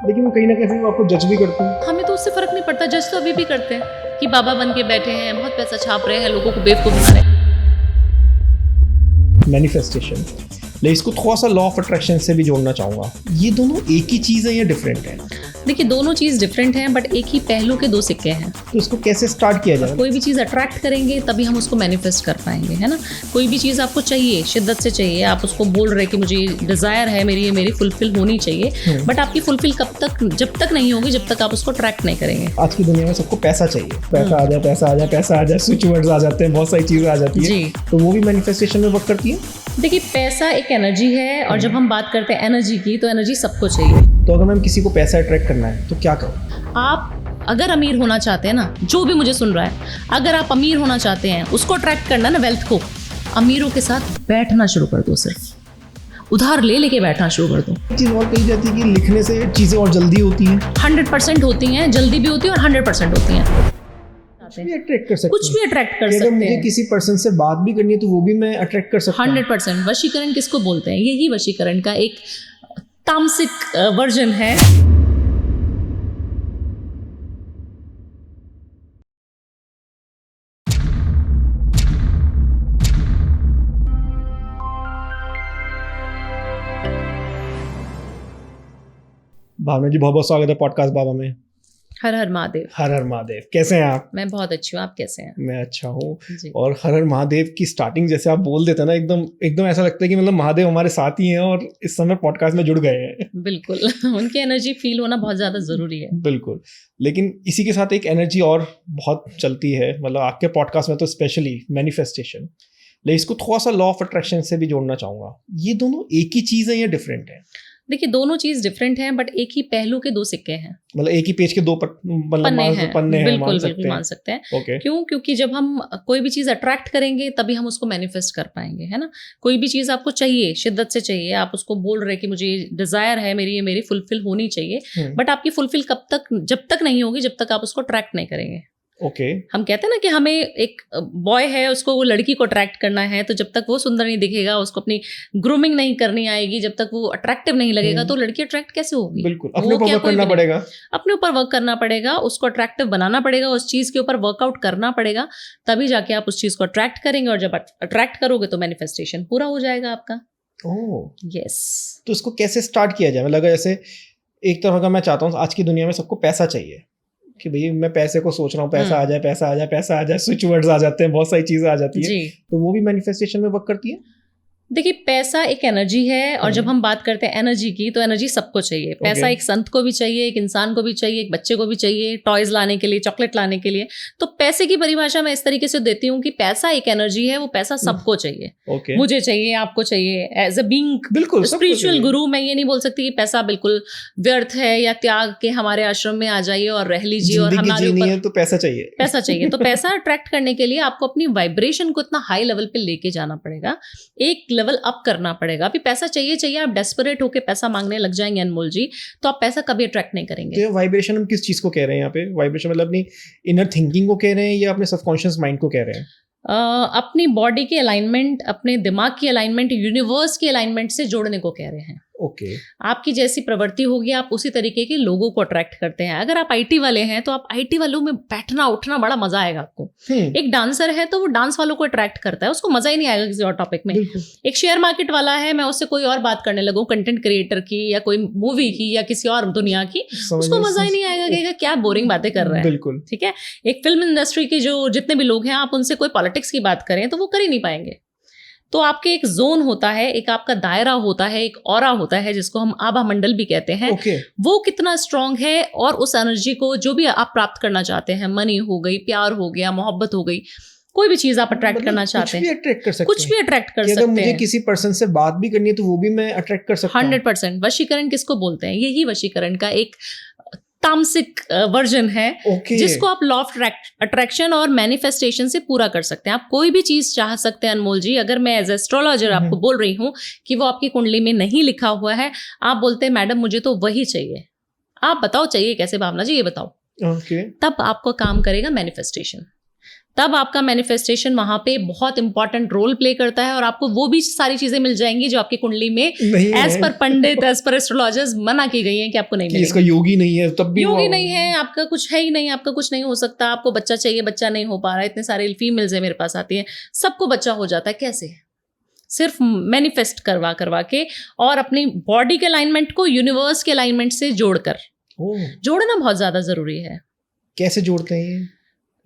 लेकिन वो कहीं ना कहीं वो आपको जज भी करते हैं। हमें तो उससे फर्क नहीं पड़ता, जज तो अभी भी करते हैं कि बाबा बन के बैठे हैं, बहुत पैसा छाप रहे हैं, लोगों को बेवकूफ बना रहे हैं। मैनिफेस्टेशन, लेकिन इसको थोड़ा सा लॉ ऑफ अट्रैक्शन से भी जोड़ना चाहूँगा। ये दोनों एक ही चीज़ है या डिफरेंट है? देखिए, दोनों चीज़ डिफरेंट हैं, बट एक ही पहलू के दो सिक्के हैं। तो इसको कैसे स्टार्ट किया जाए? कोई भी चीज़ अट्रैक्ट करेंगे तभी हम उसको मैनिफेस्ट कर पाएंगे, है ना। कोई भी चीज़ आपको चाहिए, शिद्दत से चाहिए, आप उसको बोल रहे कि मुझे डिज़ायर है मेरी, ये मेरी फुलफिल होनी चाहिए, बट आपकी फुलफिल कब तक, जब तक नहीं होगी, जब तक आप उसको ट्रैक नहीं करेंगे। आज की दुनिया में सबको पैसा चाहिए, पैसा आ जाए, पैसा आ जाए, पैसा आ जाए, स्विच वर्ड्स आ जाते हैं, बहुत सारी चीज़ें आ जाती है जी। तो वो भी मैनिफेस्टेशन में वर्क करती है। देखिए, पैसा एक एनर्जी है, और जब हम बात करते हैं एनर्जी की, तो एनर्जी सबको चाहिए। तो अगर मैम किसी को पैसा अट्रैक्ट करना है तो क्या करो? आप अगर अमीर होना चाहते हैं ना, जो भी मुझे सुन रहा है, अगर आप अमीर होना चाहते हैं, उसको अट्रैक्ट करना ना, वेल्थ को, अमीरों के साथ बैठना शुरू कर दो, सिर्फ उधार ले लेके बैठना शुरू कर दो। चीज़ और कही जाती है कि लिखने से चीज़ें और जल्दी होती हैं। 100% होती हैं, जल्दी भी होती है, और 100% होती हैं। कुछ भी अट्रैक्ट कर सकते कुछ भी अट्रैक्ट कर अगर सकते मुझे हैं। किसी पर्सन से बात भी करनी है तो वो भी मैं अट्रैक्ट कर सकता हूँ। 100%। वशीकरण किसको बोलते हैं? यही वशीकरण का एक तामसिक वर्जन है। भावना जी, बहुत बहुत स्वागत है पॉडकास्ट बाबा में। हर हर महादेव। हर हर महादेव। कैसे हैं आप? मैं बहुत अच्छी हूँ, आप कैसे हैं? मैं अच्छा हूँ। जी। और हर हर महादेव की स्टार्टिंग जैसे आप बोल देते हैं ना, एकदम एकदम ऐसा लगता है कि मतलब महादेव हमारे साथ ही हैं और इस समय पॉडकास्ट में जुड़ गए हैं। बिल्कुल। उनकी एनर्जी फील होना बहुत ज़्यादा ज़रूरी है। बिल्कुल। लेकिन इसी के साथ एक एनर्जी और बहुत चलती है, मतलब आपके पॉडकास्ट में तो स्पेशली मैनिफेस्टेशन, लेकिन इसको थोड़ा सा लॉ ऑफ अट्रैक्शन से भी जोड़ना चाहूँगा। ये दोनों एक ही चीज़ है या डिफरेंट है? देखिए, दोनों चीज़ डिफरेंट हैं, बट एक ही पहलू के दो सिक्के हैं। मतलब एक ही पेज के दो पन्ने हैं। बिल्कुल बिल्कुल मान सकते हैं। ओके। क्यों? क्योंकि जब हम कोई भी चीज़ अट्रैक्ट करेंगे तभी हम उसको मैनिफेस्ट कर पाएंगे, है ना। कोई भी चीज़ आपको चाहिए, शिद्दत से चाहिए, आप उसको बोल रहे कि मुझे डिज़ायर है मेरी, ये मेरी फुलफिल होनी चाहिए, बट आपकी फुलफिल कब तक, जब तक नहीं होगी, जब तक आप उसको ट्रैक नहीं करेंगे। ओके। हम कहते हैं ना कि हमें एक बॉय है, उसको वो लड़की को अट्रैक्ट करना है, तो जब तक वो सुंदर नहीं दिखेगा, उसको अपनी ग्रूमिंग नहीं करनी आएगी, जब तक वो अट्रैक्टिव नहीं लगेगा, तो लड़की अट्रैक्ट कैसे होगी? बिल्कुल, अपने ऊपर वर्क करना पड़ेगा। अपने ऊपर वर्क करना पड़ेगा, उसको अट्रैक्टिव बनाना पड़ेगा, उस चीज़ के ऊपर वर्कआउट करना पड़ेगा, तभी जाके आप उस चीज़ को अट्रैक्ट करेंगे, और जब अट्रैक्ट करोगे तो मैनिफेस्टेशन पूरा हो जाएगा आपका। Oh yes. तो इसको कैसे स्टार्ट किया जाए? मतलब जैसे एक तरह का मैं चाहता हूँ, आज की दुनिया में सबको पैसा चाहिए कि भाई मैं पैसे को सोच रहा हूँ, पैसा आ जाए, पैसा आ जाए, पैसा आ जाए, स्विच वर्ड्स आ जाते हैं, बहुत सारी चीजें आ जाती है, तो वो भी मैनिफेस्टेशन में वर्क करती है। देखिए, पैसा एक एनर्जी है, और जब हम बात करते हैं एनर्जी की, तो एनर्जी सबको चाहिए। पैसा एक संत को भी चाहिए, एक इंसान को भी चाहिए, एक बच्चे को भी चाहिए, टॉयज लाने के लिए, चॉकलेट लाने के लिए। तो पैसे की परिभाषा मैं इस तरीके से देती हूँ कि पैसा एक एनर्जी है, वो पैसा सबको चाहिए। मुझे चाहिए, आपको चाहिए, एज अ बीइंग बिल्कुल स्पिरिचुअल गुरु मैं ये नहीं बोल सकती कि पैसा बिल्कुल व्यर्थ है या त्याग के हमारे आश्रम में आ जाइए और रह लीजिए और हमारे ऊपर तो पैसा चाहिए। पैसा चाहिए। तो पैसा अट्रैक्ट करने के लिए आपको अपनी वाइब्रेशन को इतना हाई लेवल पे लेके जाना पड़ेगा, एक लेवल अप करना पड़ेगा। अभी पैसा चाहिए, आप डेस्परेट होके पैसा मांगने लग जाएंगे अनमोल जी, तो आप पैसा कभी अट्रैक्ट नहीं करेंगे। तो वाइब्रेशन हम किस चीज को कह रहे हैं यहाँ पे? वाइब्रेशन मतलब अपनी इनर थिंकिंग को कह रहे हैं या अपने सबकॉन्शियस माइंड को कह रहे हैं? अपनी बॉडी की अलाइनमेंट, अपने दिमाग की अलाइनमेंट, यूनिवर्स की अलाइनमेंट से जोड़ने को कह रहे हैं। ओके। आपकी जैसी प्रवृत्ति होगी, आप उसी तरीके के लोगों को अट्रैक्ट करते हैं। अगर आप आईटी वाले हैं तो आप आईटी वालों में बैठना उठना बड़ा मजा आएगा आपको। एक डांसर है तो वो डांस वालों को अट्रैक्ट करता है, उसको मजा ही नहीं आएगा किसी और टॉपिक में। एक शेयर मार्केट वाला है, मैं उससे कोई और बात करने लगूं, कंटेंट क्रिएटर की या कोई मूवी की या किसी और दुनिया की, उसको मजा ही नहीं आएगा, कहेगा क्या बोरिंग बातें कर रहे हैं। बिल्कुल ठीक है। एक फिल्म इंडस्ट्री के जो जितने भी लोग हैं, आप उनसे कोई पॉलिटिक्स की बात करें तो वो कर ही नहीं पाएंगे। तो आपके एक जोन होता है, एक आपका दायरा होता है, एक ऑरा होता है, जिसको हम आभा मंडल भी कहते हैं। वो कितना स्ट्रांग है, और उस एनर्जी को जो भी आप प्राप्त करना चाहते हैं, मनी हो गई, प्यार हो गया, मोहब्बत हो गई, कोई भी चीज आप अट्रैक्ट करना चाहते हैं, कुछ भी अट्रैक्ट कर सकते हैं। मुझे किसी पर्सन से बात भी करनी है तो वो भी मैं अट्रैक्ट कर सकता हूं। 100%। वशीकरण किसको बोलते हैं? यही वशीकरण का एक तामसिक वर्जन है, जिसको आप लॉ ऑफ अट्रैक्शन और मैनिफेस्टेशन से पूरा कर सकते हैं। आप कोई भी चीज चाह सकते हैं अनमोल जी। अगर मैं एज एस्ट्रोलॉजर आपको बोल रही हूँ कि वो आपकी कुंडली में नहीं लिखा हुआ है, आप बोलते हैं मैडम मुझे तो वही चाहिए, आप बताओ चाहिए कैसे भावना जी, ये बताओ। Okay. तब आपको काम करेगा मैनिफेस्टेशन। तब आपका मैनिफेस्टेशन वहां पे बहुत इंपॉर्टेंट रोल प्ले करता है और आपको वो भी सारी चीजें मिल जाएंगी जो आपकी कुंडली में एज पर पंडित, एज पर एस्ट्रोलॉजर्स मना की गई हैं कि आपको नहीं मिलेगी। इसका योगी नहीं है, तब भी योगी नहीं है, आपका कुछ है ही नहीं, आपका कुछ नहीं हो सकता, आपको बच्चा चाहिए, बच्चा नहीं हो पा रहा है। इतने सारे फीमेल्स है मेरे पास आती है, सबको बच्चा हो जाता है, कैसे? सिर्फ मैनिफेस्ट करवा करवा के और अपनी बॉडी के अलाइनमेंट को यूनिवर्स के अलाइनमेंट से जोड़कर, जोड़ना बहुत ज्यादा जरूरी है। कैसे जोड़ते हैं?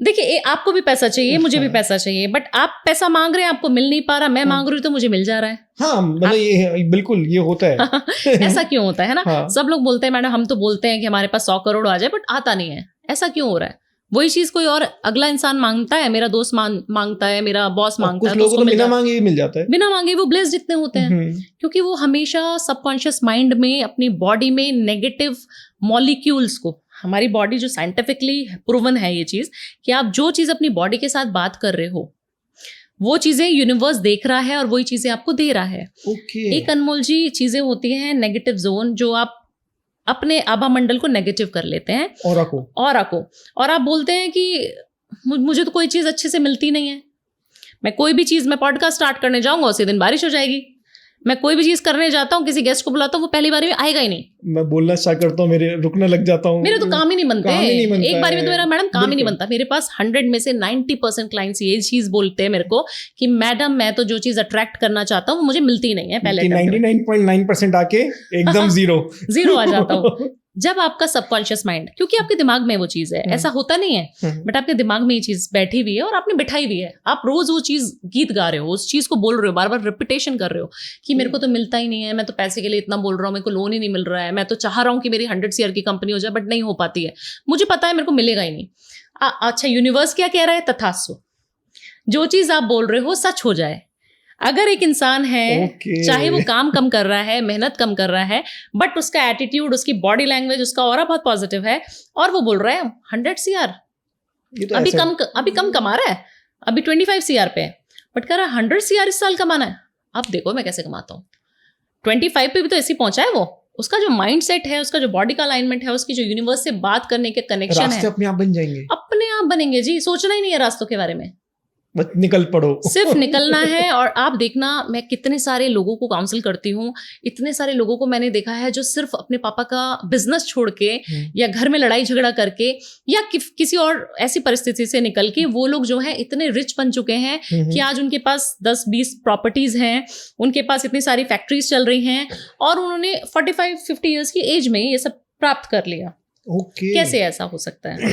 देखिए, आपको भी पैसा चाहिए, मुझे भी पैसा चाहिए, बट आप पैसा मांग रहे हैं, आपको मिल नहीं पा रहा, मैं मांग रही हूँ तो मुझे मिल जा रहा है। हाँ, मतलब ये बिल्कुल ये होता है। ऐसा क्यों होता है ना? हाँ। सब लोग बोलते हैं मैडम, हम तो बोलते हैं कि हमारे पास 100 करोड़ आ जाए, बट आता नहीं है। ऐसा क्यों हो रहा है? वही चीज कोई और अगला इंसान मांगता है, मेरा दोस्त मांगता है, मेरा बॉस मांगता है, कुछ लोगों को बिना मांगे ही मिल जाता है। बिना मांगे वो ब्लेस्ड जितने होते हैं, क्योंकि वो हमेशा सबकॉन्शियस माइंड में अपनी बॉडी में नेगेटिव मॉलिक्यूल्स को, हमारी बॉडी जो साइंटिफिकली प्रूवन है ये चीज कि आप जो चीज अपनी बॉडी के साथ बात कर रहे हो वो चीजें यूनिवर्स देख रहा है और वही चीजें आपको दे रहा है। एक अनमोल जी चीजें होती हैं नेगेटिव जोन, जो आप अपने आभा मंडल को नेगेटिव कर लेते हैं, ऑरा को, और आप बोलते हैं कि मुझे तो कोई चीज अच्छे से मिलती नहीं है। मैं कोई भी चीज, मैं पॉडकास्ट स्टार्ट करने जाऊंगा उसी दिन बारिश हो जाएगी। मैं कोई भी चीज करने जाता हूँ, किसी गेस्ट को बुलाता हूँ, वो पहली बार में आएगा ही नहीं। मैं बोलना स्टार्ट करता हूँ, मेरे रुकने लग जाता हूँ, मेरे तो काम ही नहीं बनते। एक बार में तो मेरा मैडम काम ही नहीं बनता। मेरे पास 100 में से 90% क्लाइंट्स ये चीज बोलते हैं मेरे को कि मैडम मैं तो जो चीज अट्रैक्ट करना चाहता हूँ वो मुझे मिलती नहीं है। पहले 99.9% आके एकदम जीरो आ जाता हूँ। जब आपका सबकॉन्शियस माइंड, क्योंकि आपके दिमाग में वो चीज है, ऐसा होता नहीं है, बट आपके दिमाग में ये चीज बैठी हुई है और आपने बिठाई हुई है। आप रोज वो चीज गीत गा रहे हो, उस चीज को बोल रहे हो, बार बार रिपीटेशन कर रहे हो कि मेरे को तो मिलता ही नहीं है, मैं तो पैसे के लिए इतना बोल रहा हूँ, मेरे को लोन ही नहीं मिल रहा है, मैं तो चाह रहा हूँ कि मेरी 100 CR की कंपनी हो जाए, बट नहीं हो पाती है। मुझे पता है मेरे को मिलेगा ही नहीं। अच्छा, यूनिवर्स क्या कह रहा है? तथास्तु, जो चीज आप बोल रहे हो सच हो जाए। अगर एक इंसान है, चाहे वो काम कम कर रहा है, मेहनत कम कर रहा है, बट उसका एटीट्यूड, उसकी बॉडी लैंग्वेज, उसका ऑरा बहुत पॉजिटिव है, और वो बोल रहा है 100 CR, तो अभी कम कमा रहा है, अभी 25 CR पे है, बट कह रहा है 100 CR इस साल कमाना है। अब देखो मैं कैसे कमाता हूँ। 25 पे भी तो ऐसे पहुंचा है वो। उसका जो माइंड सेट है, उसका जो बॉडी का अलाइनमेंट है, उसकी जो यूनिवर्स से बात करने के कनेक्शन है, अपने आप बन जाएंगे, अपने आप बनेंगे जी। सोचना ही नहीं है रास्तों के बारे में, बस निकल पड़ो। सिर्फ निकलना है। और आप देखना, मैं कितने सारे लोगों को काउंसिल करती हूँ, इतने सारे लोगों को मैंने देखा है जो सिर्फ अपने पापा का बिजनेस छोड़ के या घर में लड़ाई झगड़ा करके या किसी और ऐसी परिस्थिति से निकल के वो लोग जो है इतने रिच बन चुके हैं कि आज उनके पास 10-20 प्रॉपर्टीज हैं, उनके पास इतनी सारी फैक्ट्रीज चल रही हैं, और उन्होंने 45-50 ईयर्स की एज में ये सब प्राप्त कर लिया। कैसे ऐसा हो सकता है?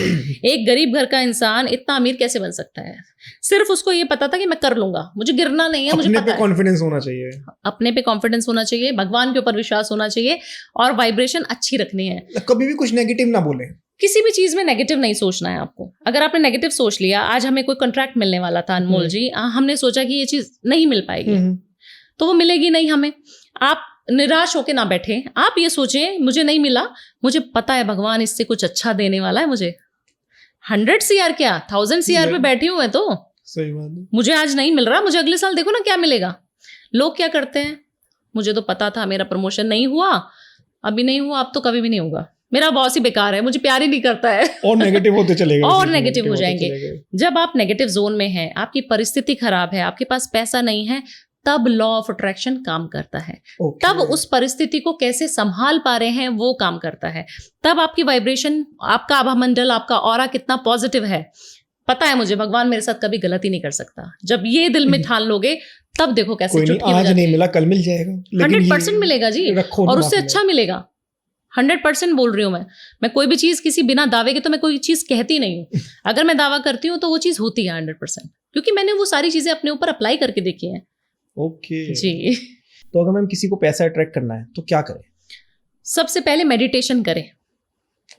एक गरीब घर का इंसान इतना अमीर कैसे बन सकता है? सिर्फ उसको ये पता था कि मैं कर लूंगा, मुझे गिरना नहीं है, मुझे पता है। अपने पे कॉन्फिडेंस होना चाहिए, अपने पे कॉन्फिडेंस होना चाहिए, भगवान के ऊपर विश्वास होना चाहिए, और वाइब्रेशन अच्छी रखनी है। कभी भी कुछ नेगेटिव ना बोले, किसी भी चीज में नेगेटिव नहीं सोचना है आपको। अगर आपने नेगेटिव सोच लिया, आज हमें कोई कॉन्ट्रैक्ट मिलने वाला था अनमोल जी, हमने सोचा कि ये चीज नहीं मिल पाएगी, तो वो मिलेगी नहीं हमें। आप निराश होके ना बैठे, आप ये सोचें मुझे नहीं मिला, मुझे पता है भगवान इससे कुछ अच्छा देने वाला है मुझे। 100 CR क्या, 1000 CR पे बैठी हूँ मैं, तो सही बात है। मुझे आज नहीं मिल रहा, मुझे अगले साल देखो ना क्या मिलेगा। लोग क्या करते हैं, मुझे तो पता था मेरा प्रमोशन नहीं हुआ, अभी नहीं हुआ, अब तो कभी भी नहीं होगा, मेरा बॉस ही बेकार है, मुझे प्यार ही नहीं करता है, और नेगेटिव होते चलेगा और नेगेटिव हो जाएंगे। जब आप नेगेटिव जोन में हैं, आपकी परिस्थिति खराब है, आपके पास पैसा नहीं है, तब लॉ ऑफ अट्रैक्शन काम करता है। तब उस परिस्थिति को कैसे संभाल पा रहे हैं वो काम करता है। तब आपकी वाइब्रेशन, आपका आभा मंडल, आपका ऑरा कितना पॉजिटिव है, पता है मुझे भगवान मेरे साथ कभी गलती नहीं कर सकता। जब ये दिल में ठान लोगे, तब देखो कैसे चुटकी आज नहीं मिला कल मिल जाएगा, 100% मिलेगा जी, और उससे अच्छा मिलेगा। 100% बोल रही हूँ मैं कोई भी चीज किसी बिना दावे के तो मैं कोई चीज कहती नहीं हूँ। अगर मैं दावा करती हूँ तो वो चीज होती है 100%, क्योंकि मैंने वो सारी चीजें अपने ऊपर अप्लाई करके देखी है। जी। तो अगर मैम किसी को पैसा अट्रैक्ट करना है तो क्या करें? सबसे पहले मेडिटेशन करें।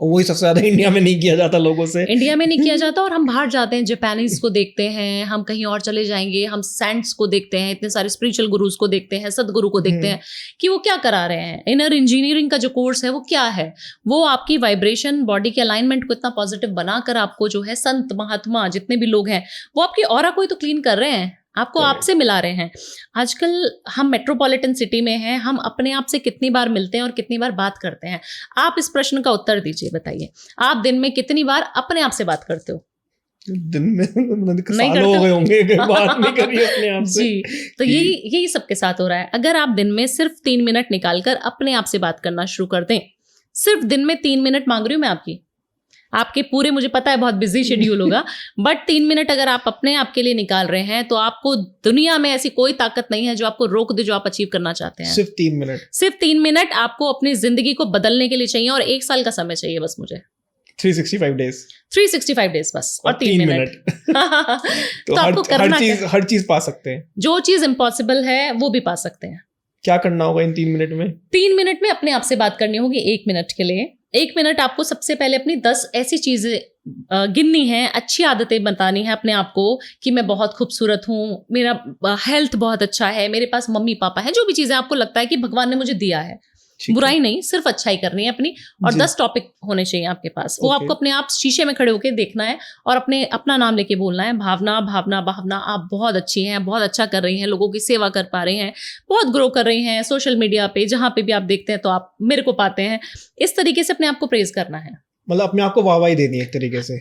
वही सबसे ज्यादा इंडिया में नहीं किया जाता, लोगों से इंडिया में नहीं किया जाता, और हम बाहर जाते हैं, जापानीज को देखते हैं, हम कहीं और चले जाएंगे, हम सेंट्स को देखते हैं, इतने सारे स्पिरिचुअल गुरुज को देखते हैं, सदगुरु को देखते हैं कि वो क्या करा रहे हैं। इनर इंजीनियरिंग का जो कोर्स है वो क्या है, वो आपकी वाइब्रेशन, बॉडी के अलाइनमेंट को इतना पॉजिटिव बनाकर आपको जो है संत महात्मा जितने भी लोग हैं वो आपकी ऑरा को ही तो क्लीन कर रहे हैं, आपको आपसे मिला रहे हैं। आजकल हम मेट्रोपॉलिटन सिटी में हैं, हम अपने आप से कितनी बार मिलते हैं और कितनी बार बात करते हैं? आप इस प्रश्न का उत्तर दीजिए, बताइए आप दिन में कितनी बार अपने आप से बात करते हो? दिन में सालों हो गए होंगे बात नहीं करी अपने आप से। जी, तो यही सबके साथ हो रहा है। अगर आप दिन में सिर्फ 3 मिनट निकालकर अपने आप से बात करना शुरू कर दें, सिर्फ दिन में 3 मिनट मांग रही हूँ मैं आपके पूरे, मुझे पता है बहुत बिजी शेड्यूल होगा, बट 3 मिनट अगर आप अपने आप के लिए निकाल रहे हैं तो आपको दुनिया में ऐसी कोई ताकत नहीं है जो आपको रोक दे जो आप अचीव करना चाहते हैं। सिर्फ 3 मिनट आपको अपनी जिंदगी को बदलने के लिए चाहिए, और 1 साल का समय चाहिए बस मुझे। 365 डेज बस, और 3 मिनट तो आपको करना हर चीज पा सकते हैं। जो चीज इम्पॉसिबल है वो भी पा सकते हैं। क्या करना होगा इन 3 मिनट में? 3 मिनट में अपने आप से बात करनी होगी 1 मिनट के लिए। 1 मिनट आपको सबसे पहले अपनी 10 ऐसी चीजें गिननी है, अच्छी आदतें बतानी है अपने आप को कि मैं बहुत खूबसूरत हूँ, मेरा हेल्थ बहुत अच्छा है, मेरे पास मम्मी पापा है, जो भी चीजें आपको लगता है कि भगवान ने मुझे दिया है। बुराई नहीं, सिर्फ अच्छाई करनी है अपनी, और 10 टॉपिक होने चाहिए आपके पास। वो आपको अपने आप शीशे में खड़े होकर देखना है और अपना नाम लेके बोलना है, भावना भावना भावना, आप बहुत अच्छी हैं, बहुत अच्छा कर रही हैं, लोगों की सेवा कर पा रही हैं, बहुत ग्रो कर रही हैं, सोशल मीडिया पे जहाँ पे भी आप देखते हैं तो आप मेरे को पाते हैं। इस तरीके से अपने आप को प्रेज करना है, मतलब अपने आप को वाहवाही देनी है एक तरीके से।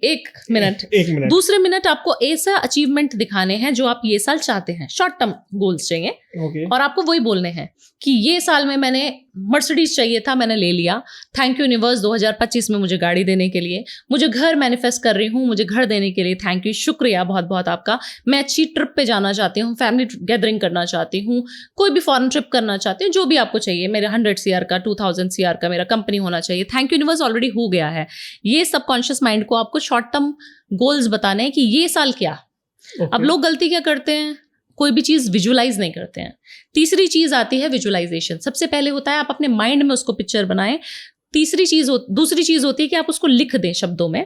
एक मिनट। दूसरे मिनट आपको ऐसा अचीवमेंट दिखाने हैं जो आप ये साल चाहते हैं, शॉर्ट टर्म गोल्स चाहिए, और आपको वही बोलने हैं कि ये साल में मैंने मर्सिडीज चाहिए था, मैंने ले लिया, थैंक यू यूनिवर्स 2025 में मुझे गाड़ी देने के लिए, मुझे घर मैनिफेस्ट कर रही हूँ, मुझे घर देने के लिए थैंक यू, शुक्रिया बहुत बहुत आपका, मैं अच्छी ट्रिप पे जाना चाहती हूँ, फैमिली गैदरिंग करना चाहती हूँ, कोई भी फॉरेन ट्रिप करना चाहती हूँ, जो भी आपको चाहिए, मेरे 100 CR का 2000 CR का मेरा कंपनी होना चाहिए, थैंक यू यूनिवर्स ऑलरेडी हो गया है। ये सबकॉन्शियस माइंड को आपको शॉर्ट टर्म गोल्स बताने हैं कि ये साल क्या। अब लोग गलती क्या करते हैं, कोई भी चीज विजुअलाइज नहीं करते हैं। तीसरी चीज आती है विजुअलाइजेशन। सबसे पहले होता है आप अपने माइंड में उसको पिक्चर बनाएं। दूसरी चीज होती है कि आप उसको लिख दें शब्दों में।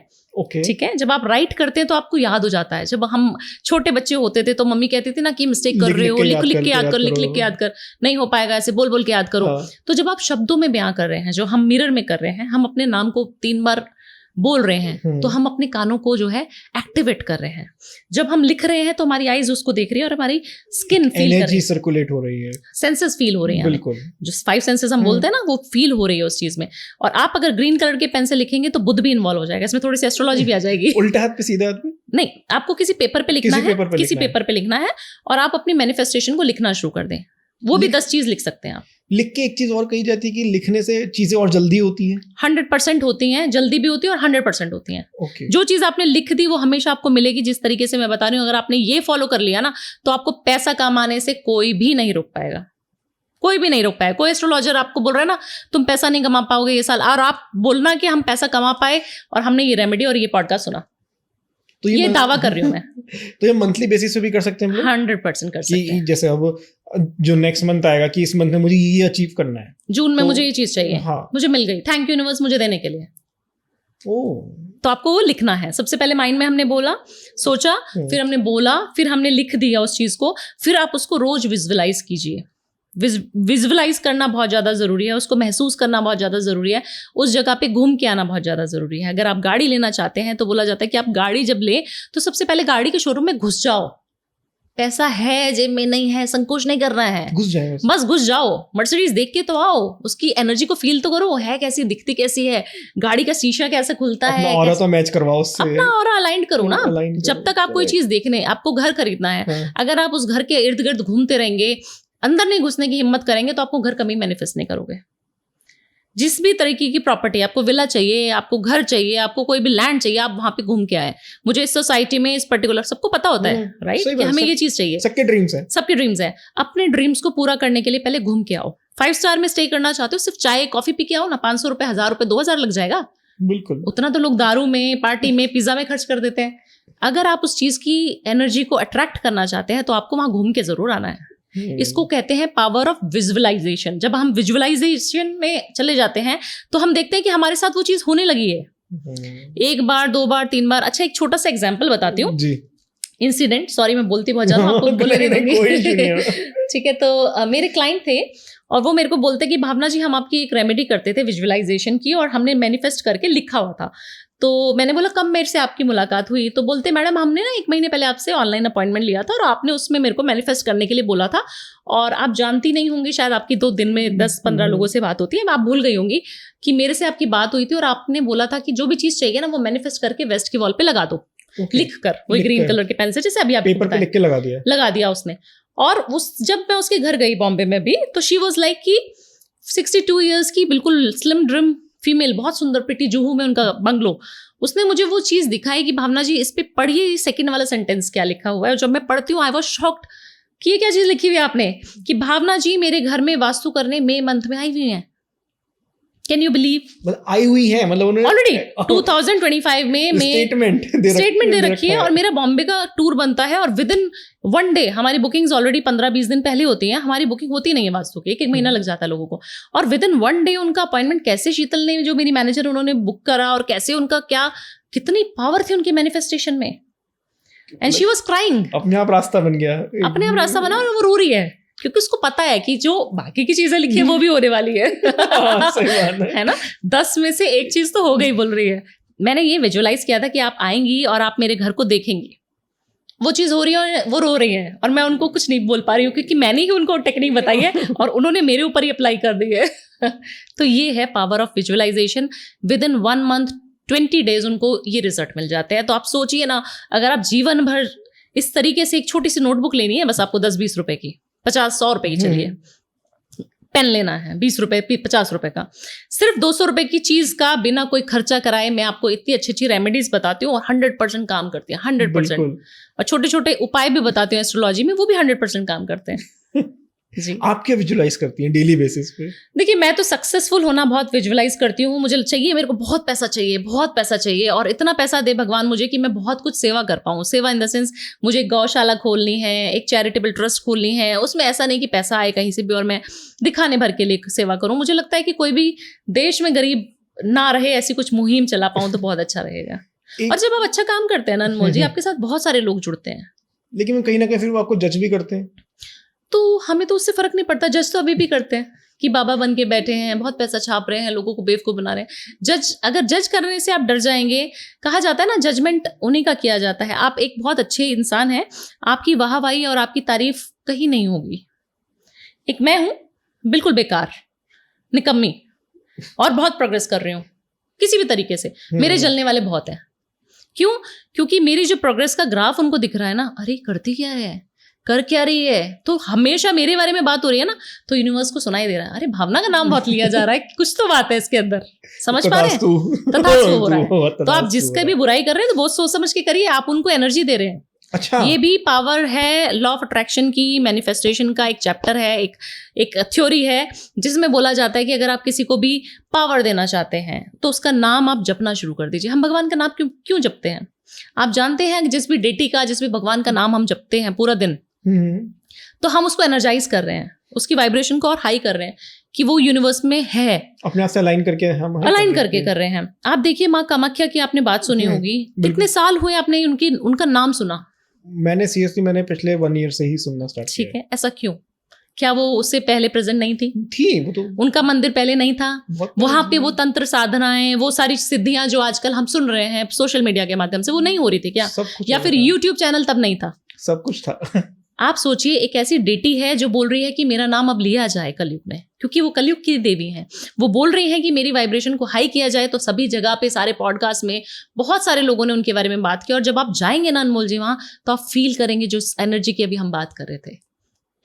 ठीक है, जब आप राइट करते हैं तो आपको याद हो जाता है। जब हम छोटे बच्चे होते थे तो मम्मी कहती थी ना कि मिस्टेक कर रहे हो, लिख के याद कर, लिख के याद कर, नहीं हो पाएगा, ऐसे बोल बोल के याद करो। तो जब आप शब्दों में बयां कर रहे हैं, जो हम मिरर में कर रहे हैं, हम अपने नाम को 3 बार बोल रहे हैं, तो हम अपने कानों को जो है एक्टिवेट कर रहे हैं। जब हम लिख रहे हैं तो हमारी आईज उसको देख रही है और हमारी स्किन फील कर रही है, एनर्जी सर्कुलेट हो रही है, सेंसेस फील हो रहे हैं, बिल्कुल जो 5 सेंसेस हम बोलते हैं ना, वो फील हो रही है उस चीज में। और आप अगर ग्रीन कलर के पेन से लिखेंगे तो बुध भी इन्वॉल्व हो जाएगा, इसमें थोड़ी सी एस्ट्रोलॉजी भी आ जाएगी। उल्टा हाथ पे सीधा हाथ पे नहीं, आपको किसी पेपर पे लिखना है, किसी पेपर पे लिखना है, और आप अपनी मैनिफेस्टेशन को लिखना शुरू कर दें। वो भी 10 चीज लिख सकते हैं आप। लिख के एक चीज और कही जाती है कि लिखने से चीजें और जल्दी होती हैं। 100% होती हैं, जल्दी भी होती है और 100% होती हैं। जो चीज आपने लिख दी वो हमेशा आपको मिलेगी, जिस तरीके से मैं बता रही हूँ। अगर आपने ये फॉलो कर लिया ना, तो आपको पैसा कमाने से कोई भी नहीं रोक पाएगा, कोई भी नहीं रोक पाएगा। कोई एस्ट्रोलॉजर आपको बोल रहा है ना तुम पैसा नहीं कमा पाओगे ये साल, और आप बोलना कि हम पैसा कमा पाए और हमने ये रेमेडी और ये पॉडकास्ट सुना, तो ये दावा कर रही हूँ मैं। तो ये मंथली बेसिस पे भी कर सकते हैं हम लोग? 100% कर सकते हैं। जैसे अब जो नेक्स्ट मंथ आएगा कि इस मंथ में मुझे ये अचीव करना है, जून में मुझे ये चीज चाहिए, हाँ, मुझे मिल गई, थैंक यू यूनिवर्स मुझे देने के लिए। तो आपको वो लिखना है। सबसे पहले माइंड में हमने बोला, सोचा, फिर हमने बोला, फिर हमने लिख दिया उस चीज को, फिर आप उसको रोज विजुअलाइज कीजिए। विजुअलाइज करना बहुत ज़्यादा ज़रूरी है, उसको महसूस करना बहुत ज़्यादा ज़रूरी है, उस जगह पे घूम के आना बहुत ज़्यादा ज़रूरी है। अगर आप गाड़ी लेना चाहते हैं तो बोला जाता है कि आप गाड़ी जब ले तो सबसे पहले गाड़ी के शोरूम में घुस जाओ। पैसा है जेब में, नहीं है, संकोच नहीं करना है, घुस जाओ, बस घुस जाओ। मर्सिडीज देख के तो आओ, उसकी एनर्जी को फील तो करो, है कैसी, दिखती कैसी है, गाड़ी का शीशा कैसे खुलता है, ऑरा तो मैच करवाओ उससे, अपना ऑरा अलाइन करो ना। जब तक आप कोई चीज देखने, आपको घर खरीदना है, अगर आप उस घर के इर्द गिर्द घूमते रहेंगे, अंदर नहीं घुसने की हिम्मत करेंगे, तो आपको घर कभी मैनिफेस्ट नहीं करोगे। जिस भी तरीके की प्रॉपर्टी, आपको विला चाहिए, आपको घर चाहिए, आपको कोई भी लैंड चाहिए, आप वहां पे घूम के आए। मुझे इस सोसाइटी में, इस पर्टिकुलर, सबको पता होता है राइट कि हमें ये चीज चाहिए, सबके ड्रीम्स है। अपने ड्रीम्स को पूरा करने के लिए पहले घूम के आओ। 5 स्टार में स्टे करना चाहते हो, सिर्फ चाय कॉफी पी के आओ ना, 500 रुपए, 1000 रुपए, 2000 लग जाएगा। बिल्कुल, उतना तो लोग दारू में, पार्टी में, पिज्जा में खर्च कर देते हैं। अगर आप उस चीज की एनर्जी को अट्रैक्ट करना चाहते हैं तो आपको वहां घूम के जरूर आना है। इसको कहते हैं पावर ऑफ विजुअलाइजेशन। जब हम विजुअलाइजेशन में चले जाते हैं तो हम देखते हैं कि हमारे साथ वो चीज होने लगी है, 1 बार, 2 बार, 3 बार। अच्छा, एक छोटा सा एग्जांपल बताती हूँ, इंसिडेंट। सॉरी मैं बोलती बहुत ज्यादा, आपको बोले नहीं दूंगी। ठीक है, तो मेरे क्लाइंट थे और वो मेरे को बोलते कि भावना जी हम आपकी एक रेमेडी करते थे विजुअलाइजेशन की, और हमने मैनिफेस्ट करके लिखा हुआ था। तो मैंने बोला कब मेरे से आपकी मुलाकात हुई? तो बोलते मैडम हमने ना 1 महीने पहले आपसे ऑनलाइन अपॉइंटमेंट लिया था और आपने उसमें मेरे को मैनिफेस्ट करने के लिए बोला था, और आप जानती नहीं होंगी शायद, आपकी 2 दिन में 10-15 लोगों से बात होती है, आप भूल गई होंगी कि मेरे से आपकी बात हुई थी और आपने बोला था कि जो भी चीज़ चाहिए ना वो मैनिफेस्ट करके वेस्ट की वॉल पे लगा दो। लिख कर, वही ग्रीन कलर के पेन से, जैसे अभी आप पेपर पे लिख के लगा दिया उसने। और जब मैं उसके घर गई बॉम्बे में भी, तो शी वॉज लाइक कि 62 ईयर्स की बिल्कुल स्लिम ड्रिम फीमेल, बहुत सुंदर, प्रिटी, जुहू में उनका बंगलो। उसने मुझे वो चीज दिखाई कि भावना जी इस पे पढ़िए सेकंड वाला सेंटेंस क्या लिखा हुआ है। जब मैं पढ़ती हूँ आई वाज शॉक्ड कि ये क्या चीज लिखी हुई है आपने, कि भावना जी मेरे घर में वास्तु करने मई मंथ में आई हुई हैं। Can you believe? मतलब आई हुई है, मतलब उन्होंने ऑलरेडी 2025 में स्टेटमेंट दे रखी है। और मेरा बॉम्बे का टूर बनता है और विद इन 1 डे हमारी बुकिंग्स ऑलरेडी 15-20 दिन पहले होती हैं। हमारी बुकिंग होती नहीं है वास्तु की, 1 महीना लग जाता है लोगों को। और विद इन 1 डे उनका अपॉइंटमेंट कैसे शीतल ने, जो मेरी मैनेजर, उन्होंने बुक करा, और कैसे उनका क्या, कितनी पावर थी उनकी मैनिफेस्टेशन में। And she was crying. अपने आप रास्ता बन गया, अपने आप रास्ता बना, और वो रो रही है क्योंकि उसको पता है कि जो बाकी की चीजें लिखी है वो भी होने वाली है। सही बात है ना, 10 में से 1 चीज तो हो गई, बोल रही है। मैंने ये विजुअलाइज किया था कि आप आएंगी और आप मेरे घर को देखेंगी, वो चीज हो रही है और वो रो रही है, और मैं उनको कुछ नहीं बोल पा रही हूँ क्योंकि मैंने ही उनको टेक्निक बताई है और उन्होंने मेरे ऊपर ही अप्लाई कर दी है। तो ये है power of visualisation. Within 1 month 20 days उनको ये रिजल्ट मिल जाते हैं। तो आप सोचिए ना, अगर आप जीवन भर इस तरीके से, एक छोटी सी नोटबुक लेनी है बस आपको 10-20 रुपए की, 50-100 रुपए की, चलिए पेन लेना है 20 रुपए 50 रुपए का, सिर्फ 200 रुपए की चीज का बिना कोई खर्चा कराए मैं आपको इतनी अच्छी अच्छी रेमेडीज बताती हूँ और 100% काम करती है, 100%। और छोटे छोटे उपाय भी बताती हूँ एस्ट्रोलॉजी में, वो भी 100% काम करते हैं। जी, आप क्या विजुअलाइज करती हैं डेली बेसिस पे? देखिए, मैं तो सक्सेसफुल होना बहुत विजुअलाइज करती हूँ। मुझे चाहिए, मेरे को बहुत पैसा चाहिए, बहुत पैसा चाहिए, और इतना पैसा दे भगवान मुझे कि मैं बहुत कुछ सेवा कर पाऊँ। सेवा इन द सेंस, मुझे गौशाला खोलनी है, एक चैरिटेबल ट्रस्ट खोलनी है। उसमें ऐसा नहीं कि पैसा आए कहीं से भी और मैं दिखाने भर के लिए सेवा करूँ। मुझे लगता है कि कोई भी देश में गरीब ना रहे, ऐसी कुछ मुहिम चला पाऊँ तो बहुत अच्छा रहेगा। और जब आप अच्छा काम करते हैं ना अनमोल जी, आपके साथ बहुत सारे लोग जुड़ते हैं। लेकिन कहीं ना कहीं फिर वो आपको जज भी करते हैं। तो हमें तो उससे फर्क नहीं पड़ता। जज तो अभी भी करते हैं कि बाबा बन के बैठे हैं, बहुत पैसा छाप रहे हैं, लोगों को बेवकूफ बना रहे हैं। अगर जज करने से आप डर जाएंगे, कहा जाता है ना, जजमेंट उन्हीं का किया जाता है। आप एक बहुत अच्छे इंसान हैं, आपकी वाहवाही और आपकी तारीफ कहीं नहीं होगी। एक मैं हूं बिल्कुल बेकार, निकम्मी, और बहुत प्रोग्रेस कर रही हूँ किसी भी तरीके से। मेरे जलने वाले बहुत हैं। क्यों? क्योंकि मेरी जो प्रोग्रेस का ग्राफ उनको दिख रहा है ना, अरे करती क्या है, कर क्या रही है, तो हमेशा मेरे बारे में बात हो रही है ना, तो यूनिवर्स को सुनाई दे रहा है, अरे भावना का नाम बहुत लिया जा रहा है, कुछ तो बात है इसके अंदर। समझ पा रहे हैं? तथास्तु हो रहा है। तो आप जिसका भी बुराई कर रहे हैं तो बहुत सोच समझ के करिए, आप उनको एनर्जी दे रहे हैं। अच्छा, ये भी पावर है लॉ ऑफ अट्रैक्शन की। मैनिफेस्टेशन का एक चैप्टर है, एक थ्योरी है जिसमें बोला जाता है कि अगर आप किसी को भी पावर देना चाहते हैं तो उसका नाम आप जपना शुरू कर दीजिए। हम भगवान का नाम क्यों जपते हैं? आप जानते हैं कि जिस भी डेटी का, जिस भी भगवान का नाम हम जपते हैं पूरा दिन, तो हम उसको एनर्जाइज कर रहे हैं, उसकी वाइब्रेशन को और हाई कर रहे हैं कि वो यूनिवर्स में है, अपने आप से अलाइन करके हम अलाइन करके कर रहे हैं। आप देखिए माँ कामाख्या की आपने बात सुनी होगी, कितने साल हुए आपने उनका नाम सुना? मैंने सीरियसली मैंने पिछले 1 ईयर से ही सुनना स्टार्ट किया। ठीक है, ऐसा क्यों? क्या वो उससे पहले प्रेजेंट नहीं थी? वो तो उनका मंदिर पहले नहीं था, वहां पे वो तंत्र साधनाएं, वो सारी सिद्धियां जो आजकल हम सुन रहे हैं सोशल मीडिया के माध्यम से, वो नहीं हो रही थी क्या? या फिर यूट्यूब चैनल तब नहीं था? सब कुछ था। आप सोचिए, एक ऐसी डेटी है जो बोल रही है कि मेरा नाम अब लिया जाए कलयुग में, क्योंकि वो कलयुग की देवी हैं। वो बोल रही हैं कि मेरी वाइब्रेशन को हाई किया जाए। तो सभी जगह पे, सारे पॉडकास्ट में बहुत सारे लोगों ने उनके बारे में बात की। और जब आप जाएंगे ना अनमोल जी वहां, तो आप फील करेंगे जो एनर्जी की अभी हम बात कर रहे थे।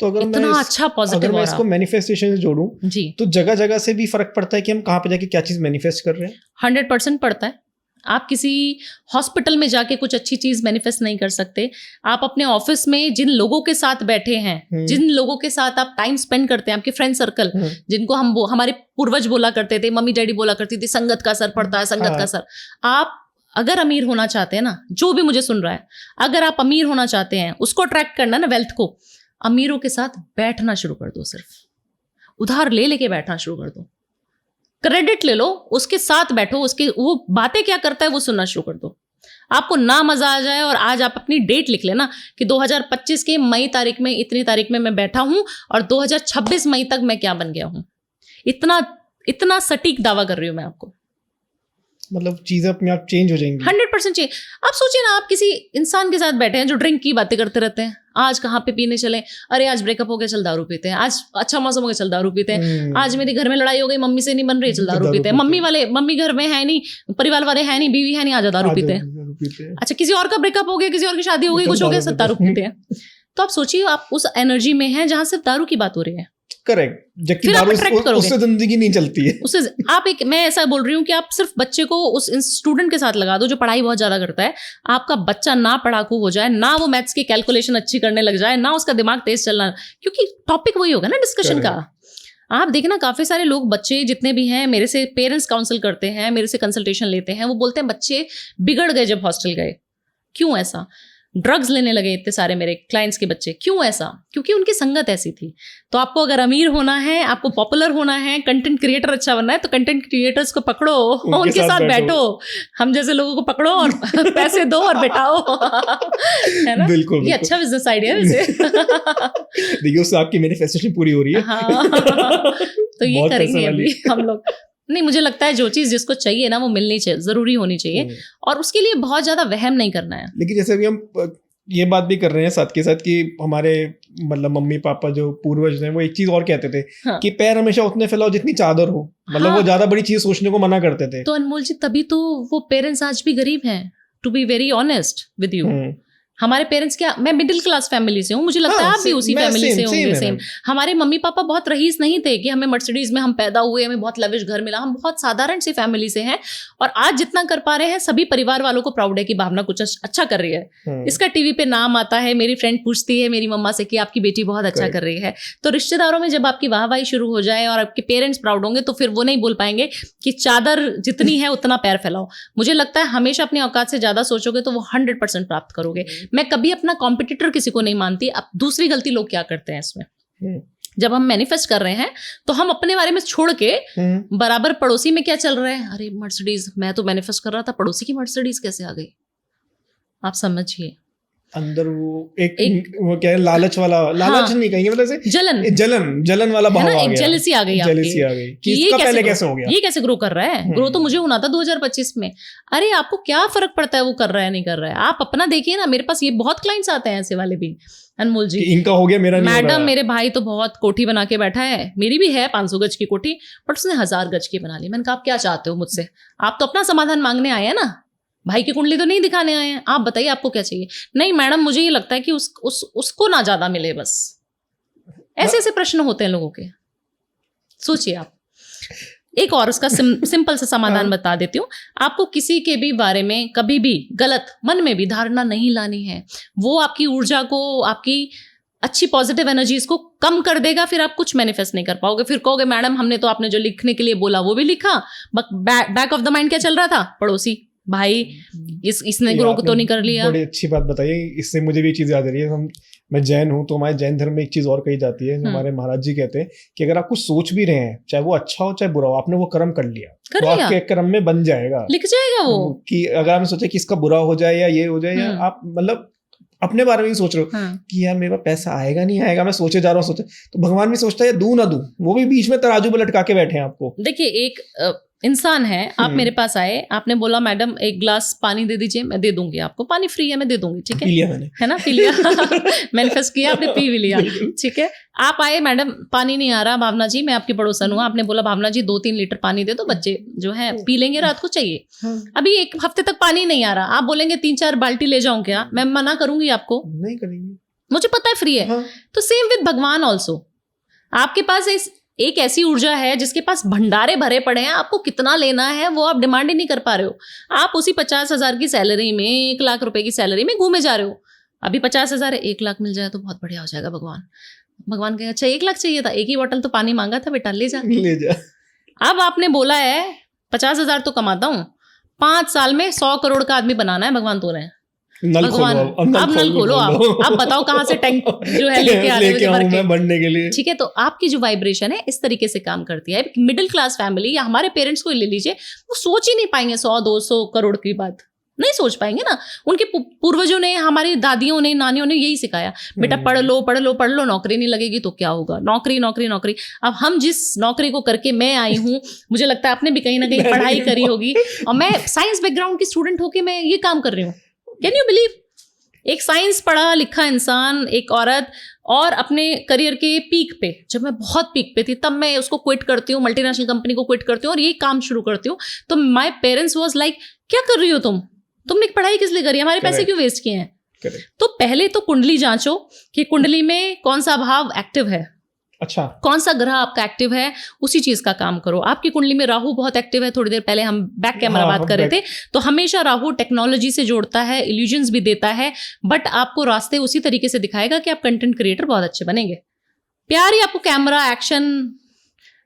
तो अगर इतना अच्छा पॉजिटिव, अगर मैं इसको मैनिफेस्टेशन से जोड़ूं जी, तो जगह जगह से भी फर्क पड़ता है कि हम कहाँ पे जाके क्या चीज मैनिफेस्ट कर रहे हैं? 100% पड़ता है। आप किसी हॉस्पिटल में जाके कुछ अच्छी चीज मैनिफेस्ट नहीं कर सकते। आप अपने ऑफिस में जिन लोगों के साथ बैठे हैं, जिन लोगों के साथ आप टाइम स्पेंड करते हैं, आपके फ्रेंड सर्कल, जिनको हमारे पूर्वज बोला करते थे, मम्मी डैडी बोला करती थी, संगत का असर पड़ता है, संगत का असर। आप अगर अमीर होना चाहते हैं ना, जो भी मुझे सुन रहा है, अगर आप अमीर होना चाहते हैं, उसको अट्रैक्ट करना ना, वेल्थ को, अमीरों के साथ बैठना शुरू कर दो। सिर्फ उधार लेके बैठना शुरू कर दो, क्रेडिट ले लो, उसके साथ बैठो, उसके वो बातें क्या करता है वो सुनना शुरू कर दो। आपको ना मजा आ जाए। और आज आप अपनी डेट लिख लेना कि 2025 के मई तारीख में, इतनी तारीख में मैं बैठा हूं और 2026 मई तक मैं क्या बन गया हूं। इतना सटीक दावा कर रही हूं मैं आपको। मतलब चीजें अपने आप चेंज हो जाएंगी। 100% चेंज। आप सोचिए ना, आप किसी इंसान के साथ बैठे हैं जो ड्रिंक की बातें करते रहते हैं, आज कहाँ पे पीने चले, अरे आज ब्रेकअप हो गया चल दारू पीते हैं, आज अच्छा मौसम हो गया चल दारू पीते हैं, आज मेरे घर में लड़ाई हो गई मम्मी से नहीं बन रही चल दारू पीते हैं, मम्मी घर में है नहीं, परिवार वाले है नहीं, बीवी है नहीं, आजा दारू पीते हैं। अच्छा किसी और का ब्रेकअप हो गया, किसी और की शादी हो गई, कुछ हो गया, सब दारू पीते हैं। तो आप सोचिए आप उस एनर्जी में हैं जहां सिर्फ दारू की बात हो रही है। करेक्ट, जबकि दारू उससे जिंदगी नहीं चलती है। उससे आप मैं ऐसा बोल रही हूँ कि आप सिर्फ बच्चे को उस स्टूडेंट के साथ लगा दो जो पढ़ाई बहुत ज्यादा करता है, आपका बच्चा ना पढ़ाकू हो जाए, ना वो मैथ्स की कैलकुलेशन अच्छी करने लग जाए, ना उसका दिमाग तेज चलना, क्योंकि टॉपिक वही होगा ना डिस्कशन का। आप देखना काफी सारे लोग, बच्चे जितने भी हैं, मेरे से पेरेंट्स काउंसिल करते हैं, मेरे से कंसल्टेशन लेते हैं, वो बोलते हैं बच्चे बिगड़ गए जब हॉस्टल गए। क्यों ऐसा? ड्रग्स लेने लगे इतने सारे मेरे क्लाइंट्स के बच्चे। क्यों ऐसा? क्योंकि उनकी संगत ऐसी थी। तो आपको अगर अमीर होना है, आपको पॉपुलर होना है, कंटेंट क्रिएटर अच्छा बनना है, तो कंटेंट क्रिएटर्स को पकड़ो, उनके साथ बैठो, हम जैसे लोगों को पकड़ो और पैसे दो और बैठाओ, है ना? बिल्कुल, ये अच्छा बिजनेस आइडिया है वैसे। देखिए उससे आपकी मैनिफेस्टेशन पूरी हो रही है। हाँ, तो ये करेंगे अभी हम लोग। नहीं, मुझे लगता है जो चीज जिसको चाहिए ना वो मिलनी चाहिए, जरूरी होनी चाहिए, और उसके लिए बहुत ज्यादा वहम नहीं करना है। लेकिन जैसे अभी हम ये बात भी कर रहे हैं साथ के साथ कि हमारे मतलब मम्मी पापा जो पूर्वज हैं वो एक चीज और कहते थे, हाँ, कि पैर हमेशा उतने फैलाओ जितनी चादर हो, मतलब हाँ, वो ज्यादा बड़ी चीज सोचने को मना करते थे। तो अनमोल जी तभी तो वो पेरेंट्स आज भी गरीब हैं, to be very honest with you. हमारे पेरेंट्स क्या, मैं मिडिल क्लास फैमिली से हूँ, मुझे लगता है आप भी उसी फैमिली से होंगे। सेम। हमारे मम्मी पापा बहुत रईस नहीं थे कि हमें मर्सिडीज में हम पैदा हुए, हमें बहुत लविश घर मिला, हम बहुत साधारण सी फैमिली से हैं, और आज जितना कर पा रहे हैं सभी परिवार वालों को प्राउड है कि भावना कुछ अच्छा कर रही है। इसका टीवी पे नाम आता है, मेरी फ्रेंड पूछती है मेरी मम्मा से कि आपकी बेटी बहुत अच्छा कर रही है। तो रिश्तेदारों में जब आपकी वाहवाही शुरू हो जाए और आपके पेरेंट्स प्राउड होंगे, तो फिर वो नहीं बोल पाएंगे कि चादर जितनी है उतना पैर फैलाओ। मुझे लगता है हमेशा अपनी औकात से ज्यादा सोचोगे तो वो 100% प्राप्त करोगे। मैं कभी अपना कॉम्पिटिटर किसी को नहीं मानती। अब दूसरी गलती लोग क्या करते हैं इसमें, जब हम मैनिफेस्ट कर रहे हैं तो हम अपने बारे में छोड़ के बराबर पड़ोसी में क्या चल रहा है, अरे मर्सिडीज, मैं तो मैनिफेस्ट कर रहा था, पड़ोसी की मर्सिडीज कैसे आ गई? आप समझिए अंदर वो एक वो क्या है, लालच वाला, लालच नहीं कहेंगे, मतलब से जलन वाला भाव आ गया, जेलसी आ गई कि इसका पहले कैसे हो गया, ये कैसे ग्रो कर रहा है? ग्रो तो मुझे होना था 2025 में। अरे आपको क्या फर्क पड़ता है वो कर रहा है नहीं कर रहा है? आप अपना देखिए ना। मेरे पास ये बहुत क्लाइंट्स आते हैं ऐसे वाले भी, अनमोल जी इनका हो गया मेरा नहीं, मैडम मेरे भाई तो बहुत कोठी बना के बैठा है, मेरी भी है 500 गज की कोठी, बट उसने 1000 गज की बना ली। मैंने कहा आप क्या चाहते हो मुझसे? आप तो अपना समाधान मांगने आए हैं ना, भाई की कुंडली तो नहीं दिखाने आए हैं। आप बताइए आपको क्या चाहिए? नहीं मैडम मुझे ये लगता है कि उसको ना ज्यादा मिले, बस ऐसे ऐसे प्रश्न होते हैं लोगों के। सोचिए आप। एक और उसका सिंपल सा समाधान बता देती हूँ। आपको किसी के भी बारे में कभी भी गलत मन में भी धारणा नहीं लानी है। वो आपकी ऊर्जा को, आपकी अच्छी पॉजिटिव एनर्जीज को कम कर देगा, फिर आप कुछ मैनिफेस्ट नहीं कर पाओगे। फिर कहोगे मैडम हमने तो आपने जो लिखने के लिए बोला वो भी लिखा, बैक ऑफ द माइंड क्या चल रहा था? पड़ोसी भाई इसने ग्रो तो नहीं कर लिया। बड़ी अच्छी बात बताइए, इससे मुझे भी चीज याद आ रही है। मैं जैन हूँ तो हमारे जैन धर्म में एक चीज और कही जाती है, हमारे महाराज जी कहते हैं कि अगर आप कुछ सोच भी रहे हैं, चाहे वो अच्छा हो चाहे बुरा हो, आपने वो कर्म कर लिया तो आपके कर्म में बन जाएगा, लिख जाएगा वो। कि अगर आपने सोचा कि इसका बुरा हो जाए या ये हो जाए, या आप मतलब अपने बारे में ही सोच रहे हो कि यार मेरा पैसा आएगा नहीं आएगा, मैं सोचे जा रहा हूँ, तो भगवान भी सोचता है दूं ना दूं, वो भी बीच में तराजू में लटका के बैठे हैं आपको। देखिए एक इंसान है, आप मेरे पास आए, आपने बोला मैडम एक ग्लास पानी दे दीजिए, मैं दे दूंगी आपको, पानी फ्री है मैं दे दूंगी, ठीक है? पी लिया मैंने, है ना? पी लिया मैनिफेस्ट किया आपने, पी भी लिया, ठीक है? आप आए मैडम पानी नहीं आ रहा, भावना जी मैं आपकी पड़ोसन हूँ, आपने बोला भावना जी 2-3 लीटर पानी दे दो, बच्चे जो है पी लेंगे, रात को चाहिए। अभी 1 हफ्ते तक पानी नहीं आ रहा, आप बोलेंगे 3-4 बाल्टी ले जाऊं क्या? मैं मना करूंगी आपको? नहीं करेंगे, मुझे पता है फ्री है। तो सेम विद भगवान ऑल्सो। आपके पास एक ऐसी ऊर्जा है जिसके पास भंडारे भरे पड़े हैं, आपको कितना लेना है वो आप डिमांड ही नहीं कर पा रहे हो। आप उसी 50,000 की सैलरी में, 1 लाख रुपए की सैलरी में घूमे जा रहे हो। अभी 50,000 है, 1 लाख मिल जाए तो बहुत बढ़िया हो जाएगा। भगवान कहे अच्छा 1 लाख चाहिए था, 1 ही बोतल तो पानी मांगा था बेटा, ले जा। अब आपने बोला है 50,000 तो कमाता हूँ, 5 साल में 100 करोड़ का आदमी बनाना है, भगवान तो रहे हैं। भगवान अब नल खोलो, आप बताओ कहाँ से टैंक जो है लेके आ रहे हो मैं बढ़ने के लिए, ठीक है? तो आपकी जो वाइब्रेशन है इस तरीके से काम करती है। मिडिल क्लास फैमिली या हमारे पेरेंट्स को ले लीजिए, वो सोच ही नहीं पाएंगे 100-200 करोड़ की बात। नहीं सोच पाएंगे ना। उनके पूर्वजों ने, हमारी दादियों ने, नानियों ने यही सिखाया, बेटा पढ़ लो पढ़ लो पढ़ लो, नौकरी नहीं लगेगी तो क्या होगा, नौकरी नौकरी नौकरी। अब हम जिस नौकरी को करके मैं आई हूँ, मुझे लगता है आपने भी कहीं ना कहीं पढ़ाई करी होगी, और मैं साइंस बैकग्राउंड की स्टूडेंट होके मैं ये काम कर रही हूँ। Can you believe? एक साइंस पढ़ा लिखा इंसान, एक औरत, और अपने करियर के पीक पे, जब मैं बहुत पीक पे थी, तब मैं उसको क्विट करती हूँ, मल्टीनेशनल कंपनी को क्विट करती हूँ और ये काम शुरू करती हूँ। तो माय पेरेंट्स वाज लाइक, क्या कर रही हो तुमने पढ़ाई किस लिए करी, हमारे पैसे क्यों वेस्ट किए हैं? तो पहले तो कुंडली जांचो कि कुंडली में कौन सा भाव एक्टिव है, अच्छा, कौन सा ग्रह आपका एक्टिव है, उसी चीज का काम करो। आपकी कुंडली में राहु बहुत एक्टिव है, थोड़ी देर पहले हम बैक कैमरा बात कर रहे थे, तो हमेशा राहु टेक्नोलॉजी से जोड़ता है, इल्यूजन्स भी देता है, बट आपको रास्ते उसी तरीके से दिखाएगा कि आप कंटेंट क्रिएटर बहुत अच्छे बनेंगे। प्यार ही आपको कैमरा, एक्शन,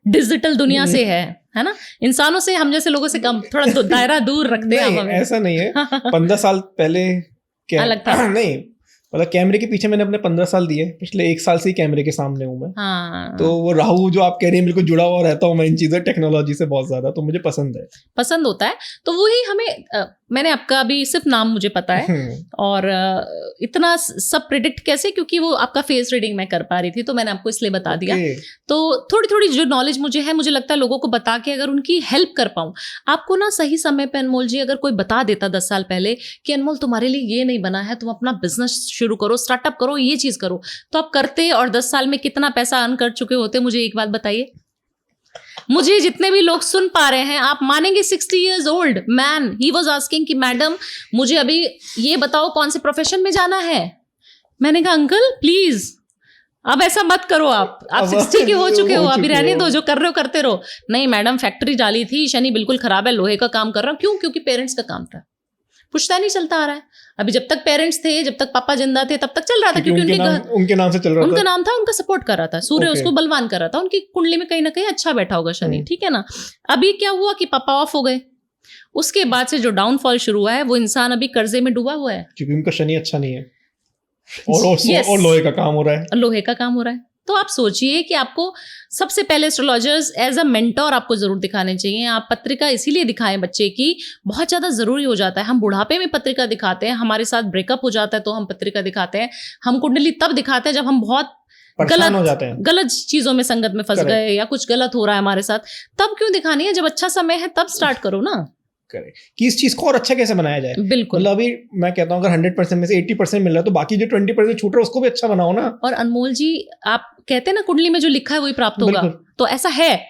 डिजिटल दुनिया से है ना। इंसानों से, हम जैसे लोगों से कम, थोड़ा दायरा दूर रखते हैं। ऐसा नहीं है। 15 साल पहले क्या अलग था। नहीं, मतलब कैमरे के पीछे मैंने अपने 15 साल दिए, पिछले 1 साल से ही कैमरे के सामने हूँ मैं। हाँ। तो वो राहु जो आप कह रही हैं, बिल्कुल जुड़ा हुआ रहता हूँ मैं इन चीज़ों, टेक्नोलॉजी से बहुत ज्यादा, तो मुझे पसंद होता है। तो वही हमें, मैंने आपका अभी सिर्फ नाम मुझे पता है, और इतना सब प्रिडिक्ट कैसे, क्योंकि वो आपका फेस रीडिंग मैं कर पा रही थी, तो मैंने आपको इसलिए बता दिया। तो थोड़ी थोड़ी जो नॉलेज मुझे है, मुझे लगता है लोगों को बता के अगर उनकी हेल्प कर पाऊँ। आपको ना सही समय पे अनमोल जी, अगर कोई बता देता 10 साल पहले कि अनमोल तुम्हारे लिए ये नहीं बना है, तुम अपना बिजनेस शुरू करो, स्टार्टअप करो, ये चीज करो, तो आप करते और 10 साल में कितना पैसा अर्न कर चुके होते? मुझे एक बात बताइए। मुझे जितने भी लोग सुन पा रहे हैं, आप मानेंगे 60 years old man, he was asking कि मैडम मुझे अभी ये बताओ कौन से प्रोफेशन में जाना है। मैंने कहा अंकल प्लीज अब ऐसा मत करो, आप 60 के हो चुके हो, अभी रहने दो, जो कर रहे हो करते रहो। नहीं मैडम, फैक्ट्री डाली थी, शनि बिल्कुल खराब है, लोहे का काम कर रहा हूँ। क्यों? क्योंकि पेरेंट्स का काम था, पुश्ता नहीं चलता आ रहा है। अभी जब तक पेरेंट्स थे, जब तक पापा जिंदा थे, तब तक चल रहा था, क्योंकि उनके नाम से चल रहा था, उनका नाम था, उनका सपोर्ट कर रहा था, सूर्य उसको बलवान कर रहा था, उनकी कुंडली में कहीं ना कहीं अच्छा बैठा होगा शनि, ठीक है ना। अभी क्या हुआ कि पापा ऑफ हो गए, उसके बाद से जो डाउनफॉल शुरू हुआ है, वो इंसान अभी कर्जे में डूबा हुआ है, क्योंकि उनका शनि अच्छा नहीं है, और लोहे का काम हो रहा है, लोहे का काम हो रहा है। तो आप सोचिए कि आपको सबसे पहले एस्ट्रोलॉजर्स एज अ मेंटोर आपको जरूर दिखाने चाहिए। आप पत्रिका इसीलिए दिखाएं बच्चे की, बहुत ज्यादा जरूरी हो जाता है। हम बुढ़ापे में पत्रिका दिखाते हैं, हमारे साथ ब्रेकअप हो जाता है तो हम पत्रिका दिखाते हैं, हम कुंडली तब दिखाते हैं जब हम बहुत गलत चीजों में संगत में फंस गए या कुछ गलत हो रहा है हमारे साथ। तब क्यों दिखानी है? जब अच्छा समय है तब स्टार्ट करो ना। करें कि इस चीज को और अच्छा कैसे बनाया जाए। बिल्कुल, मतलब अभी मैं कहता हूँ अगर 100% में से 80% मिल रहा है तो बाकी जो 20% छूट रहा है उसको भी अच्छा बनाओ ना। और अनमोल जी, आप कहते हैं ना कुंडली में जो लिखा है वही प्राप्त होगा, तो ऐसा है,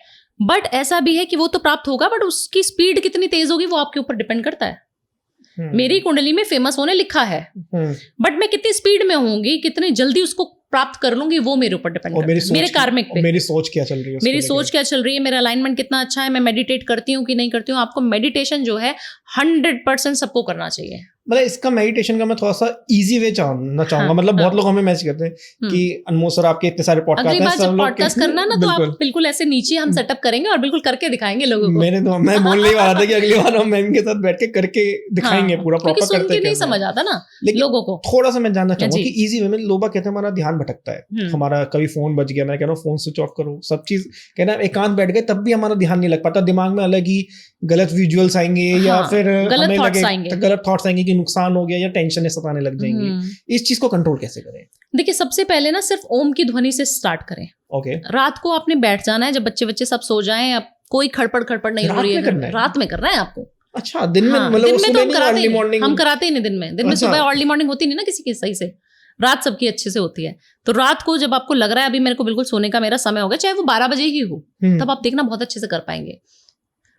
बट ऐसा भी है कि वो तो प्राप्त होगा, बट उसकी स्पीड कितनी तेज होगी वो आपके ऊपर डिपेंड करता है। मेरी कुंडली में फेमस होने लिखा है, बट मैं कितनी स्पीड में होंगी, कितनी जल्दी उसको प्राप्त कर लूंगी, वो मेरे ऊपर डिपेंड करता है, मेरे कार्मिक पे। मेरी सोच क्या चल रही है, मेरी सोच क्या चल रही है, मेरा अलाइनमेंट कितना अच्छा है, मैं मेडिटेट करती हूँ कि नहीं करती हूँ। आपको मेडिटेशन जो है 100% सबको करना चाहिए। मतलब इसका मेडिटेशन का मैं थोड़ा सा इजी वे जानना चाहूंगा। मतलब बहुत लोग हमें मैसेज करते हैं कि अनमोल सर आपके इतने सारे पॉडकास्ट हैं, अगली बार जब पॉडकास्ट करना ना तो आप बिल्कुल ऐसे नीचे हम सेटअप करेंगे और बिल्कुल करके दिखाएंगे लोगों को। मैं बोलने वाला था कि अगली बार हम मैम के साथ बैठ के करके दिखाएंगे पूरा प्रॉपर करते हैं। नहीं समझ आता ना लोगों को। थोड़ा सा मैं जानना चाहूंगा कि इजी वे में लोग कहते हैं हमारा ध्यान भटकता है, हमारा कभी फोन बज गया, मैं कह रहा हूँ फोन स्विच ऑफ करो, सब चीज कहना एकांत बैठ गए तब भी हमारा ध्यान नहीं लग पाता, दिमाग में अलग ही गलत विजुअल्स आएंगे या फिर गलत थॉट्स आएंगे कि नुकसान हो गया या टेंशन सताने लग जाएंगी। इस चीज को कंट्रोल कैसे करें? देखिए सबसे पहले ना सिर्फ ओम की ध्वनि से स्टार्ट करें। ओके। रात को आपने बैठ जाना है, जब बच्चे सब सो जाएं, अब कोई खड़पड़ नहीं हो रही है, रात में करना है आपको। अच्छा, दिन में मतलब दिन में तो हम कराते ही नहीं, दिन में सुबह अर्ली मॉर्निंग होती नहीं ना किसी की सही से, रात सबकी अच्छे से होती है। तो रात को जब आपको लग रहा है अभी मेरे को बिल्कुल सोने का मेरा समय हो गया, चाहे वो 12 बजे ही हो, तब आप देखना बहुत अच्छे से कर पाएंगे।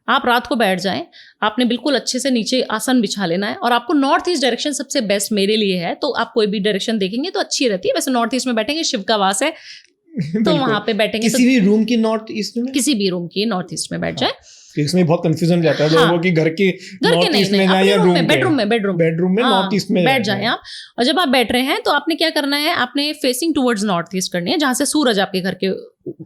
आप रात को बैठ जाएं, आपने बिल्कुल अच्छे से नीचे आसन बिछा लेना है, और आपको नॉर्थ ईस्ट डायरेक्शन सबसे बेस्ट मेरे लिए है, तो आप कोई भी डायरेक्शन देखेंगे तो अच्छी रहती है। वैसे नॉर्थ ईस्ट में बैठेंगे, शिव का वास है तो वहां पे बैठेंगे, किसी भी रूम की नॉर्थ ईस्ट में, किसी भी रूम की नॉर्थ ईस्ट में बैठ जाए। इसमें बहुत कंफ्यूजन जाता है लोगों की, घर के नॉर्थ ईस्ट में जाए या बेडरूम में नॉर्थ ईस्ट में बैठ जाएं आप। और जब आप बैठ रहे हैं तो आपने क्या करना है, आपने फेसिंग टुवर्ड्स नॉर्थ ईस्ट करनी है, जहां से सूरज आपके घर के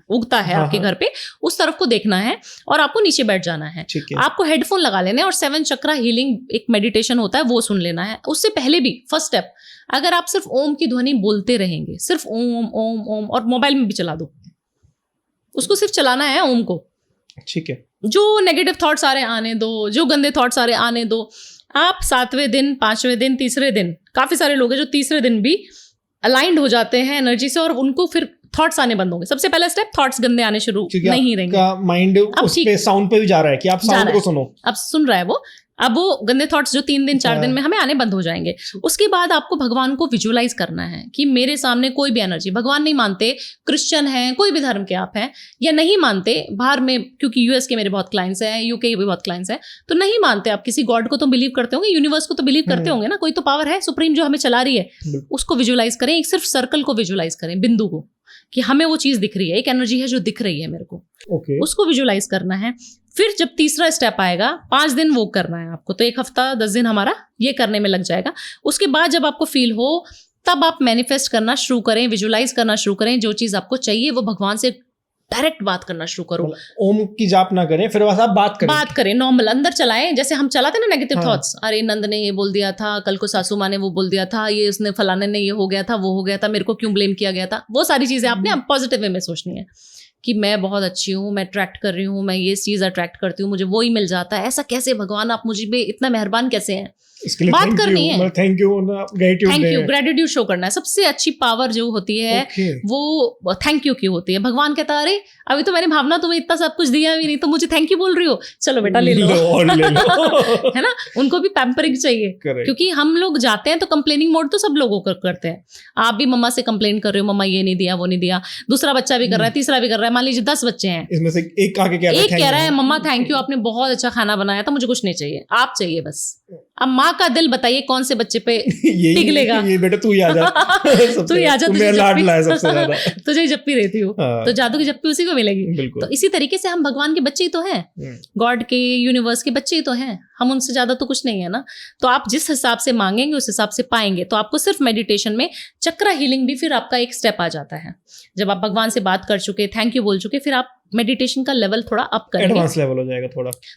उगता है, आपके घर पे उस तरफ को देखना है, और आपको नीचे बैठ जाना है। आपको हेडफोन लगा लेने और 7 चक्रा हीलिंग एक मेडिटेशन होता है वो सुन लेना है। उससे पहले भी फर्स्ट स्टेप, अगर आप सिर्फ ओम की ध्वनि बोलते रहेंगे, सिर्फ ओम ओम ओम, और मोबाइल में भी चला दो, उसको सिर्फ चलाना है ओम को, ठीक है। जो नेगेटिव थॉट्स सारे आने दो, जो गंदे थॉट्स सारे आने दो। आप 7वें दिन, 5वें दिन, तीसरे दिन, काफी सारे लोग हैं जो तीसरे दिन भी अलाइंड हो जाते हैं एनर्जी से और उनको फिर थॉट्स आने बंद होंगे। सबसे पहला स्टेप, थॉट्स गंदे आने शुरू नहीं रहेंगे। माइंड उस पे साउंड पे भी जा रहा है कि आप साउंड को सुनो, अब सुन रहा है वो, अब वो गंदे थॉट्स जो 3 दिन 4 दिन में हमें आने बंद हो जाएंगे। उसके बाद आपको भगवान को विजुअलाइज करना है कि मेरे सामने कोई भी एनर्जी, भगवान नहीं मानते, क्रिश्चियन हैं, कोई भी धर्म के आप हैं या नहीं मानते, बाहर में क्योंकि यूएस के मेरे बहुत क्लाइंट्स हैं, यूके के भी बहुत क्लाइंट्स हैं, तो नहीं मानते आप किसी गॉड को तो बिलीव करते होंगे, यूनिवर्स को तो बिलीव करते होंगे ना, कोई तो पावर है सुप्रीम जो हमें चला रही है, उसको विजुअलाइज करें। एक सिर्फ सर्कल को विजुअलाइज करें, बिंदु को, कि हमें वो चीज दिख रही है, एक एनर्जी है जो दिख रही है मेरे को, उसको विजुअलाइज करना है। फिर जब तीसरा स्टेप आएगा, 5 दिन वो करना है आपको, तो 1 हफ्ता 10 दिन हमारा ये करने में लग जाएगा। उसके बाद जब आपको फील हो तब आप मैनिफेस्ट करना शुरू करें, विजुअलाइज करना शुरू करें, जो चीज आपको चाहिए वो भगवान से डायरेक्ट बात करना शुरू करो। ओम की जाप ना करें, फिर बस आप बात करें नॉर्मल अंदर चलाएं। जैसे हम चलाते ना नेगेटिव थॉट्स, अरे नंद ने ये बोल दिया था, कल को सासू माँ ने वो बोल दिया था, ये उसने फलाने ने ये हो गया था, वो हो गया था, मेरे को क्यों ब्लेम किया गया था, वो सारी चीजें आपने पॉजिटिव वे में सोचनी है कि मैं बहुत अच्छी हूँ, मैं अट्रैक्ट कर रही हूँ, मैं ये चीज अट्रैक्ट करती हूँ, मुझे वो ही मिल जाता है। ऐसा कैसे भगवान, आप मुझे पे इतना मेहरबान कैसे हैं? बात करनी है, थैंक यू, ग्रेटिट्यूड शो करना है। सबसे अच्छी पावर जो होती है वो थैंक यू की होती है। भगवान कहता है अरे अभी तो मैंने भावना तुम्हें इतना सब कुछ दिया भी नहीं, तो मुझे थैंक यू बोल रही हो, चलो बेटा ले लो, है ना। उनको भी पैम्परिंग चाहिए, क्योंकि हम लोग जाते हैं तो कंप्लेनिंग मोड तो सब लोगों को करते हैं। आप भी मम्मा से कंप्लेन कर रहे हो, मम्मा ये नहीं दिया, वो नहीं दिया, दूसरा बच्चा भी कर रहा है, तीसरा भी कर रहा है, मान लीजिए 10 बच्चे हैं, इसमें से एक कह रहा है मम्मा थैंक यू, आपने बहुत अच्छा खाना बनाया था, मुझे कुछ नहीं चाहिए, आप चाहिए बस। अब माँ का दिल बताइए कौन से बच्चे पे पिघलेगा? ये बेटा तू ही आ जा, तू ही आ जा, तुझे लाडला है सबसे ज्यादा, तुझे जप्पी देती हूँ, तो जादू की जप्पी उसी को मिलेगी। तो इसी तरीके से हम भगवान के बच्चे ही तो हैं, गॉड के, यूनिवर्स के बच्चे ही तो हैं, हम उनसे ज्यादा तो कुछ नहीं है ना। तो आप जिस हिसाब से मांगेंगे उस हिसाब से पाएंगे। तो आपको सिर्फ मेडिटेशन में चक्र हीलिंग भी फिर आपका एक स्टेप आ जाता है। जब आप भगवान से बात कर चुके, थैंक यू बोल चुके, फिर आप मेडिटेशन का लेवल थोड़ा अप करेंगे, एडवांस लेवल हो जाएगा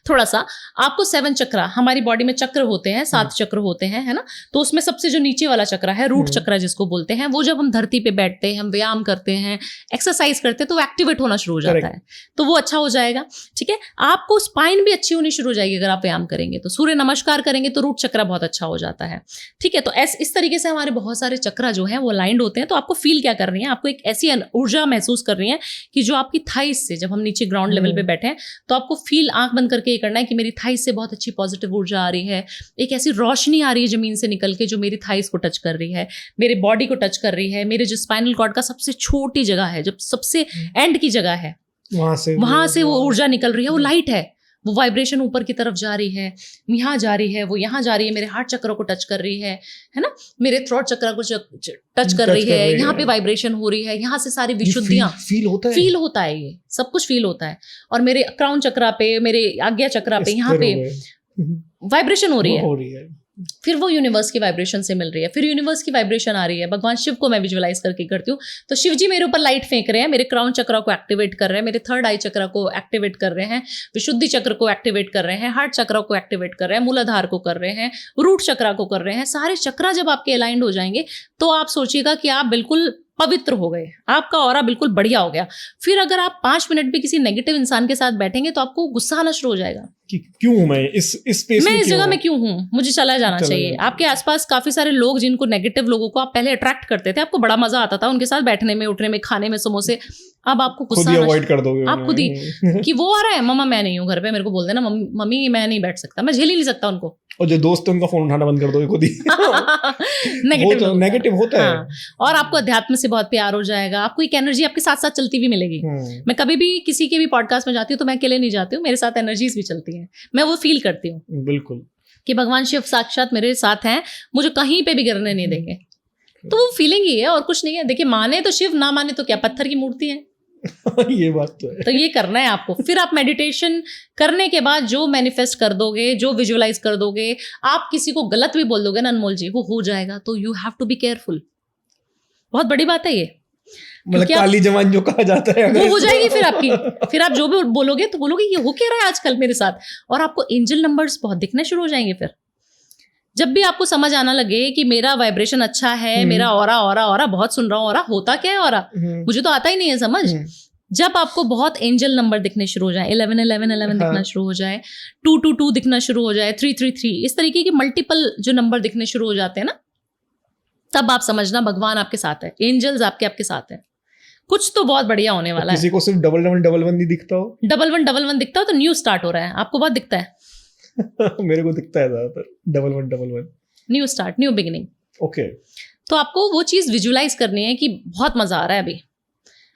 थोड़ा सा। आपको 7 चक्र, हमारी बॉडी में चक्र होते हैं, 7 चक्र होते हैं, है ना। तो उसमें सबसे जो नीचे वाला चक्र है, रूट चक्र जिसको बोलते हैं, वो जब हम धरती पे बैठते हैं, हम व्यायाम करते हैं, एक्सरसाइज करते हैं, तो एक्टिवेट होना शुरू हो जाता है, तो वो अच्छा हो जाएगा। ठीक है, आपको स्पाइन भी अच्छी होनी शुरू हो जाएगी अगर आप व्यायाम करेंगे, तो सूर्य नमस्कार करेंगे तो रूट चक्र बहुत अच्छा हो जाता है। ठीक है, तो इस तरीके से हमारे बहुत सारे चक्र जो है वो अलाइंड होते हैं। तो आपको फील क्या कर रही है, आपको एक ऐसी ऊर्जा महसूस कर रही है कि जो आपकी थाइस से, जब हम नीचे ग्राउंड लेवल पे बैठे हैं, तो आपको फील, आंख बंद करके ये करना है कि मेरी थाइस से बहुत अच्छी पॉजिटिव ऊर्जा आ रही है, एक ऐसी रोशनी आ रही है जमीन से निकल के जो मेरी थाइस को टच कर रही है, मेरे बॉडी को टच कर रही है, मेरे जो स्पाइनल कॉर्ड का सबसे छोटी जगह है, जब सबसे एंड की जगह है, वहां से वो ऊर्जा निकल रही है, वो लाइट है, वो वाइब्रेशन ऊपर की तरफ जा रही है, यहाँ जा रही है, वो यहाँ जा रही है, मेरे हार्ट चक्र को टच कर रही है ना, मेरे थ्रोट चक्र को टच कर रही है, यहाँ पे वाइब्रेशन हो रही है, यहाँ से सारी विशुद्धियाँ फील होता है, ये सब कुछ फील होता है। और मेरे क्राउन चक्र पे, मेरे आज्ञा चक्र पे, यहाँ पे वाइब्रेशन हो रही है, फिर वो यूनिवर्स की वाइब्रेशन से मिल रही है, फिर यूनिवर्स की वाइब्रेशन आ रही है। भगवान शिव को मैं विजुअलाइज करके करती हूँ, तो शिव जी मेरे ऊपर लाइट फेंक रहे हैं, मेरे क्राउन चक्र को एक्टिवेट कर रहे हैं, मेरे 3rd आई चक्र को एक्टिवेट कर रहे हैं, विशुद्धि चक्र को एक्टिवेट कर रहे हैं, हार्ट चक्र को एक्टिवेट कर रहे हैं, मूलाधार को कर रहे हैं, रूट चक्र को कर रहे हैं। सारे चक्र जब आपके अलाइंड हो जाएंगे तो आप सोचिएगा कि आप बिल्कुल पवित्र हो गए, आपका ऑरा बिल्कुल बढ़िया हो गया। फिर अगर आप 5 मिनट भी किसी नेगेटिव इंसान के साथ बैठेंगे तो आपको गुस्सा आना शुरू हो जाएगा कि क्यों हूं मैं इस स्पेस में, इस जगह में क्यों हूं, मुझे चला जाना चाहिए। आपके आसपास काफी सारे लोग जिनको नेगेटिव लोगों को आप पहले अट्रैक्ट करते थे, आपको बड़ा मजा आता था उनके साथ बैठने में, उठने में, खाने में, समोसे, अब आपको गुस्सा अवॉइड कर दोगे आप खुद ही कि वो आ रहा है, मम्मा मैं नहीं हूँ घर पे, मेरे को बोल देना मम्मी मैं नहीं बैठ सकता, मैं झेल ही नहीं सकता उनको। और जो दोस्त है उनका फोन उठाना बंद कर दोगे खुद ही। नेगेटिव होता है। और आपको अध्यात्म से बहुत प्यार हो जाएगा, आपको एक एनर्जी आपके साथ साथ चलती भी मिलेगी। मैं कभी भी किसी के भी पॉडकास्ट में जाती हूँ तो मैं अकेले नहीं जाती हूँ, मेरे साथ एनर्जीज भी चलती हैं, मैं वो फील करती हूँ बिल्कुल कि भगवान शिव साक्षात मेरे साथ हैं, मुझे कहीं पे भी गिरने नहीं देंगे। तो वो फीलिंग ही है और कुछ नहीं है। देखिए, माने तो शिव, ना माने तो क्या, पत्थर की मूर्ति है। ये बात तो है। तो ये करना है आपको। फिर आप मेडिटेशन करने के बाद जो मैनिफेस्ट कर दोगे, जो विजुअलाइज कर दोगे, आप किसी को गलत भी बोल दोगे ना अनमोल जी, वो हो जाएगा। तो you have to be careful, बहुत बड़ी बात है ये। मतलब काली जवान जो कहा जाता है वो हो जाएगी फिर आपकी। फिर आप जो भी बोलोगे तो बोलोगे ये हो क्या रहा है आजकल मेरे साथ, और आपको एंजल नंबर्स बहुत दिखने शुरू हो जाएंगे। फिर जब भी आपको समझ आना लगे कि मेरा वाइब्रेशन अच्छा है, मेरा ऑरा बहुत सुन रहा हूँ, ऑरा होता क्या है, ऑरा मुझे तो आता ही नहीं है समझ, जब आपको बहुत एंजल नंबर दिखने शुरू हो जाए, 111111 दिखना शुरू हो जाए, 222 दिखना शुरू हो जाए, 333, इस तरीके के मल्टीपल जो नंबर दिखने शुरू हो जाते हैं ना, तब आप समझना भगवान आपके साथ है, एंजल्स आपके साथ है, कुछ तो बहुत बढ़िया होने वाला है। किसी को सिर्फ 1111 नहीं दिखता हो, 1111 दिखता हो तो न्यू स्टार्ट हो रहा है, आपको बहुत दिखता है। मेरे को दिखता है ज्यादातर 1111, new start, new beginning. Okay, तो आपको वो चीज विजुलाइज करनी है कि बहुत मजा आ रहा है अभी,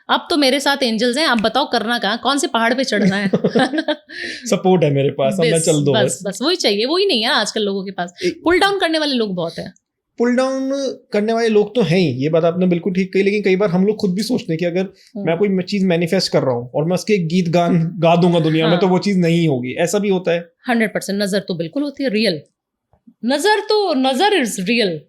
अब तो मेरे साथ एंजल्स हैं, आप बताओ करना कहाँ, कौन से पहाड़ पे चढ़ना है। सपोर्ट है मेरे पास, अब मैं चल दो बस वही चाहिए, वही नहीं है आजकल लोगों के पास। पुल डाउन करने वाले लोग बहुत हैं, पुल डाउन करने वाले लोग तो हैं ही, ये बात आपने बिल्कुल ठीक कही, लेकिन कई बार हम लोग खुद भी सोचते हैं कि अगर मैं कोई चीज मैनिफेस्ट कर रहा हूँ और मैं उसके गीत गान गा दूंगा दुनिया में, तो वो चीज नहीं होगी, ऐसा भी होता है। 100% नजर तो बिल्कुल होती है, रियल नजर इज रियल।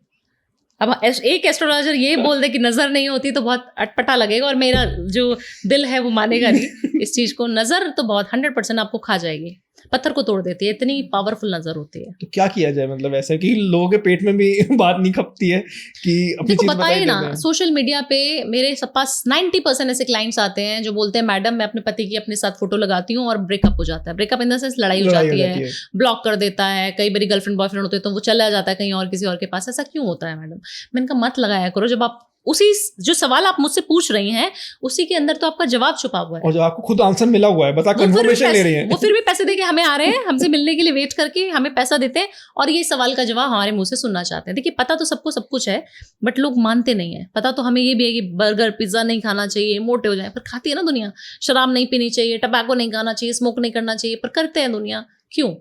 अब एक एस्ट्रोलॉजर ये बोल दे कि नजर नहीं होती तो बहुत अटपटा लगेगा, और मेरा जो दिल है वो मानेगा नहीं इस चीज को। नजर तो बहुत 100% आपको खा जाएगी, पत्थर को तोड़ देती है, इतनी पावरफुल नजर होती है। तो क्या किया जाए, मतलब ऐसा कि लोगों के पेट में भी बात नहीं खपती है कि अपनी चीज बताइए ना, सोशल मीडिया पे मेरे पास 90% ऐसे क्लाइंट्स आते हैं जो बोलते हैं मैडम मैं अपने पति की अपने साथ फोटो लगाती हूँ और ब्रेकअप हो जाता है। ब्रेकअप इन द सेंस लड़ाई हो जाती है, ब्लॉक कर देता है, कई बार गर्लफ्रेंड बॉयफ्रेंड होते हैं तो वो चला जाता है कहीं और किसी और के पास। ऐसा क्यों होता है मैडम? मैंने कहा मत लगाया करो, जब आप उसी जो सवाल आप मुझसे पूछ रही हैं उसी के अंदर तो आपका जवाब छुपा हुआ है, और जो आपको खुद आंसर मिला हुआ है, बता कंफर्मेशन ले रही हैं, वो फिर भी पैसे देके हमें आ रहे हैं, हमसे मिलने के लिए वेट करके हमें पैसा देते हैं और ये सवाल का जवाब हमारे मुंह से सुनना चाहते हैं। देखिए पता तो सबको सब कुछ है, बट लोग मानते नहीं है। पता तो हमें ये भी है कि बर्गर पिज्जा नहीं खाना चाहिए, मोटे हो जाए, पर खाती है ना दुनिया। शराब नहीं पीनी चाहिए, टबैको नहीं खाना चाहिए, स्मोक नहीं करना चाहिए, पर करते हैं दुनिया। क्यों?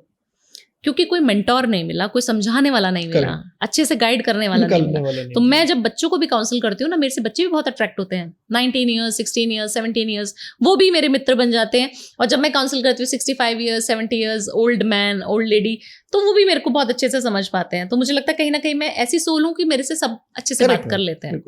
क्योंकि कोई मेंटोर नहीं मिला, कोई समझाने वाला नहीं मिला, अच्छे से गाइड करने वाला नहीं मिला। तो मैं जब बच्चों को भी काउंसिल करती हूँ ना, मेरे से बच्चे भी बहुत अट्रैक्ट होते हैं, 19 ईयर्स 16 ईयर्स 17 ईयर्स, वो भी मेरे मित्र बन जाते हैं। और जब मैं काउंसिल करती हूँ 65 years 70 years old man old lady, तो वो भी मेरे को बहुत अच्छे से समझ पाते हैं। तो मुझे लगता है कहीं ना कहीं मैं ऐसी सोल हूँ कि मेरे से सब अच्छे से बात कर लेते हैं।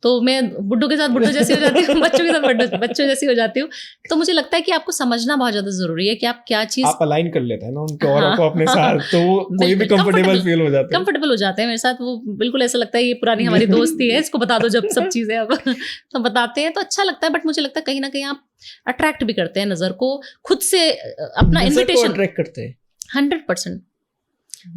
तो मैं बुड्ढों के साथ बुड्ढो जैसी हो जाती हूँ, बच्चों के साथ बच्चों जैसी हो जाती हूँ। तो मुझे लगता है कि आपको समझना बहुत ज्यादा जरूरी है कि आप क्या चीज आप अलाइन कर लेते हैं ना उनके और को अपने साथ, तो कोई भी कंफर्टेबल फील हो जाता है, कंफर्टेबल हो जाते हैं मेरे साथ। वो बिल्कुल ऐसा लगता है ये पुरानी हमारी दोस्ती है, इसको बता दो जब सब चीजें अब तो बताते हैं तो अच्छा लगता है। बट मुझे लगता है कहीं ना कहीं आप अट्रैक्ट भी करते हैं नजर को, खुद से अपना इन्विटेशन अट्रैक्ट करते हैं 100%।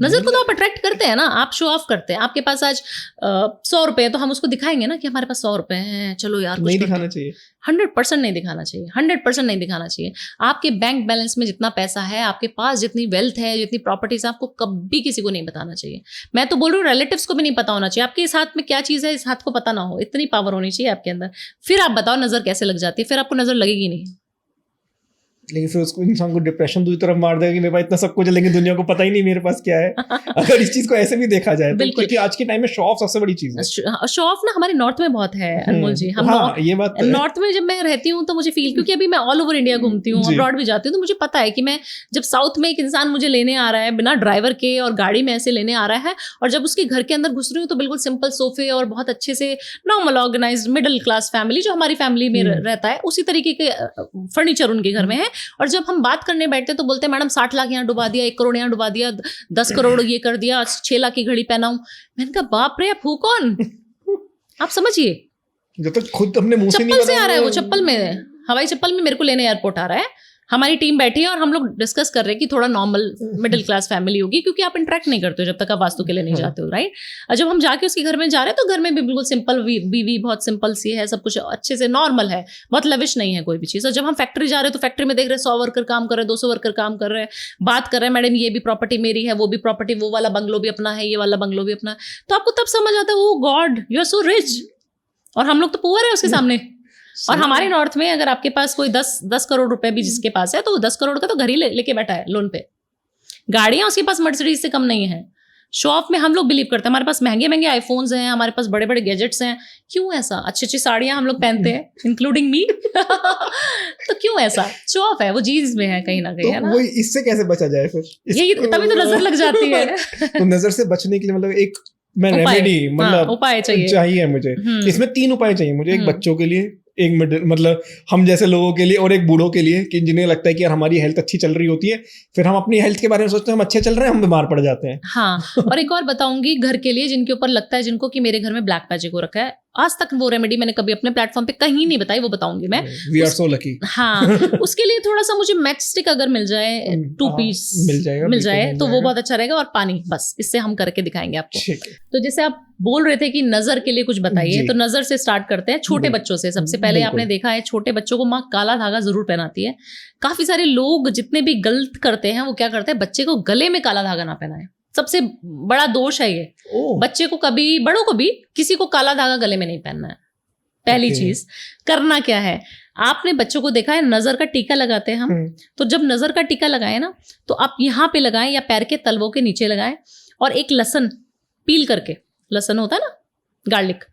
नजर को तो आप अट्रैक्ट करते हैं ना, आप शो ऑफ करते हैं। आपके पास आज 100 रुपए तो हम उसको दिखाएंगे ना कि हमारे पास 100 रुपए हैं, चलो यार कुछ नहीं दिखाना चाहिए। 100% नहीं दिखाना चाहिए, 100% नहीं दिखाना चाहिए। आपके बैंक बैलेंस में जितना पैसा है, आपके पास जितनी वेल्थ है, जितनी प्रॉपर्टीज, आपको कभी किसी को नहीं बताना चाहिए। मैं तो बोल रही हूँ रिलेटिव्स को भी नहीं पता होना चाहिए। आपके इस हाथ में क्या चीज़ है, इस हाथ को पता ना हो, इतनी पावर होनी चाहिए आपके अंदर। फिर आप बताओ नजर कैसे लग जाती है, फिर आपको नजर लगेगी नहीं। लेकिन फिर उसको इंसान को डिप्रेशन दूसरी तरफ मार देगा कि मेरे पास इतना सब कुछ है लेकिन दुनिया को पता ही नहीं मेरे पास क्या है। अगर इस चीज को ऐसे भी देखा जाए तो, क्योंकि आज के टाइम में शो ऑफ सबसे बड़ी चीज है। शो ऑफ ना हमारे नॉर्थ में बहुत है अनमोल जी। हम ये बात नॉर्थ में जब मैं रहती हूँ तो मुझे फील, क्योंकि अभी मैं ऑल ओवर इंडिया घूमती हूँ, अब्रॉड भी जाती हूँ, तो मुझे पता है कि मैं जब साउथ में एक इंसान मुझे लेने आ रहा है बिना ड्राइवर के और गाड़ी में ऐसे लेने आ रहा है, और जब उसके घर के अंदर घुस रही हूँ तो बिल्कुल सिंपल सोफे और बहुत अच्छे से normal organised middle class family जो हमारी फैमिली में रहता है उसी तरीके के फर्नीचर उनके घर में है। और जब हम बात करने बैठते तो बोलते हैं मैडम 60 लाख यहाँ डुबा दिया, 1 करोड़ यहाँ डुबा दिया, 10 करोड़ ये कर दिया, 6 लाख की घड़ी पहनाऊं। मैंने कहा बाप रे, आप हूँ कौन? आप समझिए, जब तक खुद अपने मुंह से नहीं चप्पल से आ रहा है वो, चप्पल में, हवाई चप्पल में मेरे को लेने एयरपोर्ट आ रहा है। हमारी टीम बैठी है और हम लोग डिस्कस कर रहे हैं कि थोड़ा नॉर्मल मिडिल क्लास फैमिली होगी, क्योंकि आप इंटरेक्ट नहीं करते हो जब तक आप वास्तु के लिए नहीं जाते हो, राइट। और जब हम जाके उसके घर में जा रहे हैं तो घर में भी बिल्कुल सिंपल बीवी बहुत सिंपल सी है, सब कुछ अच्छे से नॉर्मल है, बहुत लविश नहीं है कोई भी चीज़। और जब हम फैक्ट्री जा रहे हैं तो फैक्ट्री में देख रहे हैं 100 वर्कर काम कर रहे हैं, 200 वर्कर काम कर रहे हैं, बात कर रहे हैं मैडम ये भी प्रॉपर्टी मेरी है, वो भी प्रॉपर्टी, वो वाला बंगलो भी अपना है, ये वाला बंगलो भी अपना है। तो आपको तब समझ आता है oh god you are so rich, और हम लोग तो पुअर है उसके सामने। और हमारे नॉर्थ में अगर आपके पास कोई 10 करोड़ रुपए भी जिसके पास है तो 10 करोड़ का तो घर ही लेके बैठा है लोन पे, गाड़ियां उसके पास मर्सिडीज से कम नहीं है। शो ऑफ में हम लोग बिलीव करते हैं, हमारे पास महंगे महंगे आईफोन्स हैं, हमारे पास बड़े बड़े गैजेट्स हैं। क्यों ऐसा? अच्छी अच्छी साड़ियां हम लोग पहनते हैं इंक्लूडिंग मी तो क्यों ऐसा? शो ऑफ है, वो जीन्स में है कहीं ना कहीं, है ना। इससे कैसे बचा जाए फिर? यही तभी तो नजर लग जाती है। तो नजर से बचने के लिए मतलब एक रेमेडी, मतलब उपाय चाहिए मुझे। इसमें 3 उपाय चाहिए मुझे, एक बच्चों के लिए, एक मतलब हम जैसे लोगों के लिए, और एक बूढ़ों के लिए, कि जिन्हें लगता है कि यार हमारी हेल्थ अच्छी चल रही होती है, फिर हम अपनी हेल्थ के बारे में सोचते हैं हम अच्छे चल रहे हैं, हम बीमार पड़ जाते हैं। हाँ, और एक और बताऊंगी घर के लिए जिनके ऊपर लगता है जिनको कि मेरे घर में ब्लैक मैजिक हो रखा है, आज तक वो रेमेडी मैंने कभी अपने प्लेटफॉर्म पे कहीं नहीं बताई, वो बताऊंगी मैं। We are so lucky। हाँ उसके लिए थोड़ा सा मुझे मैच स्टिक अगर मिल जाए 2 पीस मिल जाए तो वो बहुत अच्छा रहेगा, और पानी, बस इससे हम करके दिखाएंगे आपको। तो जैसे आप बोल रहे थे कि नजर के लिए कुछ बताइए, तो नजर से स्टार्ट करते हैं, छोटे बच्चों से। सबसे पहले आपने देखा है छोटे बच्चों को माँ काला धागा जरूर पहनाती है। काफी सारे लोग जितने भी गलत करते हैं वो क्या करते हैं, बच्चे को गले में काला धागा ना पहनाए। सबसे बड़ा दोष है ये। बच्चे को कभी, बड़ों को भी, किसी को काला धागा गले में नहीं पहनना है। पहली चीज करना क्या है, आपने बच्चों को देखा है नजर का टीका लगाते हैं हम, तो जब नजर का टीका लगाए ना तो आप यहाँ पे लगाएं या पैर के तलवों के नीचे लगाएं, और एक लहसुन पील करके, लहसुन होता है ना गार्लिक,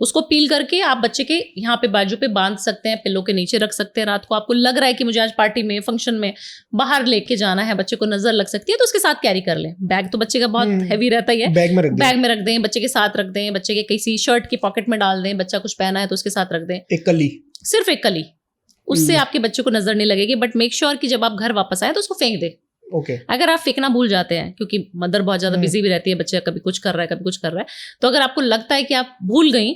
उसको पील करके आप बच्चे के यहाँ पे बाजू पे बांध सकते हैं, पिल्लो के नीचे रख सकते हैं। रात को आपको लग रहा है कि मुझे आज पार्टी में, फंक्शन में बाहर लेके जाना है, बच्चे को नजर लग सकती है, तो उसके साथ कैरी कर लें। बैग तो बच्चे का बहुत हैवी रहता ही है, बैग में रख दें, बच्चे के साथ रख दें, बच्चे के किसी शर्ट की पॉकेट में डाल दें, बच्चा कुछ पहना है तो उसके साथ रख दें। एक कली, सिर्फ एक कली, उससे आपके बच्चे को नजर नहीं लगेगी। बट मेक श्योर कि जब आप घर वापस आए तो उसको फेंक दे। अगर आप फेंकना भूल जाते हैं, क्योंकि मदर बहुत ज्यादा बिजी भी रहती है, बच्चा कभी कुछ कर रहा है कभी कुछ कर रहा है, तो अगर आपको लगता है कि आप भूल गई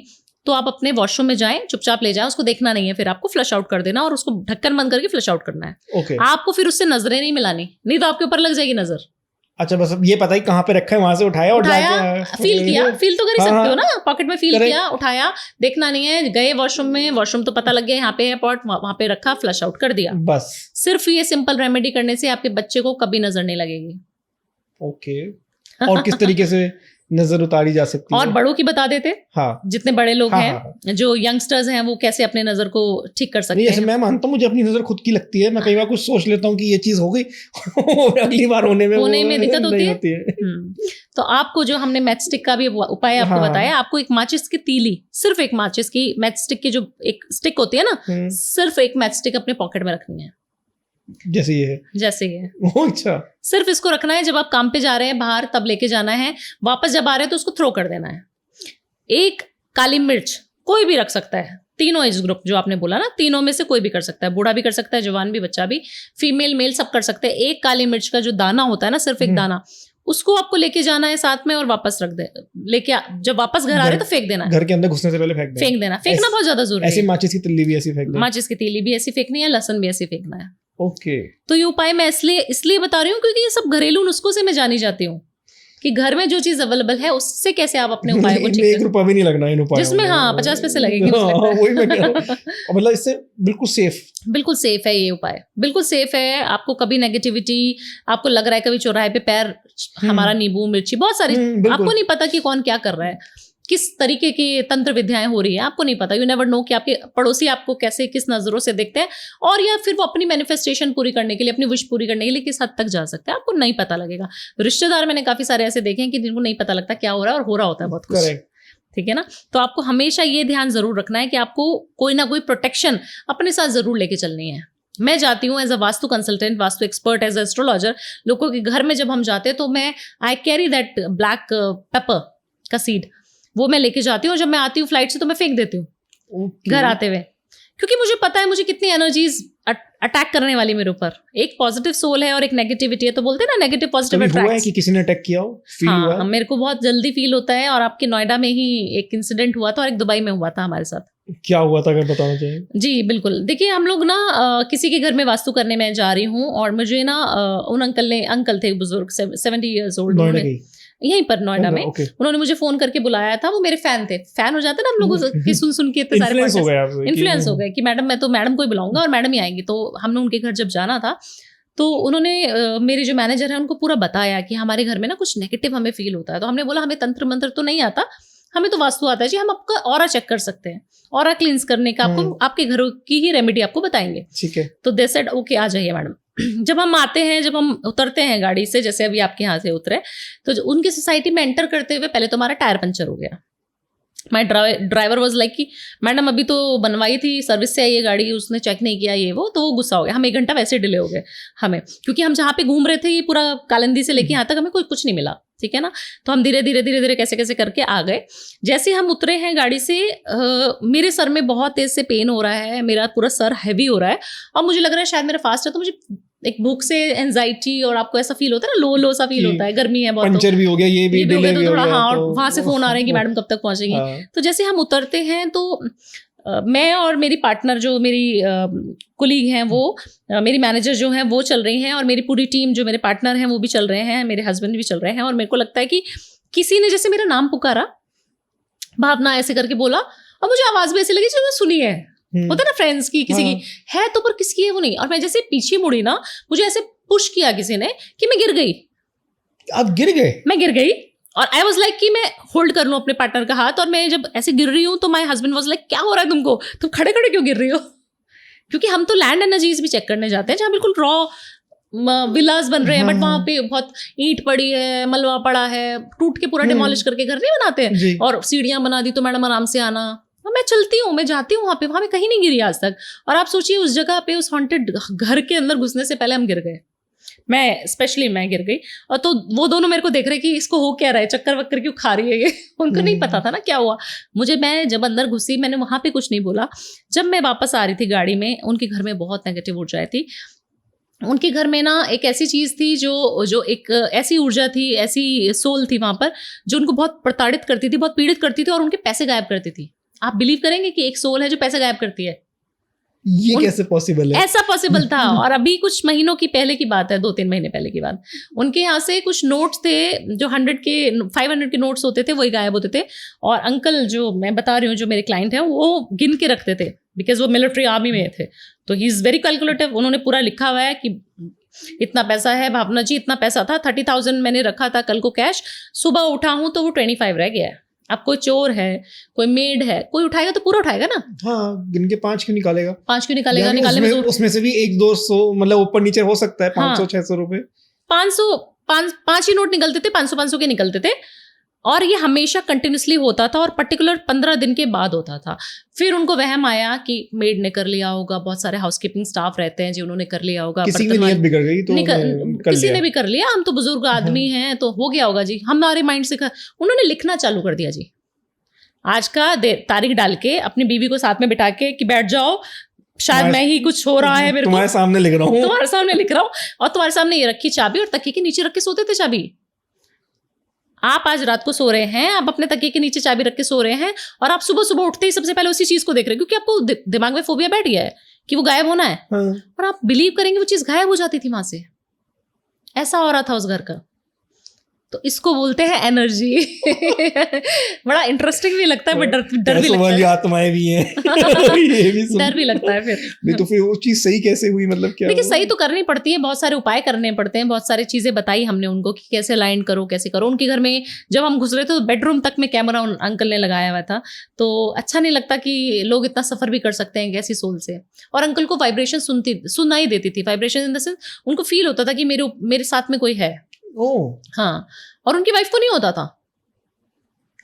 तो आप अपने वॉशरूम में जाएं, चुपचाप ले जाएं, उसको देखना नहीं है, फिर आपको फ्लश आउट कर देना और उसको ढक्कन बंद करके फ्लश आउट करना है। आपको फिर उससे नजरें नहीं मिलानी, नहीं तो आपके ऊपर लग जाएगी नजर। अच्छा, बस ये पता ही कहाँ पे रखा है, वहां से उठाया फील किया, फील तो कर ही सकते हो ना, पॉकेट में फील किया, उठाया, देखना नहीं है, गए वॉशरूम में, वॉशरूम तो पता लग गया यहाँ पे है पॉट, वहां पे रखा, फ्लश आउट कर दिया, बस। सिर्फ ये सिंपल रेमेडी करने से आपके बच्चे को कभी नजर नहीं लगेगी। ओके, और किस तरीके से नजर उतारी जा सकती है? और बड़ों की बता देते, हाँ, जितने बड़े लोग हैं, जो यंगस्टर्स हैं, वो कैसे अपने नजर को ठीक कर सकते हैं। मैं मानता हूँ मुझे अपनी नजर खुद की लगती है, मैं कई बार कुछ सोच लेता हूँ कि ये चीज हो गई और अगली बार होने में दिक्कत होती है। तो आपको जो हमने मैच स्टिक का भी उपाय आपको बताया, आपको एक माचिस की तीली, सिर्फ एक माचिस की, मैच स्टिक की जो एक स्टिक होती है ना, सिर्फ एक मैच स्टिक अपने पॉकेट में रखनी है, जैसे ये है। अच्छा, सिर्फ इसको रखना है। जब आप काम पे जा रहे हैं बाहर तब लेके जाना है, वापस जब आ रहे हैं तो उसको थ्रो कर देना है। एक काली मिर्च कोई भी रख सकता है, तीनों एज ग्रुप जो आपने बोला ना, तीनों में से कोई भी कर सकता है, बूढ़ा भी कर सकता है, जवान भी, बच्चा भी, फीमेल मेल सब कर सकते हैं। एक काली मिर्च का जो दाना होता है ना, सिर्फ एक दाना, उसको आपको लेके जाना है साथ में और वापस रख दे, लेके जब वापस घर आ रहे तो फेंक देना है, घर के अंदर घुसने से पहले फेंक देना। फेंकना बहुत ज्यादा जरूरी है। ऐसे माचिस की तीली भी ऐसी फेंकना, माचिस की तीली भी ऐसी फेंकनी है, लहसुन भी ऐसी फेंकना है। ओके, तो ये उपाय मैं इसलिए बता रही हूँ क्योंकि ये सब घरेलू नुस्खों से मैं जानी जाती हूँ कि घर में जो चीज अवेलेबल है उससे कैसे आप अपने उपाय को ठीक कर। 1 रुपया भी नहीं लगना इन उपायों, जिसमें 50 पैसे लगेंगे। वही मैं कह रहा हूँ, मतलब इससे बिल्कुल सेफ है ये उपाय, बिल्कुल सेफ है। आपको कभी नेगेटिविटी, आपको लग रहा है कभी चौराहे पे पैर हमारा नींबू मिर्ची, बहुत सारी, आपको नहीं पता कि कौन क्या कर रहा है, किस तरीके की तंत्र विद्याएं हो रही है, आपको नहीं पता। यू नेवर नो कि आपके पड़ोसी आपको कैसे, किस नजरों से देखते हैं, और या फिर वो अपनी मैनिफेस्टेशन पूरी करने के लिए, अपनी विश पूरी करने के लिए किस हद तक जा सकते हैं, आपको नहीं पता लगेगा। रिश्तेदार मैंने काफी सारे ऐसे देखे हैं कि जिनको नहीं पता लगता क्या हो रहा है, और हो रहा होता है बहुत कुछ। ठीक है ना। तो आपको हमेशा ये ध्यान जरूर रखना है कि आपको कोई ना कोई प्रोटेक्शन अपने साथ जरूर लेके चलनी है। मैं जाती हूँ as a vastu consultant, vastu expert, as a astrologer, लोगों के घर में जब हम जाते हैं तो मैं I carry that black pepper का सीड, वो मैं लेके जाती हूँ, और जब मैं आती हूँ फ्लाइट से तो मैं फेंक देती हूँ घर आते हुए, क्योंकि मुझे पता है मुझे कितनी एनर्जीज अटैक करने वाली मेरे ऊपर। एक पॉजिटिव सोल है और एक नेगेटिविटी है, तो बोलते हैं ना नेगेटिव पॉजिटिव अट्रैक्ट्स। हुआ है कि किसी ने अटैक किया हो? फील हुआ? मेरे को बहुत जल्दी फील होता है, और आपके नोएडा में ही एक इंसिडेंट हुआ था और एक दुबई में हुआ था हमारे साथ। क्या हुआ था अगर बताना चाहिए? जी बिल्कुल, देखिए हम लोग ना किसी के घर में वास्तु करने में जा रही हूँ, और मुझे ना उन अंकल थे बुजुर्ग, 70 years old, यहीं पर नोएडा में। उन्होंने मुझे फोन करके बुलाया था, वो मेरे फैन थे। फैन हो जाते ना हम लोगों के सुन के, इतने सारे इन्फ्लुएंस हो गए कि मैडम को ही बुलाऊंगा और मैडम ही आएंगी। तो हमने उनके घर जब जाना था तो उन्होंने मेरे जो मैनेजर है उनको पूरा बताया कि हमारे घर में ना कुछ नेगेटिव हमें फील होता है। तो हमने बोला हमें तंत्र मंत्र तो नहीं आता, हमें तो वास्तु आता है जी, हम आपका ऑरा चेक कर सकते हैं, ऑरा क्लींस करने का आपको आपके घरों की ही रेमेडी आपको बताएंगे। ठीक है। तो दे सेड ओके आ जाइए मैडम। जब हम आते हैं, जब हम उतरते हैं गाड़ी से, जैसे अभी आपके यहाँ से उतरे, तो उनकी सोसाइटी में एंटर करते हुए पहले तो हमारा टायर पंचर हो गया। माई ड्राइवर वॉज लाइक कि मैडम अभी तो बनवाई थी, सर्विस से आई है गाड़ी, उसने चेक नहीं किया ये वो, तो वो गुस्सा हो गया। हम 1 घंटा वैसे डिले हो गए हमें, क्योंकि हम जहाँ पे घूम रहे थे ये पूरा कालिंदी से लेके यहाँ तक हमें कुछ नहीं मिला। ठीक है ना। तो हम धीरे धीरे कैसे करके आ गए। जैसे हम उतरे हैं गाड़ी से, मेरे सर में बहुत तेज से पेन हो रहा है, मेरा पूरा सर हैवी हो रहा है, और मुझे लग रहा है शायद मेरा फास्ट है, तो मुझे एक भूख से एंजाइटी और आपको ऐसा फील होता है ना, लो सा फील होता है, गर्मी है बहुत, पंचर भी हो गया, ये भी हो गया, तो थोड़ा हाँ, और तो वहां से फोन आ रहे हैं कि मैडम कब तक पहुंचेंगी। तो जैसे हम उतरते हैं तो मैं और मेरी पार्टनर जो मेरी कुलीग हैं वो मेरी मैनेजर जो हैं वो चल रही हैं, और मेरी पूरी टीम जो मेरे पार्टनर हैं वो भी चल रहे हैं, मेरे हस्बैंड भी चल रहे हैं। और मेरे को लगता है कि किसी ने जैसे मेरा नाम पुकारा, भावना ऐसे करके बोला, और मुझे आवाज भी ऐसी लगी जो मैं सुनी है, होता है ना फ्रेंड्स की, किसी की है तो, पर किसकी है वो नहीं। और मैं जैसे पीछे मुड़ी ना, मुझे ऐसे पुश किया किसी ने कि मैं गिर गई। आप गिर गए? मैं गिर गई, और आई वॉज लाइक कि मैं होल्ड कर लूं अपने पार्टनर का हाथ, और मैं जब ऐसे गिर रही हूँ तो माय हस्बैंड वाज लाइक क्या हो रहा है तुमको, तुम खड़े खड़े क्यों गिर रही हो? क्योंकि हम तो लैंड एनर्जीज भी चेक करने जाते हैं जहाँ बिल्कुल रॉ विलास बन रहे हैं, बट वहां पे बहुत ईंट पड़ी है, मलबा पड़ा है, टूट के पूरा डिमोलिश करके घर नहीं बनाते हैं, और सीढ़ियां बना दी तो मैडम आराम से आना। मैं चलती हूँ, मैं जाती हूँ वहां पे कहीं नहीं गिरी आज तक। और आप सोचिए उस जगह पे, उस हॉन्टेड घर के अंदर घुसने से पहले हम गिर गए, मैं गिर गई। और तो वो दोनों मेरे को देख रहे कि इसको हो क्या रहा है, चक्कर वक्कर क्यों खा रही है ये। उनको नहीं पता था ना क्या हुआ मुझे। मैं जब अंदर घुसी, मैंने वहां पे कुछ नहीं बोला। जब मैं वापस आ रही थी गाड़ी में, उनके घर में बहुत नेगेटिव ऊर्जाएं थी। उनके घर में ना एक ऐसी चीज थी जो एक ऐसी ऊर्जा थी, ऐसी सोल थी वहां पर, जो उनको बहुत प्रताड़ित करती थी, बहुत पीड़ित करती थी, और उनके पैसे गायब करती थी। आप बिलीव करेंगे कि एक सोल है जो पैसे गायब करती है? ये कैसे पॉसिबल है? ऐसा पॉसिबल था। और अभी कुछ महीनों की पहले की बात है, 2-3 महीने पहले की बात, उनके यहाँ से कुछ नोट्स थे जो 100 के 500 के नोट्स होते थे, वही गायब होते थे। और अंकल जो मैं बता रही हूँ, जो मेरे क्लाइंट हैं, वो गिन के रखते थे, बिकॉज वो मिलिट्री आर्मी में थे, तो ही इज वेरी कैलकुलेटिव। उन्होंने पूरा लिखा हुआ है कि इतना पैसा है भावना जी, इतना पैसा था, 30,000 मैंने रखा था कल को कैश, सुबह उठा हूं तो वो 25 रह गया है। अब कोई चोर है, कोई मेड है, कोई उठाएगा तो पूरा उठाएगा ना। हाँ, गिन के 5 क्यों निकालेगा? 5 क्यों निकालेगा? निकालने में उसमें से भी 100-200 मतलब ऊपर नीचे हो सकता है, 500-600 रुपए। 5 ही नोट निकलते थे, 500 के निकलते थे। और ये हमेशा कंटिन्यूसली होता था, और पर्टिकुलर 15 दिन के बाद होता था। फिर उनको वहम आया कि मेड ने कर लिया होगा, बहुत सारे हाउसकीपिंग स्टाफ रहते हैं जी, उन्होंने कर लिया होगा, किसी की नीयत बिगड़ गई तो किसी ने भी कर लिया, हम तो बुजुर्ग आदमी हैं तो हो गया होगा जी, हमारे माइंड से उन्होंने लिखना चालू कर दिया जी। आज का तारीख डाल के अपनी बीवी को साथ में बिठा के कि बैठ जाओ, शायद मैं ही कुछ हो रहा है मेरे को, तुम्हारे सामने लिख रहा हूँ, तुम्हारे सामने लिख रहा हूँ, और तुम्हारे सामने ये रखी चाबी, और तकिए के नीचे रख के सोते थे चाबी। आप आज रात को सो रहे हैं, आप अपने तकिए के नीचे चाबी रख के सो रहे हैं, और आप सुबह सुबह उठते ही सबसे पहले उसी चीज को देख रहे हैं, क्योंकि आपको दिमाग में फोबिया बैठ गया है कि वो गायब होना है। और आप बिलीव करेंगे वो चीज गायब हो जाती थी वहां से। ऐसा हो रहा था उस घर का। तो इसको बोलते हैं एनर्जी। बड़ा इंटरेस्टिंग भी लगता है, बट डर भी लगता है। आत्माएं भी हैं। ये भी डर भी लगता है फिर। नहीं तो फिर वो चीज सही कैसे हुई, मतलब क्या? देखिए सही तो करनी पड़ती है, बहुत सारे उपाय करने पड़ते हैं, बहुत सारी चीजें बताई हमने उनको कि कैसे अलाइन करो, कैसे करो। उनके घर में जब हम घुस रहे थे तो बेडरूम तक में कैमरा अंकल ने लगाया हुआ था, तो अच्छा नहीं लगता कि लोग इतना सफर भी कर सकते हैं ऐसी सोल से। और अंकल को वाइब्रेशन सुनाई देती थी, वाइब्रेशन इन द सेंस उनको फील होता था कि मेरे साथ में कोई है। हाँ, और उनकी वाइफ को नहीं होता था।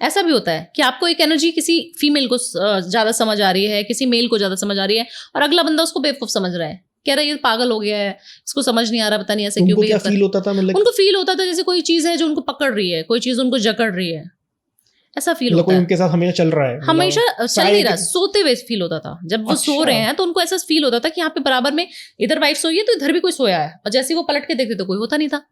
ऐसा भी होता है कि आपको एक एनर्जी किसी फीमेल को ज्यादा समझ आ रही है, किसी मेल को ज्यादा समझ आ रही है, और अगला बंदा उसको बेवकूफ समझ रहा है, कह रहा है ये पागल हो गया है, इसको समझ नहीं आ रहा, पता नहीं ऐसे क्यों। क्या फील होता था? मतलब उनको फील होता था जैसे कोई चीज है जो उनको पकड़ रही है, कोई चीज उनको जकड़ रही है, ऐसा फील होता है। उनके साथ हमेशा चल रहा है, हमेशा चल नहीं रहा, सोते हुए फील होता था। जब वो सो रहे हैं तो उनको ऐसा फील होता था कि यहाँ पे बराबर में इधर वाइफ सोई है तो इधर भी कोई सोया है, और जैसे वो पलट के देखते तो कोई होता नहीं था।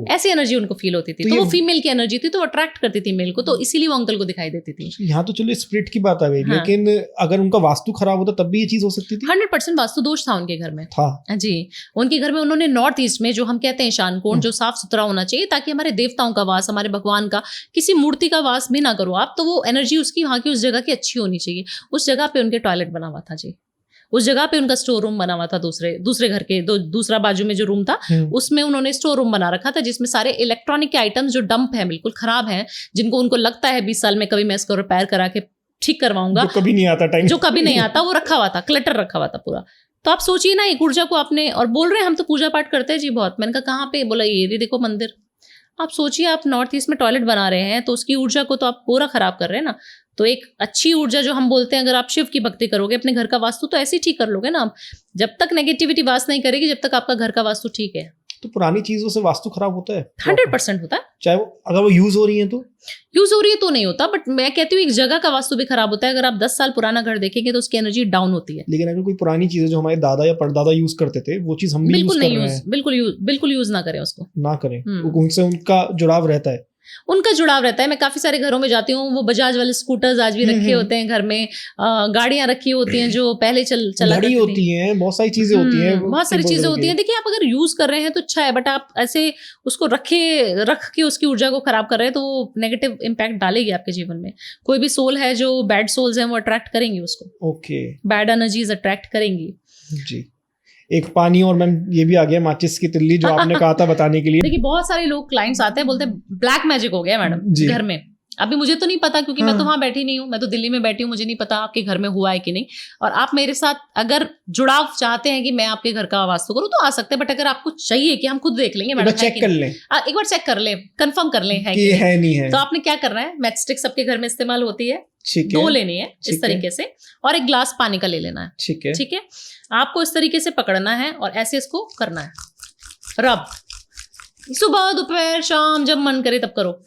ऐसी एनर्जी उनको फील होती थी। तो वो फीमेल की एनर्जी थी, तो अट्रैक्ट करती थी मेल को, तो इसीलिए वो अंकल को दिखाई देती थी। यहाँ तो चलो स्पिरिट की बात आ गई, लेकिन अगर उनका वास्तु खराब होता तब भी ये चीज हो सकती थी? 100% वास्तु दोष था उनके घर में था जी। उनके घर में उन्होंने नॉर्थ ईस्ट में, जो हम कहते हैं ईशान कोण, जो साफ सुथरा होना चाहिए ताकि हमारे देवताओं का वास, हमारे भगवान का, किसी मूर्ति का वास भी ना करो आप, तो वो एनर्जी उसकी वहां की उस जगह की अच्छी होनी चाहिए। उस जगह पे उनके टॉयलेट बना हुआ था जी, उस जगह पे उनका स्टोर रूम बना हुआ था, दूसरे घर के दूसरा बाजू में जो रूम था उसमें उन्होंने स्टोर रूम बना रखा था, जिसमें सारे इलेक्ट्रॉनिक के आइटम्स जो डंप हैं, बिल्कुल खराब हैं, जिनको उनको लगता है 20 साल में कभी मैं इसको रिपेयर करा के ठीक करवाऊंगा, जो कभी नहीं आता टाइम, जो कभी नहीं आता, वो रखा हुआ था, क्लटर रखा हुआ था पूरा। तो आप सोचिए ना, एक ऊर्जा को आपने, और बोल रहे हैं हम तो पूजा पाठ करते हैं जी बहुत। मैंने कहा कहाँ पे? बोला ये देखो मंदिर। आप सोचिए, आप नॉर्थ ईस्ट में टॉयलेट बना रहे हैं तो उसकी ऊर्जा को तो आप पूरा खराब कर रहे हैं ना। तो एक अच्छी ऊर्जा जो हम बोलते हैं, अगर आप शिव की भक्ति करोगे, अपने घर का वास्तु तो ऐसे ही ठीक कर लोगे ना आप। जब तक नेगेटिविटी वास नहीं करेगी, जब तक आपका घर का वास्तु ठीक है। तो पुरानी चीजों से वास्तु खराब होता है? 100% होता है। चाहे वो अगर वो यूज हो रही है तो नहीं होता, बट मैं कहती हूँ एक जगह का वास्तु भी खराब होता है। अगर आप 10 साल पुराना घर देखेंगे तो उसकी एनर्जी डाउन होती है। लेकिन अगर कोई पुरानी चीजें जो हमारे दादा या परदादा यूज करते थे वो चीज हम भी यूज कर रहे हैं, बिल्कुल यूज ना करें उसको, ना करें। उनसे उनका जुड़ाव रहता है, उनका जुड़ाव रहता है। मैं काफी सारे घरों में जाती हूँ, वो बजाज वाले स्कूटर्स आज भी रखे होते हैं घर में, गाड़ियां रखी होती हैं जो पहले चला करती थी, होती हैं, बहुत सारी चीजें होती हैं, बहुत सारी चीजें होती हैं। देखिए आप अगर यूज कर रहे हैं तो अच्छा है, बट आप ऐसे उसको रख के उसकी ऊर्जा को खराब कर रहे हैं तो वो नेगेटिव इम्पैक्ट डालेगी आपके जीवन में। कोई भी सोल है जो बैड सोल्स हैं वो अट्रैक्ट करेंगी उसको, ओके, बैड एनर्जीज अट्रैक्ट करेंगी जी। एक पानी और मैम ये भी आ गया माचिस की तिल्ली जो आपने कहा था बताने के लिए। देखिए बहुत सारे लोग क्लाइंट्स आते हैं बोलते हैं ब्लैक मैजिक हो गया मैडम घर में। अभी मुझे तो नहीं पता क्योंकि मैं तो वहां बैठी नहीं हूँ, मैं तो दिल्ली में बैठी हूँ, मुझे नहीं पता आपके घर में हुआ है कि नहीं। और आप मेरे साथ अगर जुड़ाव चाहते हैं कि मैं आपके घर का वास्तु करूँ तो आ सकते हैं, बट अगर आपको चाहिए कि हम खुद देख लेंगे मैडम, चेक कर लें, एक बार चेक कर लें, कंफर्म कर लें है कि है नहीं है, तो आपने क्या करना है, मैच स्टिक सबके घर में इस्तेमाल होती है, 2 लेनी है इस तरीके से, और एक ग्लास पानी का ले लेना है। ठीक है, आपको इस तरीके से पकड़ना है और ऐसे इसको करना है रब, सुबह दोपहर शाम जब मन करे तब करो।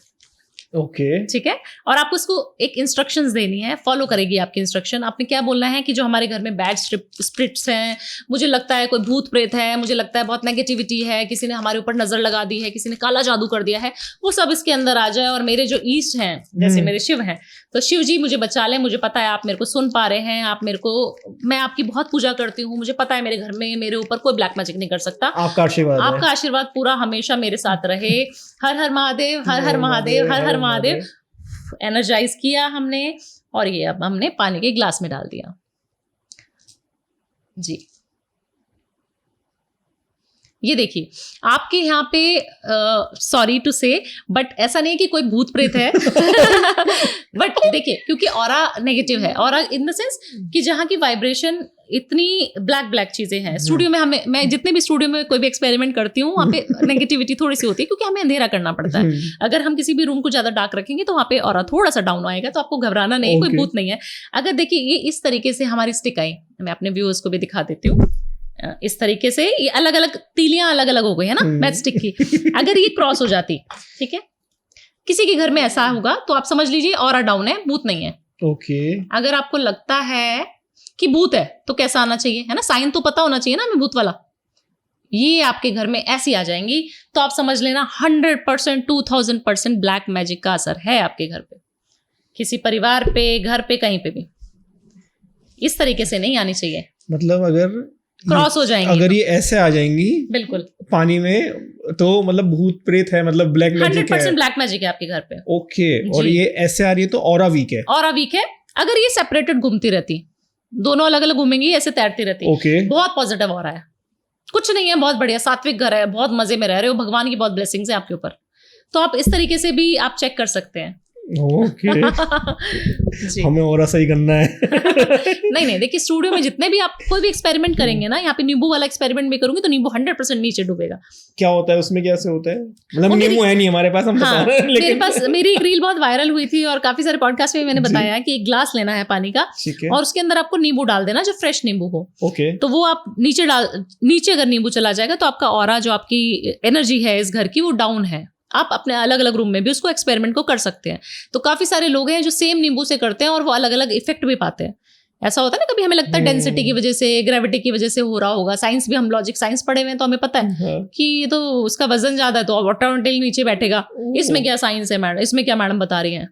ओके ठीक है, और आपको इसको एक इंस्ट्रक्शंस देनी है, फॉलो करेगी आपकी इंस्ट्रक्शन। आपने क्या बोलना है कि जो हमारे घर में बैड स्पिरिट्स हैं, मुझे लगता है कोई भूत प्रेत है, मुझे लगता है बहुत नेगेटिविटी है, किसी ने हमारे ऊपर नजर लगा दी है, किसी ने काला जादू कर दिया है, वो सब इसके अंदर आ जाए। और मेरे जो ईस्ट हैं, जैसे मेरे शिव हैं, तो शिव जी मुझे बचा लें, मुझे पता है आप मेरे को सुन पा रहे हैं, आप मेरे को, मैं आपकी बहुत पूजा करती हूँ, मुझे पता है मेरे घर में मेरे ऊपर कोई ब्लैक मैजिक नहीं कर सकता, आपका आशीर्वाद पूरा हमेशा मेरे साथ रहे। हर हर महादेव, हर हर महादेव, हर हर महादेव। एनर्जाइज किया हमने और ये अब हमने पानी के ग्लास में डाल दिया जी। ये देखिए आपके यहाँ पे सॉरी टू से बट ऐसा नहीं कि कोई भूत प्रेत है बट देखिए क्योंकि ऑरा नेगेटिव है, ऑरा इन द सेंस कि जहाँ की वाइब्रेशन इतनी ब्लैक चीजें हैं। स्टूडियो में मैं जितने भी स्टूडियो में कोई भी एक्सपेरिमेंट करती हूँ वहाँ पे नेगेटिविटी थोड़ी सी होती है क्योंकि हमें अंधेरा करना पड़ता है। अगर हम किसी भी रूम को ज्यादा डार्क रखेंगे तो वहाँ पे ऑरा थोड़ा सा डाउन आएगा, तो आपको घबराना नहीं, कोई भूत नहीं है। अगर देखिए ये इस तरीके से हमारी स्टिक आई, मैं अपने व्यूअर्स को भी दिखा देती हूँ, इस तरीके से ये अलग अलग तीलियां अलग अलग हो गई है ना मैच स्टिक की। अगर ये क्रॉस हो जाती, ठीक है, किसी के घर में ऐसा होगा तो आप समझ लीजिए ऑरा डाउन है, भूत नहीं है। ओके अगर आपको लगता है कि भूत है तो कैसा आना चाहिए, है ना, साइन तो पता होना चाहिए ना हमें भूत वाला। ये आपके घर में ऐसी आ जाएंगी तो आप समझ लेना 100% 2000% ब्लैक मैजिक का असर है आपके घर पे, किसी परिवार पे, घर पे, कहीं पे भी। इस तरीके से नहीं आनी चाहिए, मतलब अगर क्रॉस हो जाएंगी, अगर ये ऐसे आ जाएंगी बिल्कुल पानी में तो मतलब भूत प्रेत है, मतलब ब्लैक मैजिक है, 100% ब्लैक मैजिक है आपके घर पे। ओके, और ये ऐसे आ रही है तो ऑरा वीक है, ऑरा वीक है। अगर ये सेपरेटेड घूमती रहती, दोनों अलग अलग घूमेंगी, ऐसे तैरती रहती, ओके, बहुत पॉजिटिव ऑरा है, कुछ नहीं है, बहुत बढ़िया सात्विक घर है, बहुत मजे में रह रहे हो, भगवान की बहुत ब्लेसिंग्स है आपके ऊपर। तो आप इस तरीके से भी आप चेक कर सकते हैं। ओके हमें और सही करना है नहीं देखिए स्टूडियो में जितने भी आप कोई भी एक्सपेरिमेंट करेंगे ना, यहाँ पे नींबू वाला एक्सपेरिमेंट भी करूंगी तो नींबू 100% नीचे डूबेगा। क्या होता है उसमें, कैसे होता है? मतलब नींबू है नहीं हमारे पास, हम बता रहे हैं, लेकिन मेरे पास मेरी एक रील बहुत वायरल हुई थी और काफी सारे पॉडकास्ट में मैंने बताया कि एक ग्लास लेना है पानी का और उसके अंदर आपको नींबू डाल देना, जो फ्रेश नींबू हो। ओके, तो वो आप नीचे अगर नींबू चला जाएगा तो आपका ऑरा, जो आपकी एनर्जी है इस घर की, वो डाउन है। आप अपने अलग अलग रूम में भी उसको एक्सपेरिमेंट को कर सकते हैं। तो काफी सारे लोग हैं जो सेम नींबू से करते हैं और वो अलग अलग इफेक्ट भी पाते हैं। ऐसा होता है ना, कभी हमें लगता है डेंसिटी की वजह से, ग्रेविटी की वजह से हो रहा होगा। साइंस भी, हम लॉजिक साइंस पढ़े हुए हैं तो हमें पता है कि ये तो उसका वजन ज्यादा है तो ऑटोमेटिकली नीचे बैठेगा। इसमें क्या साइंस है मैडम, इसमें क्या मैडम बता रही हैं?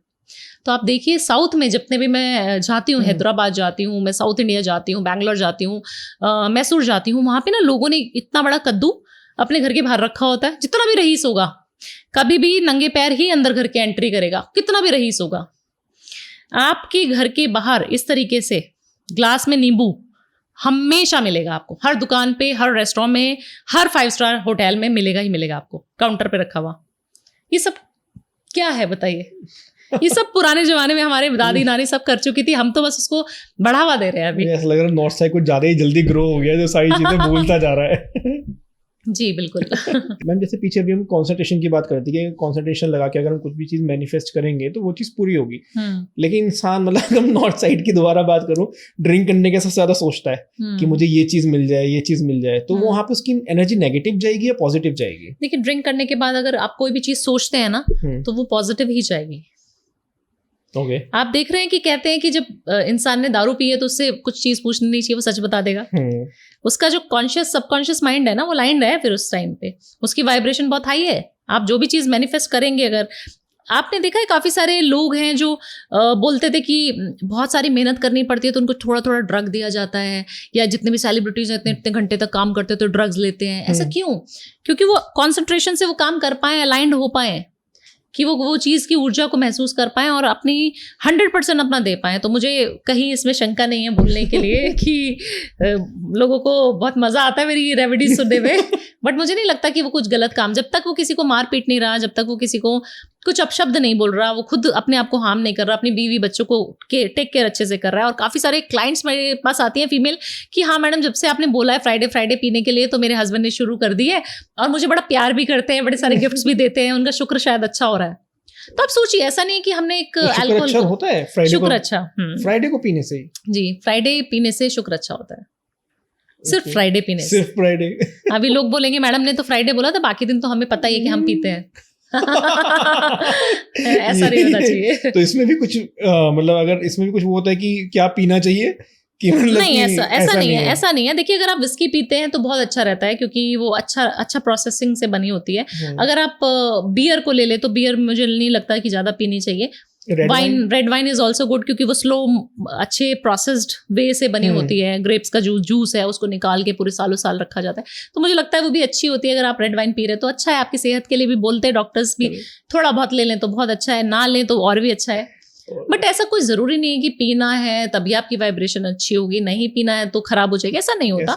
तो आप देखिए साउथ में जितने भी मैं जाती हूँ, हैदराबाद जाती हूँ, मैं साउथ इंडिया जाती हूँ, बैंगलोर जाती हूँ, मैसूर जाती हूँ, वहाँ पे ना लोगों ने इतना बड़ा कद्दू अपने घर के बाहर रखा होता है। जितना भी रईस होगा कभी भी नंगे पैर ही अंदर घर के एंट्री करेगा, कितना भी रईस होगा। आपके घर के बाहर इस तरीके से ग्लास में नींबू हमेशा मिलेगा आपको, हर दुकान पे, हर रेस्टोरेंट में, हर 5 स्टार होटल में मिलेगा ही मिलेगा आपको, काउंटर पे रखा हुआ। ये सब क्या है बताइए? ये सब पुराने जमाने में हमारे दादी नानी सब कर चुकी थी, हम तो बस उसको बढ़ावा दे रहे हैं अभी। ऐसा लग रहा है नॉर्थ साइड कुछ ज्यादा ही जल्दी ग्रो हो गया, जो सारी चीजें भूलता जा रहा है। जी बिल्कुल। मैम जैसे पीछे अभी हम कंसंट्रेशन की बात करते हैं कि कंसंट्रेशन लगा के अगर हम कुछ भी चीज मैनिफेस्ट करेंगे तो वो चीज पूरी होगी, लेकिन इंसान मतलब अगर हम नॉर्थ साइड की दोबारा बात करूं, ड्रिंक करने के सबसे ज्यादा सोचता है कि मुझे ये चीज मिल जाए, ये चीज मिल जाए, तो वहां पे उसकी एनर्जी नेगेटिव जाएगी या पॉजिटिव जाएगी? देखिए ड्रिंक करने के बाद अगर आप कोई भी चीज सोचते हैं ना तो वो पॉजिटिव ही जाएगी। Okay. आप देख रहे हैं कि कहते हैं कि जब इंसान ने दारू पी है तो उससे कुछ चीज पूछनी नहीं चाहिए, वो सच बता देगा। उसका जो कॉन्शियस सबकॉन्शियस माइंड है ना वो लाइंड है, फिर उस टाइम पे उसकी वाइब्रेशन बहुत हाई है। आप जो भी चीज मैनिफेस्ट करेंगे, अगर आपने देखा है काफी सारे लोग हैं जो बोलते थे कि बहुत सारी मेहनत करनी पड़ती है तो उनको थोड़ा थोड़ा ड्रग दिया जाता है, या जितने भी सेलिब्रिटीज हैं इतने घंटे तक काम करते हैं तो ड्रग्स लेते हैं। ऐसा क्यों? क्योंकि वो कॉन्सेंट्रेशन से वो काम कर पाए, अलाइंड हो पाए, कि वो चीज़ की ऊर्जा को महसूस कर पाएं और अपनी 100% अपना दे पाएं। तो मुझे कहीं इसमें शंका नहीं है बोलने के लिए कि लोगों को बहुत मज़ा आता है मेरी रेमेडीज सुनने में, बट मुझे नहीं लगता कि वो कुछ गलत काम, जब तक वो किसी को मार पीट नहीं रहा, जब तक वो किसी को कुछ अपशब्द नहीं बोल रहा, वो खुद अपने आप को हार्म नहीं कर रहा, अपनी बीवी बच्चों को टेक केयर अच्छे से कर रहा है। और काफ़ी सारे क्लाइंट्स मेरे पास आती हैं फीमेल कि हाँ मैडम जब से आपने बोला है फ्राइडे पीने के लिए तो मेरे हस्बैंड ने शुरू कर दी है और मुझे बड़ा प्यार भी करते हैं, बड़े सारे गिफ्ट्स भी देते हैं, उनका शुक्र शायद अच्छा हो रहा है। तो आप सोचिए, ऐसा नहीं है कि हमने एक अल्कोहल अच्छा होता है शुक्र अच्छा फ्राइडे को पीने से जी, फ्राइडे पीने से शुक्र अच्छा होता है, सिर्फ फ्राइडे पीने से। सिर्फ फ्राइडे। अभी लोग बोलेंगे मैडम ने तो फ्राइडे बोला था, बाकी दिन तो हमें पता ही है कि हम पीते हैं। ऐसा नहीं होना चाहिए। तो इसमें भी कुछ मतलब अगर इसमें भी कुछ वो होता है कि क्या पीना चाहिए कि मतलब नहीं, ऐसा नहीं है। देखिए अगर आप विस्की पीते हैं तो बहुत अच्छा रहता है क्योंकि वो अच्छा प्रोसेसिंग से बनी होती है। अगर आप बियर को ले ले तो बियर मुझे नहीं लगता कि ज्यादा पीनी चाहिए। Red wine is also good क्योंकि वो स्लो अच्छे प्रोसेस्ड वे से बनी होती है। ग्रेप्स का जूस है उसको निकाल के पूरे सालों साल रखा जाता है, तो मुझे लगता है वो भी अच्छी होती है। अगर आप रेड वाइन पी रहे तो अच्छा है, आपकी सेहत के लिए भी बोलते हैं डॉक्टर्स भी, थोड़ा बहुत ले लें तो बहुत अच्छा है, ना लें तो और भी अच्छा है। बट ऐसा कोई जरूरी नहीं है कि पीना है तभी आपकी वाइब्रेशन अच्छी होगी, नहीं पीना है तो खराब हो जाएगी, ऐसा नहीं होता।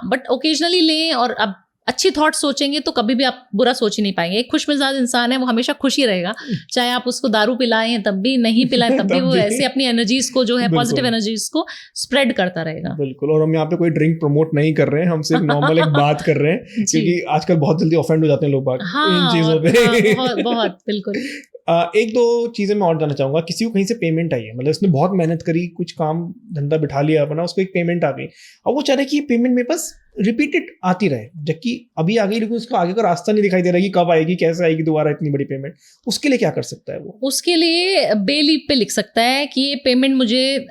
बट ओकेजनली लें और अब अच्छी थॉट सोचेंगे तो कभी भी आप बुरा सोच ही नहीं पाएंगे। एक खुश मिजाज इंसान है वो हमेशा खुश ही रहेगा, चाहे आप उसको दारू पिलाएं तब भी, नहीं पिलाएं तब भी वो ऐसे अपनी एनर्जीज को जो है पॉजिटिव एनर्जीज को स्प्रेड करता रहेगा। बिल्कुल। और हम यहाँ पे कोई ड्रिंक प्रमोट नहीं कर रहे हैं, हम सिर्फ नॉर्मल एक बात कर रहे हैं क्योंकि आजकल बहुत जल्दी ऑफेंड हो जाते हैं लोग इन चीजों पे। बहुत बिल्कुल। एक दो चीजें मैं और जानना चाहूंगा। किसी को कहीं से पेमेंट आई है, मतलब उसने बहुत मेहनत करी, कुछ काम धंधा बिठा लिया अपना, उसको एक पेमेंट आ गई और वो चाह रहा है कि ये पेमेंट मेरे पास रिपीटेड आती रहे, जबकि अभी आ गई लेकिन उसको आगे का रास्ता नहीं दिखाई दे रहा कि कब आएगी, कैसे आएगी दोबारा इतनी बड़ी पेमेंट। उसके लिए क्या कर सकता है वो? उसके लिए बेलीव पे लिख सकता है कि ये पेमेंट मुझे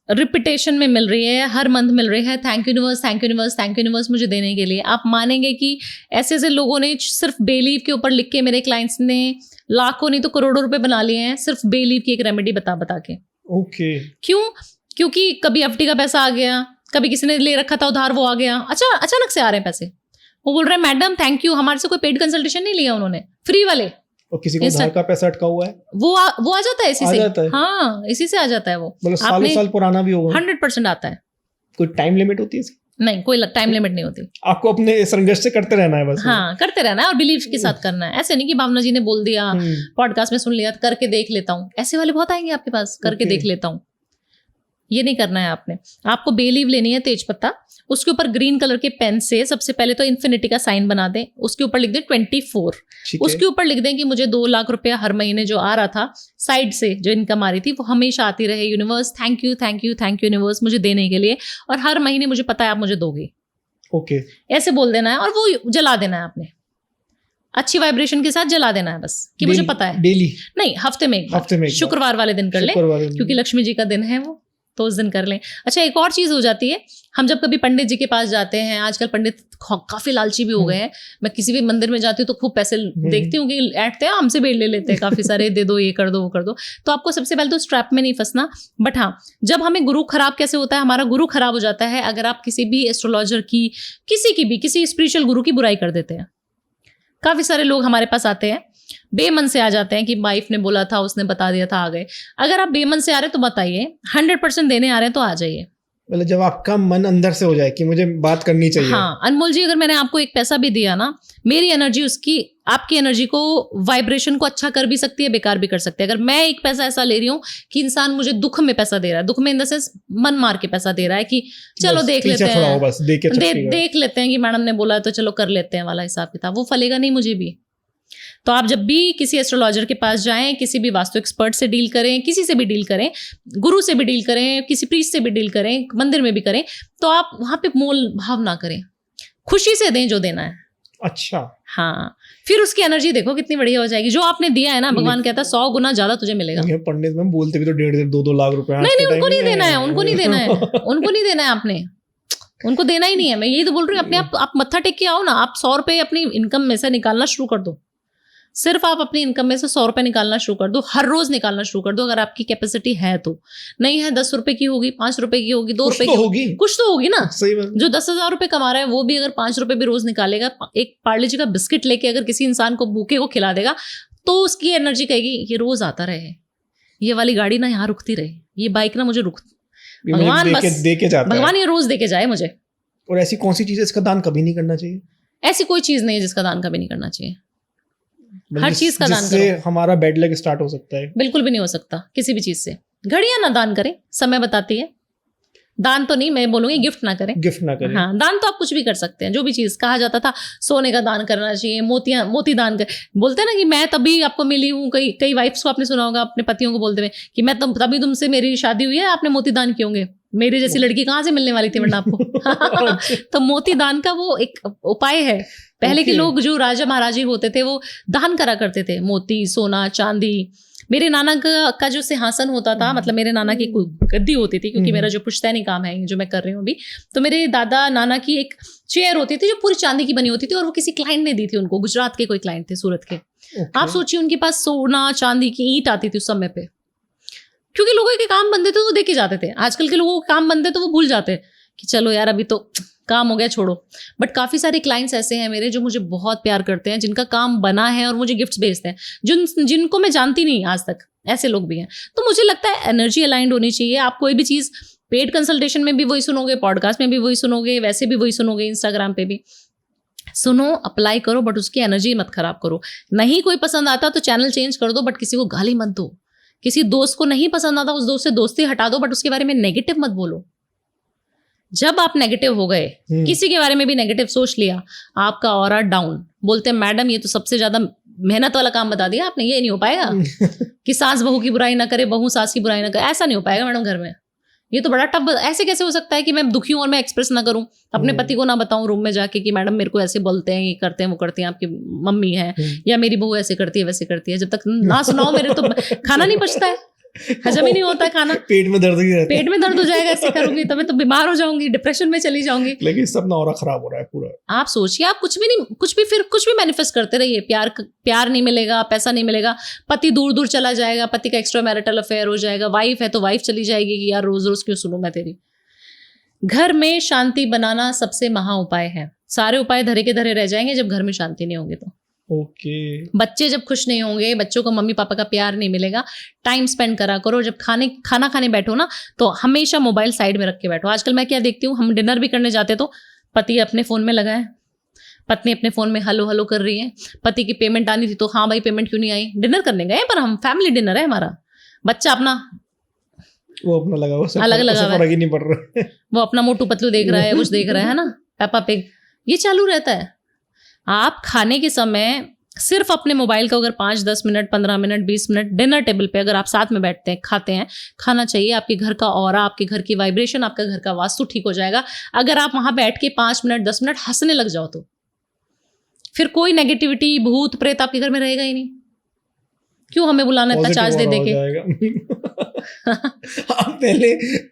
रिपीटेशन में मिल रही है, हर मंथ मिल रही है, thank you universe, thank you universe, thank you universe मुझे देने के लिए। आप मानेंगे कि ऐसे ऐसे लोगों ने सिर्फ बेलीव के ऊपर लिख के, मेरे क्लाइंट्स ने लाखों नहीं तो करोड़ों रुपए बना लिए हैं सिर्फ बेलीव की एक रेमेडी बता के। ओके। क्यों? क्योंकि कभी एफडी का पैसा आ गया, कभी किसी ने ले रखा था उधार वो आ गया, अच्छा अचानक से आ रहे हैं पैसे, वो बोल रहे हैं मैडम थैंक यू, हमारे से कोई पेड कंसल्टेशन नहीं लिया उन्होंने, फ्री वाले। और किसी को उधार का पैसा अटका हुआ है वो आ जाता है इसी से। हाँ, इसी से आ जाता है वो, मतलब सालों साल पुराना भी होगा। 100% आता है। कोई टाइम लिमिट होती है इसकी? नहीं, कोई टाइम लिमिट नहीं होती, आपको अपने संघर्ष से करते रहना है बस। हाँ, करते रहना है और बिलीव के साथ करना है। ऐसे नहीं कि भावना जी ने बोल दिया, पॉडकास्ट में सुन लिया, करके देख लेता हूँ, ऐसे वाले बहुत आएंगे आपके पास, करके देख लेता हूँ, ये नहीं करना है आपने। आपको बे लीव लेनी है, तेज पत्ता, उसके ऊपर ग्रीन कलर के पेन से सबसे पहले तो इन्फिनिटी का साइन बना दें, उसके ऊपर लिख दें 24, उसके ऊपर लिख दें कि मुझे 2 लाख रुपया हर महीने जो आ रहा था साइड से, जो इनकम आ रही थी वो हमेशा आती रहे। Universe thank you thank you thank you universe मुझे देने के लिए, और हर महीने मुझे पता है आप मुझे दोगे। ओके, ऐसे बोल देना है और वो जला देना है आपने, अच्छी वाइब्रेशन के साथ जला देना है बस, कि मुझे पता है। डेली नहीं, हफ्ते में एक बार, शुक्रवार वाले दिन कर ले, क्योंकि लक्ष्मी जी का दिन है वो, तो उस दिन कर लें। अच्छा, एक और चीज़ हो जाती है, हम जब कभी पंडित जी के पास जाते हैं, आजकल पंडित काफ़ी लालची भी हो गए हैं, मैं किसी भी मंदिर में जाती हूँ तो खूब पैसे देखती हूँ कि ऐंठते हैं, हमसे बेड़ ले लेते हैं काफ़ी सारे, दे दो, ये कर दो, वो कर दो। तो आपको सबसे पहले तो स्ट्रैप में नहीं फंसना। बट हाँ, जब हमें गुरु खराब कैसे होता है, हमारा गुरु खराब हो जाता है अगर आप किसी भी एस्ट्रोलॉजर की, किसी स्पिरिचुअल गुरु की बुराई कर देते हैं। काफ़ी सारे लोग हमारे पास आते हैं, बेमन से आ जाते हैं कि वाइफ ने बोला था, उसने बता दिया था, आ गए। अगर आप बेमन से आ रहे तो बताइए, 100% देने आ रहे हैं तो आ जाइए। मतलब जब आपका मन अंदर से हो जाए कि मुझे बात करनी चाहिए। हाँ अनमोल जी, अगर मैंने आपको एक पैसा भी दिया ना, मेरी एनर्जी उसकी आपकी एनर्जी को वाइब्रेशन को अच्छा कर भी सकती है, बेकार भी कर सकती है। अगर मैं एक पैसा ऐसा ले रही हूँ कि इंसान मुझे दुख में पैसा दे रहा है, दुख में इन द सेंस मन मार के पैसा दे रहा है कि चलो देख लेते हैं, बस देख लेते हैं कि मैडम ने बोला तो चलो कर लेते हैं वाला हिसाब किताब, वो फलेगा नहीं मुझे भी। तो आप जब भी किसी एस्ट्रोलॉजर के पास जाएं, किसी भी वास्तु एक्सपर्ट से डील करें, किसी से भी डील करें, गुरु से भी डील करें, किसी प्रीस्ट से भी डील करें, मंदिर में भी करें, तो आप वहां पे मोल भाव ना करें, खुशी से दें जो देना है। अच्छा हाँ, फिर उसकी एनर्जी देखो कितनी बढ़िया हो जाएगी। जो आपने दिया है ना, भगवान कहता है 100 गुना ज्यादा तुझे मिलेगा। पंडित में बोलते भी तो 1.5-2 लाख रुपए। नहीं, उनको नहीं देना है, उनको नहीं देना है, उनको नहीं देना है, आपने उनको देना ही नहीं है। मैं यही तो बोल रही हूँ, अपने आप मत्था टेक के आओ ना। आप 100 रुपए अपनी इनकम में से निकालना शुरू कर दो। सिर्फ आप अपनी इनकम में से 100 रुपए निकालना शुरू कर दो, हर रोज निकालना शुरू कर दो, अगर आपकी कैपेसिटी है तो। नहीं है 10 रुपए की होगी, 5 रुपए की होगी, 2 रुपए की होगी, कुछ तो होगी ना। जो 10,000 रुपए कमा रहा है वो भी अगर 5 रुपए भी रोज निकालेगा, एक पार्ले जी का बिस्किट लेके अगर किसी इंसान को भूखे को खिला देगा, तो उसकी एनर्जी कहेगी ये रोज आता रहे, ये वाली गाड़ी ना यहाँ रुकती रहे, ये बाइक ना मुझे भगवान बस भगवान ये रोज देके जाए मुझे। और ऐसी कौन सी चीज है इसका दान कभी नहीं करना चाहिए? ऐसी कोई चीज नहीं है जिसका दान कभी नहीं करना चाहिए। हर चीज का दान करो। हमारा बैड लक स्टार्ट हो सकता है। बिल्कुल भी नहीं हो सकता किसी भी चीज से। घड़ियां ना दान करें, समय बताती है। दान तो नहीं, मैं बोलूंगी गिफ्ट ना करें। हाँ, दान तो आप कुछ भी कर सकते हैं। जो भी चीज कहा जाता था, सोने का दान करना चाहिए, मोती दान कर, बोलते हैं ना कि मैं तभी आपको मिली हूँ। कई वाइफ्स को आपने सुना होगा अपने पतियों को बोलते हुए कि मैं तभी तुमसे मेरी शादी हुई है, आपने मोती दान किए होंगे। मेरी जैसी लड़की कहाँ से मिलने वाली थी वरना आपको। तो मोती दान का वो एक उपाय है। पहले के लोग जो राजा महाराजी होते थे वो दान करा करते थे, मोती, सोना, चांदी। मेरे नाना का जो सिंहासन होता था, मतलब मेरे नाना की गद्दी होती थी, क्योंकि मेरा जो पुश्तैनी काम है जो मैं कर रही हूँ अभी, तो मेरे दादा नाना की एक चेयर होती थी जो पूरी चांदी की बनी होती थी, और वो किसी क्लाइंट ने दी थी उनको। गुजरात के कोई क्लाइंट थे, सूरत के। आप सोचिए उनके पास सोना चांदी की ईंट आती थी उस समय पे, क्योंकि लोगों के काम बनते थे तो देखे जाते थे। आजकल के लोगों के काम बनते तो वो भूल जाते कि चलो यार अभी तो काम हो गया, छोड़ो। बट काफ़ी सारे क्लाइंट्स ऐसे हैं मेरे जो मुझे बहुत प्यार करते हैं, जिनका काम बना है और मुझे गिफ्ट्स भेजते हैं, जिनको मैं जानती नहीं आज तक। ऐसे लोग भी हैं। तो मुझे लगता है एनर्जी अलाइंड होनी चाहिए। आप कोई भी चीज़ पेड कंसल्टेशन में भी वही सुनोगे, पॉडकास्ट में भी वही सुनोगे, वैसे भी वही सुनोगे, इंस्टाग्राम पे भी सुनो, अप्लाई करो, बट उसकी एनर्जी मत खराब करो। नहीं कोई पसंद आता तो चैनल चेंज कर दो, बट किसी को गाली मत दो। किसी दोस्त को नहीं पसंद आता, उस दोस्त से दोस्ती हटा दो, बट उसके बारे में नेगेटिव मत बोलो। जब आप नेगेटिव हो गए, किसी के बारे में भी नेगेटिव सोच लिया, आपका ऑरा डाउन। बोलते हैं मैडम ये तो सबसे ज्यादा मेहनत वाला काम बता दिया आपने, ये नहीं हो पाएगा कि सास बहू की बुराई ना करे, बहू सास की बुराई ना करे। ऐसा नहीं हो पाएगा मैडम घर में, ये तो बड़ा टफ। ऐसे कैसे हो सकता है कि मैं दुखी हूं और मैं एक्सप्रेस ना करूं, अपने पति को ना बताऊं रूम में जाके कि मैडम मेरे को ऐसे बोलते हैं, ये करते हैं, वो करते हैं, आपकी मम्मी है या मेरी बहू ऐसे करती है वैसे करती है। जब तक ना सुनाओ मेरे तो खाना नहीं पचता है, हजम ही नहीं होता है खाना, पेट में दर्द ही रहता है। पेट में दर्द हो जाएगा ऐसे करूंगी तो मैं तो बीमार हो जाऊंगी, डिप्रेशन में चली जाऊंगी। लेकिन सब ना ऑरा खराब हो रहा है पूरा। आप सोचिए, आप कुछ भी मैनिफेस्ट करते रहिए। प्यार नहीं मिलेगा, पैसा नहीं मिलेगा, पति दूर दूर चला जाएगा, पति का एक्स्ट्रा मैरिटल अफेयर हो जाएगा, वाइफ है तो वाइफ चली जाएगी कि यार रोज रोज क्यों सुनूं मैं तेरी। घर में शांति बनाना सबसे महा उपाय है। सारे उपाय धरे के धरे रह जाएंगे जब घर में शांति नहीं होगी तो। बच्चे जब खुश नहीं होंगे, बच्चों को मम्मी पापा का प्यार नहीं मिलेगा। टाइम स्पेंड करा करो। जब खाना खाने बैठो ना, तो हमेशा मोबाइल साइड में रख के बैठो। आजकल मैं क्या देखती हूँ, हम डिनर भी करने जाते तो पति अपने फ़ोन में लगा है, पत्नी अपने फ़ोन में हलो हलो कर रही है। पति की पेमेंट आनी थी तो हाँ भाई पेमेंट क्यों नहीं आई, डिनर करने गए पर हम फैमिली डिनर है हमारा। बच्चा अपना वो अपना लगा हुआ, अलग लगा हुआ है, नहीं पड़ रहा है। वो अपना मोटू पतलू देख रहा है, कुछ देख रहा है ना, पेपा पिग, ये चालू रहता है। आप खाने के समय सिर्फ अपने मोबाइल का अगर 5-10 minute, 15 minute, 20 minute dinner table पे अगर आप साथ में बैठते हैं, खाते हैं, खाना चाहिए। आपके घर का ऑरा, आपके घर की वाइब्रेशन, आपका घर का वास्तु ठीक हो जाएगा। अगर आप वहां बैठ के 5 मिनट 10 मिनट हंसने लग जाओ तो फिर कोई नेगेटिविटी, भूत प्रेत आपके घर में रहेगा ही नहीं। क्यों हमें बुलाना इतना चार्ज दे देके।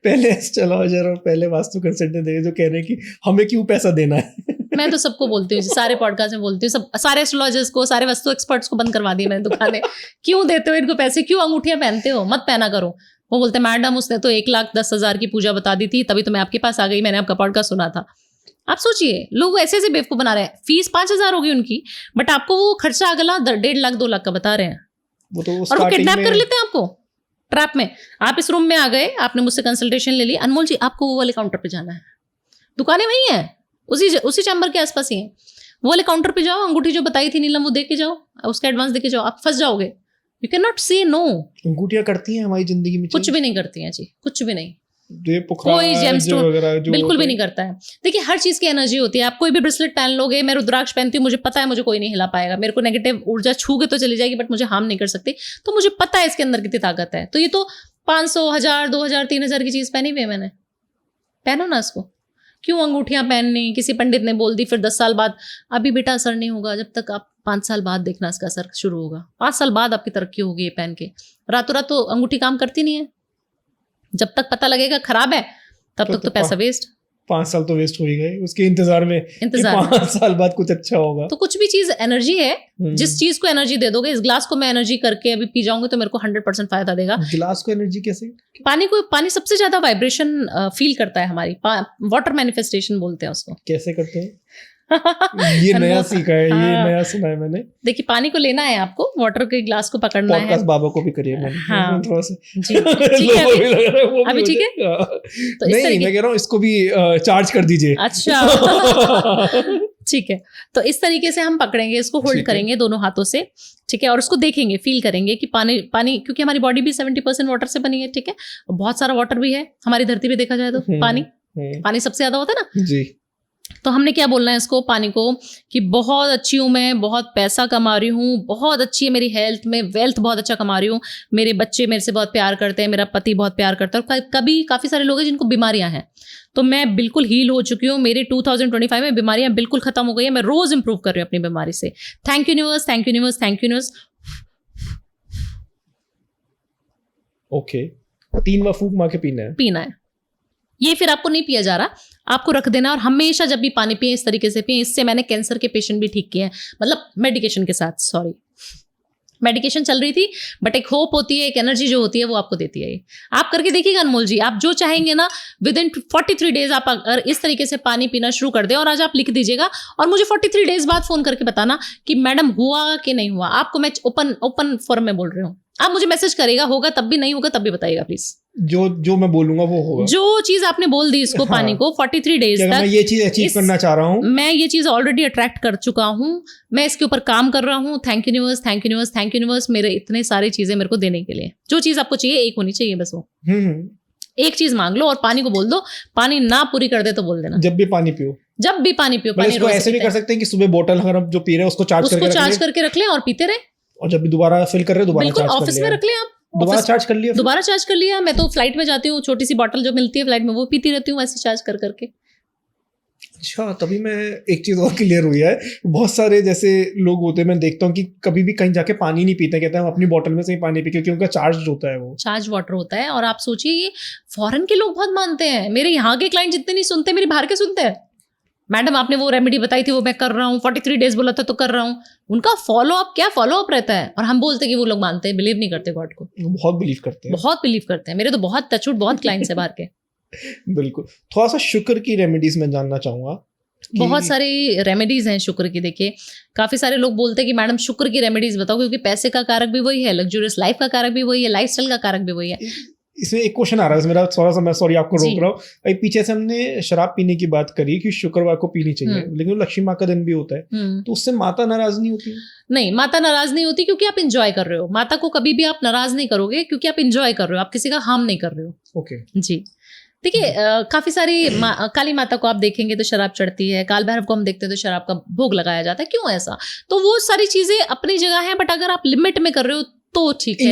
पहले एस्ट्रोलॉजर और पहले वास्तु कंसल्टेंट जो कह रहे हैं कि हमें क्यों पैसा देना है। मैं तो सबको बोलती हूँ, सारे पॉडकास्ट में बोलती हूँ, सारे एस्ट्रोलॉजर्स को, सारे वास्तु एक्सपर्ट्स को बंद करवा दी मैंने दुकानें। क्यों देते हो इनको पैसे, क्यों अंगूठियां पहनते हो, मत पहना करो। वो बोलते मैडम उसने तो 1,10,000 की पूजा बता दी थी, तभी तो मैं आपके पास आ गई, मैंने आपका पॉडकास्ट सुना था। आप सोचिए, लोग ऐसे ऐसे बेवकूफ बना रहे हैं। फीस 5,000 होगी उनकी, बट आपको वो खर्चा अगला 1.5 लाख 2 लाख का बता रहे हैं, और वो किडनैप कर लेते हैं आपको। ट्रैप में। आप इस रूम में आ गए, आपने मुझसे कंसल्टेशन ले ली, अनमोल जी आपको वो वाले काउंटर पे जाना है, दुकानें वही हैं, उसी चैम्बर के आसपास ही हैं, वो वाले काउंटर पे जाओ, अंगूठी जो बताई थी नीलम वो दे के जाओ, उसका एडवांस दे के जाओ, आप फंस जाओगे। यू कैन नॉट से नो। अंगूठियां करती हैं हमारी जिंदगी में? कुछ भी नहीं करती हैं जी, कुछ भी नहीं, कोई जेमस्टोन बिल्कुल भी नहीं करता है। देखिए हर चीज की एनर्जी होती है, आप कोई भी ब्रेसलेट पहन लोगे, मैं रुद्राक्ष पहनती हूँ, मुझे पता है मुझे कोई नहीं हिला पाएगा, मेरे को नेगेटिव ऊर्जा छू के तो चली जाएगी बट मुझे हार्म नहीं कर सकती, तो मुझे पता है इसके अंदर कितनी ताकत है। तो ये तो 500, 1000, 2000, 3000 की चीज पहनी हुई है मैंने, पहनो ना इसको। क्यों अंगूठियां पहननी? किसी पंडित ने बोल दी, फिर 10 साल बाद, अभी बेटा असर नहीं होगा, जब तक आप 5 साल बाद देखना इसका असर शुरू होगा, 5 साल बाद आपकी तरक्की होगी ये पहन के। रातों रात तो अंगूठी काम करती नहीं है, जब तक पता लगेगा खराब है तब तक तो पैसा वेस्ट। 5 साल तो वेस्ट हो ही गए उसके इंतजार में 5 साल बाद कुछ अच्छा होगा। तो कुछ भी चीज एनर्जी है, जिस चीज को एनर्जी दे दोगे, इस ग्लास को मैं एनर्जी करके अभी पी जाऊंगी तो मेरे को 100% फायदा देगा। गिलास को एनर्जी कैसे? पानी सबसे ज्यादा वाइब्रेशन फील करता है हमारी, वाटर मैनिफेस्टेशन बोलते हैं उसको। कैसे करते हैं? ये नया सीखा है, ये नया सुना है मैंने। देखिए पानी को लेना है आपको, वाटर के ग्लास को पकड़ना है। पॉडकास्ट बाबा को भी करिए मैंने। हाँ थोड़ा सा जी ठीक है अभी ठीक है। तो नहीं मैं कह रहा हूँ इसको भी चार्ज कर दीजिए। अच्छा ठीक है, तो इस तरीके से हम पकड़ेंगे इसको, होल्ड करेंगे दोनों हाथों से, ठीक है, और उसको देखेंगे, फील करेंगे कि पानी क्योंकि हमारी बॉडी भी 70% वाटर से बनी है, ठीक है, बहुत सारा वाटर भी है हमारी धरती पे देखा जाए तो। पानी सबसे ज्यादा होता है ना जी। तो हमने क्या बोलना है इसको, पानी को, कि बहुत अच्छी हूँ मैं, बहुत पैसा कमा रही हूँ, बहुत अच्छी है मेरी हेल्थ में, वेल्थ बहुत अच्छा कमा रही हूँ, मेरे बच्चे मेरे से बहुत प्यार करते हैं, मेरा पति बहुत प्यार करता है। और कभी काफ़ी सारे लोग हैं जिनको बीमारियां हैं, तो मैं बिल्कुल हील हो चुकी हूँ, मेरी 2025 में बीमारियां बिल्कुल खत्म हो गई है, मैं रोज इंप्रूव कर रही हूँ अपनी बीमारी से। Thank you universe, thank you universe, thank you universe. Okay 3 बार फूंक मार के पीना है। ये फिर आपको नहीं पिया जा रहा, आपको रख देना, और हमेशा जब भी पानी पिए इस तरीके से पिए। इससे मैंने कैंसर के पेशेंट भी ठीक किए हैं, मतलब मेडिकेशन के साथ, सॉरी मेडिकेशन चल रही थी, बट एक होप होती है, एक एनर्जी जो होती है वो आपको देती है। ये आप करके देखिएगा अनमोल जी, आप जो चाहेंगे ना विद इन 43 डेज आप अगर इस तरीके से पानी पीना शुरू कर दें, और आज आप लिख दीजिएगा और मुझे 43 डेज बाद फोन करके बताना कि मैडम हुआ कि नहीं हुआ। आपको मैं ओपन फॉरम में बोल रही हूँ, आप मुझे मैसेज करेगा, होगा तब भी, नहीं होगा तब भी बताइएगा प्लीज। जो मैं बोलूंगा वो होगा। जो चीज आपने बोल दी इसको, पानी को 43 डेज तक, मैं ये चीज अचीव करना चाह रहा हूँ, मैं ये चीज ऑलरेडी अट्रैक्ट कर चुका हूँ, मैं इसके ऊपर काम कर रहा हूँ। Thank you universe, thank you universe, thank you universe, मेरे इतने सारी चीजें मेरे को देने के लिए। जो चीज आपको चाहिए एक होनी चाहिए बस, वो एक चीज मांग लो और पानी को बोल दो। पानी ना पूरी कर दे तो बोल देना। जब भी पानी पियो पानी इसको ऐसे भी कर सकते हैं कि सुबह बोतल अगर हम जो पी रहे हैं उसको चार्ज करके रख लें और पीते रहे, और जब भी दोबारा फिल कर रहे हैं दोबारा चार्ज ऑफिस में रख लें, आप दोबारा चार्ज कर लिया। मैं तो फ्लाइट में जाती हूँ, छोटी सी बॉटल जो मिलती है फ्लाइट में वो पीती रहती हूँ ऐसे चार्ज कर करके। अच्छा, तभी मैं एक चीज और क्लियर हुई है, बहुत सारे जैसे लोग होते हैं मैं देखता हूँ कि कभी भी कहीं जाके पानी नहीं पीते, कहते हैं हम अपनी बोतल में से ही पानी पी, क्योंकि उनका चार्ज होता है, वो चार्ज वाटर होता है। और आप सोचिए ये फॉरेन के लोग बहुत मानते हैं, मेरे यहाँ के क्लाइंट जितने नहीं सुनते मेरे बाहर के सुनते हैं। मैडम आपने वो रेमेडी बताई थी वो मैं कर रहा हूँ, 43 डेज बोला था तो कर रहा हूँ। उनका फॉलो अप रहता है, और हम बोलते हैं कि वो लोग मानते हैं, बिलीव नहीं करते गॉड को। बहुत बिलीव करते हैं। मेरे तो बहुत टचवुड बहुत क्लाइंट्स है बाहर के। बिल्कुल। थोड़ा सा शुक्र की रेमेडीज में जानना चाहूंगा। बहुत सारी रेमेडीज हैं शुक्र की। देखिए काफी सारे लोग बोलते हैं कि मैडम शुक्र की रेमेडीज बताओ, क्योंकि पैसे का कारक भी वही है, लग्जूरियस लाइफ का कारक भी वही है, लाइफस्टाइल का कारक भी वही है। इसमें एक क्वेश्चन आ रहा है मेरा, थोड़ा सा मैं सॉरी आपको रोक रहा हूँ। भाई पीछे से हमने शराब पीने की बात करी कि शुक्रवार को पीनी चाहिए, लेकिन लक्ष्मी माँ का दिन भी होता है, तो उससे माता नाराज नहीं होती? नहीं, माता नाराज नहीं होती, क्योंकि आप इंजॉय कर रहे हो। माता को कभी भी आप नाराज नहीं करोगे, क्योंकि आप इंजॉय कर रहे हो, आप किसी का हार्म नहीं कर रहे हो। ओके जी। देखिए काफी सारी काली माता को आप देखेंगे तो शराब चढ़ती है, काल भैरव को हम देखते हैं तो शराब का भोग लगाया जाता है। क्यों ऐसा? तो वो सारी चीजें अपनी जगह है, बट अगर आप लिमिट में कर रहे हो तो ठीक है,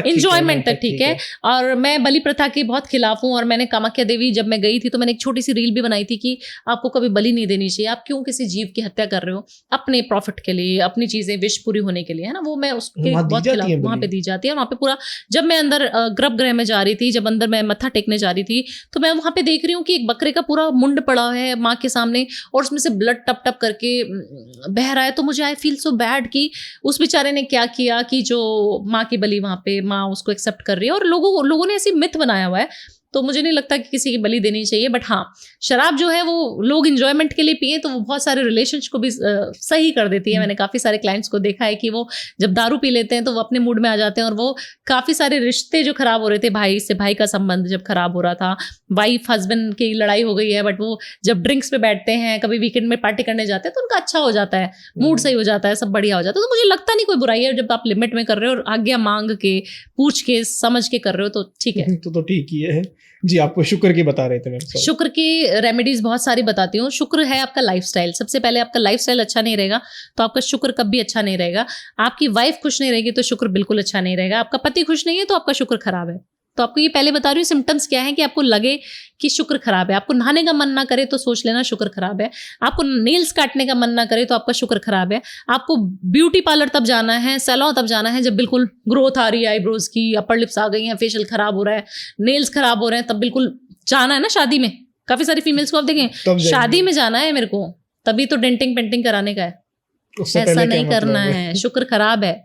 इंजॉयमेंट तक ठीक है। और मैं बलि प्रथा के बहुत खिलाफ हूँ, और मैंने कामाख्या देवी जब मैं गई थी तो मैंने एक छोटी सी रील भी बनाई थी कि आपको कभी बलि नहीं देनी चाहिए। आप क्यों किसी जीव की हत्या कर रहे हो अपने प्रॉफिट के लिए, अपनी चीजें विश पूरी होने के लिए, है ना। वो मैं उसके बहुत खिलाफ, वहाँ पे दी जाती है। वहाँ पे पूरा, जब मैं अंदर गर्भगृह में जा रही थी, जब अंदर मैं मत्था टेकने जा रही थी, तो मैं वहाँ पे देख रही हूँ कि एक बकरे का पूरा मुंड पड़ा है माँ के सामने, और उसमें से ब्लड टप टप करके बह रहा है। तो मुझे आई फील सो बैड कि उस बेचारे ने क्या किया कि जो माँ की बलि वहाँ पे माँ उसको एक्सेप्ट कर रही है। और लोगों ने ऐसी मिथ बनाया हुआ है, तो मुझे नहीं लगता कि किसी की बलि देनी चाहिए। बट हाँ, शराब जो है वो लोग इंजॉयमेंट के लिए पिए तो वो बहुत सारे रिलेशंस को भी सही कर देती है। मैंने काफ़ी सारे क्लाइंट्स को देखा है कि वो जब दारू पी लेते हैं तो वो अपने मूड में आ जाते हैं और वो काफ़ी सारे रिश्ते जो खराब हो रहे थे, भाई से भाई का संबंध जब खराब हो रहा था, वाइफ हस्बैंड की लड़ाई हो गई है, बट वो जब ड्रिंक्स पे बैठते हैं, कभी वीकेंड में पार्टी करने जाते हैं तो उनका अच्छा हो जाता है, मूड सही हो जाता है, सब बढ़िया हो जाता है। तो मुझे लगता नहीं कोई बुराई है जब आप लिमिट में कर रहे हो और आज्ञा मांग के, पूछ के, समझ के कर रहे हो तो ठीक है। तो ठीक ही है जी। आपको शुक्र की बता रहे थे मेरे। शुक्र की रेमेडीज बहुत सारी बताती हूँ। शुक्र है आपका लाइफस्टाइल। सबसे पहले आपका लाइफस्टाइल अच्छा नहीं रहेगा तो आपका शुक्र कभी अच्छा नहीं रहेगा। आपकी वाइफ खुश नहीं रहेगी तो शुक्र बिल्कुल अच्छा नहीं रहेगा। आपका पति खुश नहीं है तो आपका शुक्र खराब है। तो आपको ये पहले बता रही हूँ सिम्टम्स क्या है कि आपको लगे कि शुक्र खराब है। आपको नहाने का मन ना करे तो सोच लेना शुक्र खराब है। आपको नेल्स काटने का मन ना करे तो आपका शुक्र खराब है। आपको ब्यूटी पार्लर तब जाना है, सैलून तब जाना है जब बिल्कुल ग्रोथ आ रही है, आईब्रोज की, अपर लिप्स आ गई हैं, फेशियल खराब हो रहा है, नेल्स खराब हो रहे हैं, तब बिल्कुल जाना है ना शादी में। काफी सारी फीमेल्स को आप देखें शादी में जाना है मेरे को, तभी तो डेंटिंग पेंटिंग कराने का है। ऐसा नहीं करना है। शुक्र खराब है।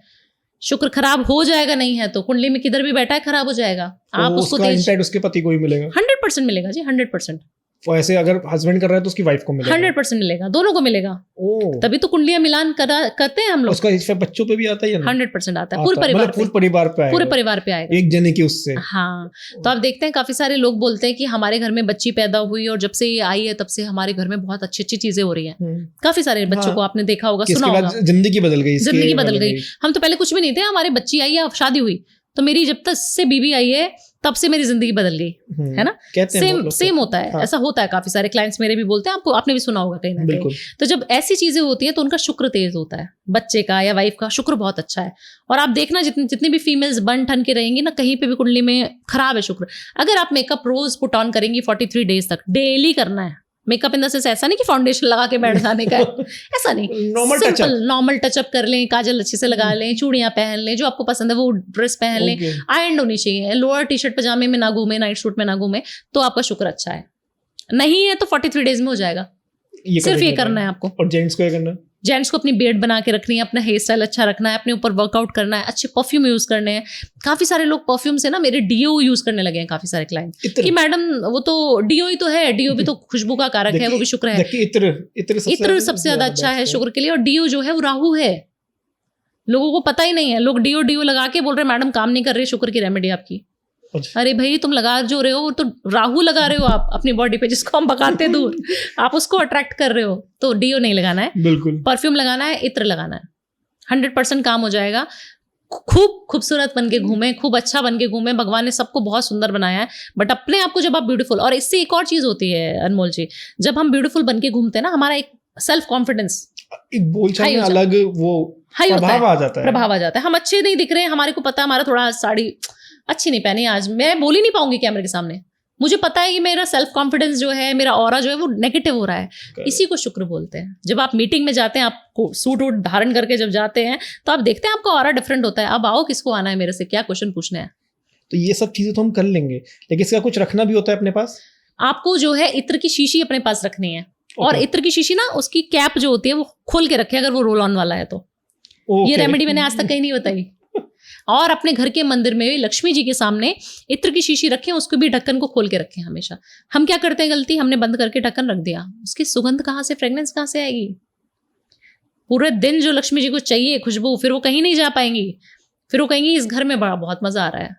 शुक्र खराब हो जाएगा नहीं है तो कुंडली में किधर भी बैठा है खराब हो जाएगा। तो आप उसको इम्पैक्ट उसके पति को ही मिलेगा। 100% मिलेगा जी, 100%। तो ऐसे अगर हस्बैंड कर रहा है तो उसकी वाइफ को मिलेगा। 100% मिलेगा, दोनों को मिलेगा। तभी तो कुंडलियां मिलान करते हैं हम लोग। उसका इफेक्ट बच्चों पे भी आता है। 100% आता है। पूरे परिवार पे, पूरे परिवार पे आएगा, एक जने की उससे। हाँ, तो आप देखते हैं काफी सारे लोग बोलते हैं कि हमारे घर में बच्ची पैदा हुई और जब से ये आई है तब से हमारे घर में बहुत अच्छी अच्छी चीजें हो रही हैं। काफी सारे बच्चों को आपने देखा होगा, सुना होगा, जिंदगी बदल गई, जिंदगी बदल गई। हम तो पहले कुछ भी नहीं थे, हमारी बच्ची आई है, शादी हुई तो मेरी जब तक से बीबी आई है तब से मेरी जिंदगी बदल गई, है ना। सेम होता है। हाँ। ऐसा होता है, काफी सारे क्लाइंट्स मेरे भी बोलते हैं, आपने भी सुना होगा कहीं ना कहीं। तो जब ऐसी चीजें होती हैं तो उनका शुक्र तेज होता है, बच्चे का या वाइफ का शुक्र बहुत अच्छा है। और आप देखना जितनी भी फीमेल्स बन ठन के रहेंगी ना, कहीं पे भी कुंडली में खराब है शुक्र। अगर आप मेकअप रोज पुट ऑन करेंगी 43 डेज तक, डेली करना है मेकअप इन द सेंस, ऐसा नहीं कि फाउंडेशन लगा के बैठ जाने का है, ऐसा नहीं, सिंपल नॉर्मल टचअप कर लें, काजल अच्छे से लगा लें, चूड़ियां पहन लें, जो आपको पसंद है वो ड्रेस पहन लें, आयरन होनी चाहिए, लोअर टी शर्ट पजामे में ना घूमे, नाइट सूट में ना घूमे, तो आपका शुक्र अच्छा है। नहीं है तो 43 डेज में हो जाएगा। सिर्फ ये करना है आपको। और जेंट्स को क्या करना है? जेंट्स को अपनी बियर्ड बना के रखनी है, अपना हेयर स्टाइल अच्छा रखना है, अपने ऊपर वर्कआउट करना है, अच्छे परफ्यूम यूज करने हैं। काफी सारे लोग परफ्यूम से ना, मेरे डीओ यूज करने लगे हैं काफी सारे क्लाइंट कि मैडम वो तो डीओ ही तो है, डीओ भी तो खुशबू का कारक है, वो भी शुक्र है। इत्र सबसे ज्यादा अच्छा है शुक्र के लिए। और डीओ जो है वो राहु है, लोगों को पता ही नहीं है। लोग डीओ लगा के बोल रहे मैडम काम नहीं कर रही शुक्र की रेमेडी आपकी। अरे भाई तुम लगा जो रहे हो तो राहु लगा रहे हो आप अपनी बॉडी पे, जिसको हम भगाते दूर, आप उसको अट्रैक्ट कर रहे हो। तो डीओ नहीं लगाना है, बिल्कुल परफ्यूम लगाना है, इत्र लगाना है, 100% काम हो जाएगा। खूब खूबसूरत बन के घूमे, खूब अच्छा बन के घूमे। भगवान ने सबको बहुत सुंदर बनाया है, बट अपने आप को जब आप ब्यूटीफुल, और इससे एक और चीज होती है अनमोल जी, जब हम ब्यूटीफुल बन के घूमते हैं ना, हमारा एक सेल्फ कॉन्फिडेंस, एक बोलचाल में अलग वो प्रभाव आ जाता है। हम अच्छे नहीं दिख रहे हैं, हमारे को पता है हमारा थोड़ा साड़ी अच्छी नहीं पहनी आज, मैं बोल ही नहीं पाऊंगी कैमरे के सामने, मुझे पता है कि मेरा सेल्फ कॉन्फिडेंस जो है, मेरा ऑरा जो है वो नेगेटिव हो रहा है। इसी को शुक्र बोलते हैं। जब आप मीटिंग में जाते हैं, आपको सूट वूट धारण करके जब जाते हैं तो आप देखते हैं आपका ऑरा डिफरेंट होता है। अब आओ, किसको आना है मेरे से, क्या क्वेश्चन पूछना है। तो ये सब चीजें तो हम कर लेंगे, लेकिन इसका कुछ रखना भी होता है अपने पास। आपको जो है इत्र की शीशी अपने पास रखनी है। और इत्र की शीशी ना, उसकी कैप जो होती है वो खोल के रखे, अगर वो रोल ऑन वाला है तो। ये रेमेडी मैंने आज तक कहीं नहीं बताई। और अपने घर के मंदिर में लक्ष्मी जी के सामने इत्र की शीशी रखें, उसको भी ढक्कन को खोल के रखें हमेशा। हम क्या करते हैं गलती, हमने बंद करके ढक्कन रख दिया, उसकी सुगंध कहाँ से, फ्रेग्रेंस कहाँ से आएगी? पूरे दिन जो लक्ष्मी जी को चाहिए खुशबू, फिर वो कहीं नहीं जा पाएंगी। फिर वो कहेंगी इस घर में बड़ा बहुत मजा आ रहा है,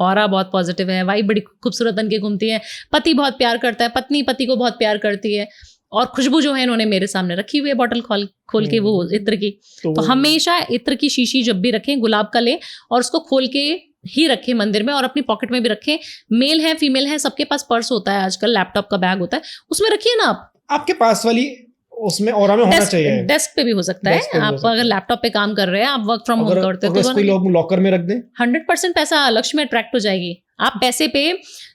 ऑरा बहुत पॉजिटिव है, वाइफ बड़ी खूबसूरत बन के घूमती है, पति बहुत प्यार करता है, पत्नी पति को बहुत प्यार करती है। और खुशबू जो है इन्होंने मेरे सामने रखी हुई है, बॉटल खोल के वो इत्र की। तो हमेशा इत्र की शीशी जब भी रखें, गुलाब का लें और उसको खोल के ही रखें मंदिर में, और अपनी पॉकेट में भी रखें। मेल है फीमेल है, सबके पास पर्स होता है आजकल, लैपटॉप का बैग होता है, उसमें रखिए ना आप। आपके पास वाली उसमें ऑरा में होना चाहिए। डेस्क पे भी हो सकता है। आप अगर लैपटॉप पे काम कर रहे हैं, आप वर्क फ्रॉम होम करते हो तो कोई लोग लॉकर में रख दें, 100% पैसा लक्ष्मी अट्रैक्ट हो जाएगी। आप पैसे पे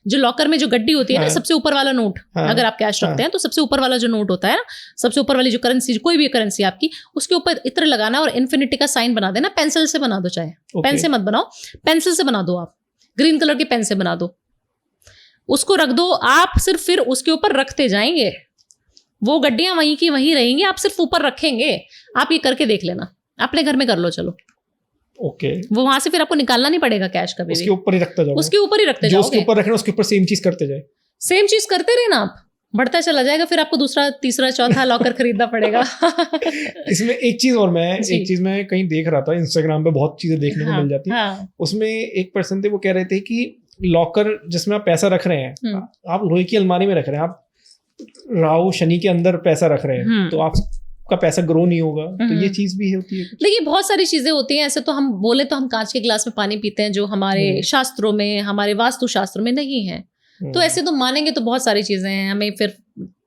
जो लॉकर में जो गड्डी होती है ना, सबसे ऊपर वाला नोट, अगर आप कैश रखते हैं तो सबसे ऊपर वाला जो नोट होता है ना, सबसे ऊपर वाली जो करेंसी, कोई भी करेंसी आपकी, उसके ऊपर इत्र लगाना और इन्फिनिटी का साइन बना देना। पेंसिल से बना दो, चाहे पेन से मत बनाओ, पेंसिल से बना दो, आप ग्रीन कलर के पेन से बना दो, उसको रख दो। आप सिर्फ फिर उसके ऊपर रखते जाएंगे, वो गड्डियां वहीं की वहीं रहेंगी, आप सिर्फ ऊपर रखेंगे। आप ये करके देख लेना, अपने घर में कर लो। चलो ओके, वो वहां से फिर आपको निकालना नहीं पड़ेगा कैश कभी उसके ऊपर ही रखते जाओ, उसके ऊपर ही रखते जो जाओगे, उसके ऊपर रखना उसके ऊपर सेम चीज करते जाए, सेम चीज करते रहे ना आप, बढ़ता चला जाएगा, फिर आपको दूसरा तीसरा चौथा लॉकर खरीदना पड़ेगा। इसमें एक चीज मैं कहीं देख रहा था, इंस्टाग्राम पे बहुत चीजें देखने को मिल जाती है। उसमें एक पर्सन थे, वो कह रहे थे कि लॉकर जिसमें आप पैसा रख रहे हैं, आप लोहे की अलमारी में रख रहे हैं, आप राहु शनि के अंदर पैसा रख रहे हैं, तो आपका पैसा ग्रो नहीं होगा। तो ये चीज भी होती है। देखिए बहुत सारी चीजें होती हैं, ऐसे तो हम बोले तो हम कांच के गिलास में पानी पीते हैं, जो हमारे शास्त्रों में, हमारे वास्तु शास्त्र में नहीं है। तो ऐसे तो मानेंगे तो बहुत सारी चीजें हैं। हमें फिर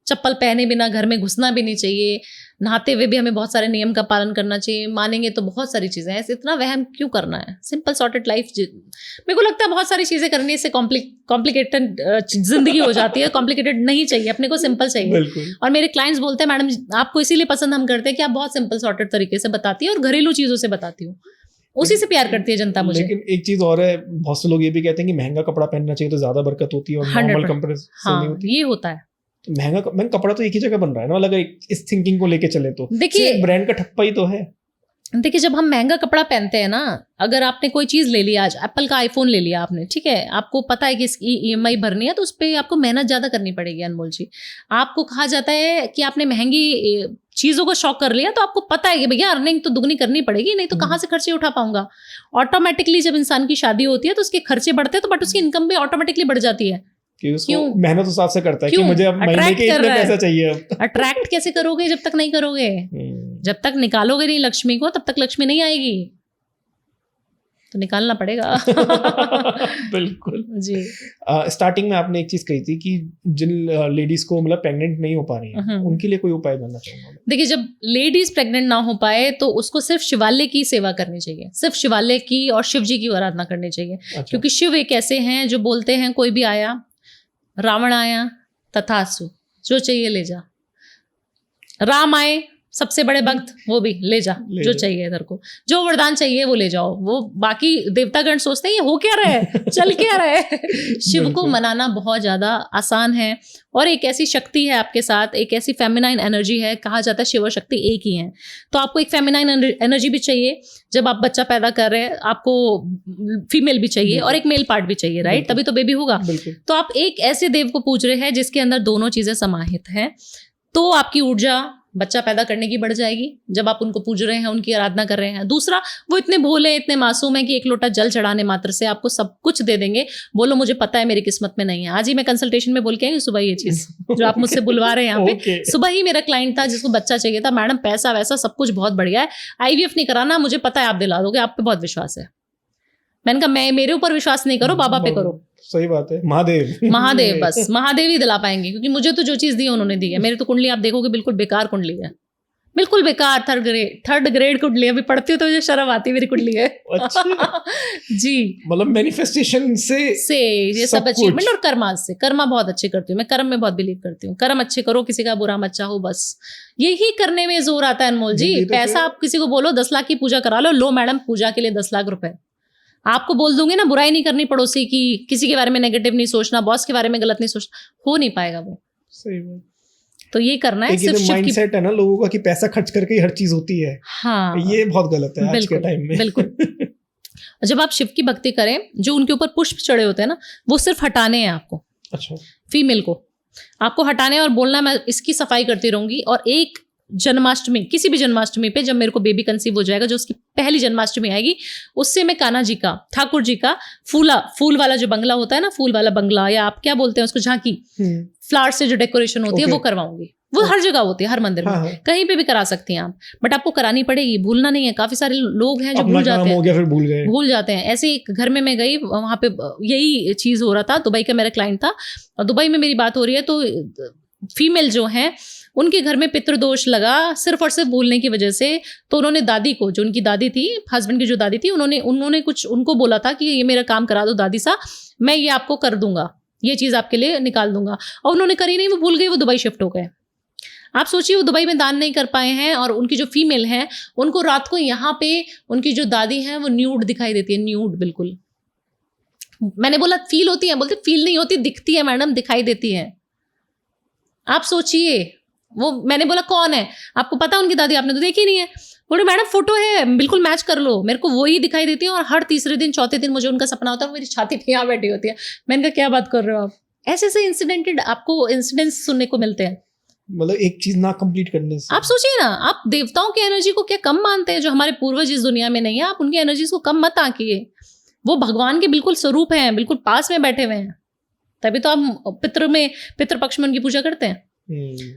चप्पल पहने बिना घर में घुसना भी नहीं चाहिए, नहाते हुए भी हमें बहुत सारे नियम का पालन करना चाहिए। मानेंगे तो बहुत सारी चीजें हैं, इतना वहम क्यों करना है? सिंपल सॉर्टेड लाइफ, मेरे को लगता है बहुत सारी चीजें करने से कॉम्प्लिकेटेड जिंदगी हो जाती है। कॉम्प्लिकेटेड नहीं चाहिए, अपने को सिंपल चाहिए। और मेरे क्लाइंट्स बोलते हैं मैडम आपको इसीलिए पसंद हम करते हैं कि आप बहुत सिंपल सॉर्टेड तरीके से बताती है और घरेलू चीजों से बताती हूँ, उसी से प्यार करती है जनता मुझे। लेकिन एक चीज और है, बहुत से लोग ये भी कहते हैं कि महंगा कपड़ा पहनना चाहिए तो ज्यादा बरकत होती है और नॉर्मल कपड़े से नहीं होती। ये होता है, महंगा कपड़ा तो एक ही जगह बन रहा है ना, मतलब इस थिंकिंग को लेके चले तो देखिए ब्रांड का ठप्पा ही तो है। देखिए जब हम महंगा कपड़ा पहनते हैं ना, अगर आपने कोई चीज ले लिया, आज एप्पल का आईफोन ले लिया आपने, ठीक है, आपको पता है कि इसकी EMI भरनी है, तो उस पर आपको मेहनत ज्यादा करनी पड़ेगी। अनमोल जी, आपको कहा जाता है कि आपने महंगी चीजों को शौक कर लिया, तो आपको पता है कि भैया अर्निंग तो दुगनी करनी पड़ेगी, नहीं तो कहाँ से खर्चे उठा पाऊंगा। ऑटोमेटिकली जब इंसान की शादी होती है तो उसके खर्चे बढ़ते हैं, तो बट उसकी इनकम भी ऑटोमेटिकली बढ़ जाती है। क्यों? मेहनत उस हिसाब से करता है कि मुझे अब महीने के इतने पैसा चाहिए। अट्रैक्ट कैसे करोगे जब तक नहीं करोगे? जब तक निकालोगे नहीं लक्ष्मी को, तब तक लक्ष्मी नहीं आएगी, तो निकालना पड़ेगा। बिल्कुल जी। स्टार्टिंग में आपने एक चीज कही थी कि जिन लेडीज को मतलब प्रेग्नेंट नहीं हो पा रही हैं, उनके लिए कोई उपाय जानना चाहूंगा। देखिए जब लेडीज प्रेग्नेंट ना हो पाए तो उसको सिर्फ शिवालय की सेवा करनी चाहिए, सिर्फ शिवालय की और शिव जी की आराधना करनी चाहिए। अच्छा। क्योंकि शिव एक ऐसे हैं जो बोलते हैं कोई भी आया, रावण आया तथास्तु, जो चाहिए ले जा। राम आए सबसे बड़े भक्त, वो भी ले जा, जो चाहिए इधर को, जो वरदान चाहिए वो ले जाओ। वो बाकी देवतागण सोचते हैं ये हो क्या रहा है, चल क्या रहा है। शिव को मनाना बहुत ज्यादा आसान है, और एक ऐसी शक्ति है आपके साथ, एक ऐसी फेमिनाइन एनर्जी है, कहा जाता है शिव शक्ति एक ही है। तो आपको एक फेमिनाइन एनर्जी भी चाहिए, जब आप बच्चा पैदा कर रहे हैं आपको फीमेल भी चाहिए और एक मेल पार्ट भी चाहिए, राइट, तभी तो बेबी होगा। तो आप एक ऐसे देव को पूज रहे हैं जिसके अंदर दोनों चीजें समाहित हैं, तो आपकी ऊर्जा बच्चा पैदा करने की बढ़ जाएगी जब आप उनको पूज रहे हैं, उनकी आराधना कर रहे हैं। दूसरा, वो इतने भोले, इतने मासूम है कि एक लोटा जल चढ़ाने मात्र से आपको सब कुछ दे देंगे। बोलो मुझे पता है मेरी किस्मत में नहीं है। आज ही मैं कंसल्टेशन में बोल के आई सुबह, ये चीज जो आप मुझसे बुलवा रहे हैं यहाँ पे, सुबह ही मेरा क्लाइंट था जिसको बच्चा चाहिए था। मैडम पैसा वैसा सब कुछ बहुत बढ़िया है, IVF नहीं कराना, मुझे पता है आप दिला दोगे, आप पे बहुत विश्वास है। मैंने कहा मैं मेरे ऊपर विश्वास नहीं करो, बाबा पे करो। सही बात है, महादेव बस महादेव ही दिला पाएंगे, क्योंकि मुझे तो जो चीज दी है उन्होंने दी है। मेरी तो कुंडली आप देखोगे बिल्कुल बेकार कुंडली है, बिल्कुल बेकार, थर्ड ग्रेड कुंडली। अभी पढ़ती हूँ तो मुझे शर्म आती है, मेरी कुंडली है। अच्छा। जी, मतलब मैनिफेस्टेशन से ये सब अचीवमेंट और कर्मा से। कर्मा बहुत अच्छे करती हूँ मैं, कर्म में बहुत बिलीव करती हूँ। कर्म अच्छे करो, किसी का बुरा मत चाहो, बस यही करने में जोर आता है अनमोल जी। पैसा आप किसी को बोलो 10 लाख की पूजा करा लो, लो मैडम पूजा के लिए 10 लाख रुपए। आपको बोल दूंगी ना बुराई नहीं करनी पड़ोसी की, किसी के बारे में नेगेटिव नहीं सोचना, बॉस के बारे में गलत नहीं सोचना, हो नहीं पाएगा वो। सही बात। तो ये करना है, सिर्फ माइंडसेट है ना लोगों का कि पैसा खर्च करके ही हर चीज होती है। हाँ, ये बहुत गलत है आज के टाइम में। बिल्कुल। जब आप शिव की भक्ति करें, जो उनके ऊपर पुष्प चढ़े होते हैं ना, वो सिर्फ हटाने हैं आपको। अच्छा। फीमेल को आपको हटाने और बोलना मैं इसकी सफाई करती रहूंगी। और एक जन्माष्टमी, किसी भी जन्माष्टमी पे जब मेरे को बेबी कंसीव हो जाएगा, जो उसकी पहली जन्माष्टमी आएगी, उससे मैं कान्हा जी का, ठाकुर जी का फूल वाला जो बंगला होता है ना, फूल वाला बंगला, या आप क्या बोलते हैं उसको, झांकी, फ्लावर से जो डेकोरेशन होती है वो करवाऊंगी। वो हर जगह होती है, हर मंदिर में। हाँ। कहीं पे भी करा सकती हैं आप, बट आपको करानी पड़ेगी, भूलना नहीं है। काफी सारे लोग हैं जो भूल जाते हैं, फिर भूल जाते हैं। ऐसे एक घर में मैं गई, वहां पे यही चीज हो रहा था। दुबई का मेरा क्लाइंट था और दुबई में मेरी बात हो रही है, तो फीमेल जो है उनके घर में पितृदोष लगा सिर्फ और सिर्फ भूलने की वजह से। तो उन्होंने दादी को, जो उनकी दादी थी, हस्बैंड की जो दादी थी, उन्होंने कुछ उनको बोला था कि ये मेरा काम करा दो दादी सा, मैं ये आपको कर दूंगा, ये चीज आपके लिए निकाल दूंगा। और उन्होंने करी नहीं, वो भूल गई, वो दुबई शिफ्ट हो गए। आप सोचिए वो दुबई में दान नहीं कर पाए हैं, और उनकी जो फीमेल है उनको रात को यहाँ पे उनकी जो दादी है वो न्यूड दिखाई देती है, न्यूड बिल्कुल। मैंने बोला फील होती है, बोलते फील नहीं होती, दिखती है मैडम, दिखाई देती है। आप सोचिए, वो मैंने बोला कौन है आपको पता उनकी दादी, आपने तो देखी नहीं है। बोले मैडम फोटो है बिल्कुल मैच कर लो, मेरे को वही दिखाई देती है और हर तीसरे दिन चौथे दिन मुझे उनका सपना होता है, मेरी छाती पे यहाँ बैठी होती है। मैंने कहा क्या बात कर रहे हो आप, ऐसे ऐसे इंसिडेंटेड आपको इंसिडेंट्स सुनने को मिलते हैं। मतलब एक चीज ना कंप्लीट करने से आप सोचिए ना, आप देवताओं की एनर्जी को क्या कम मानते हैं, जो हमारे पूर्वज इस दुनिया में नहीं है, आप उनकी एनर्जीज को कम मत आंकिए। वो भगवान के बिल्कुल स्वरूप हैं, बिल्कुल पास में बैठे हुए हैं, तभी तो आप पितृ पक्ष में उनकी पूजा करते हैं।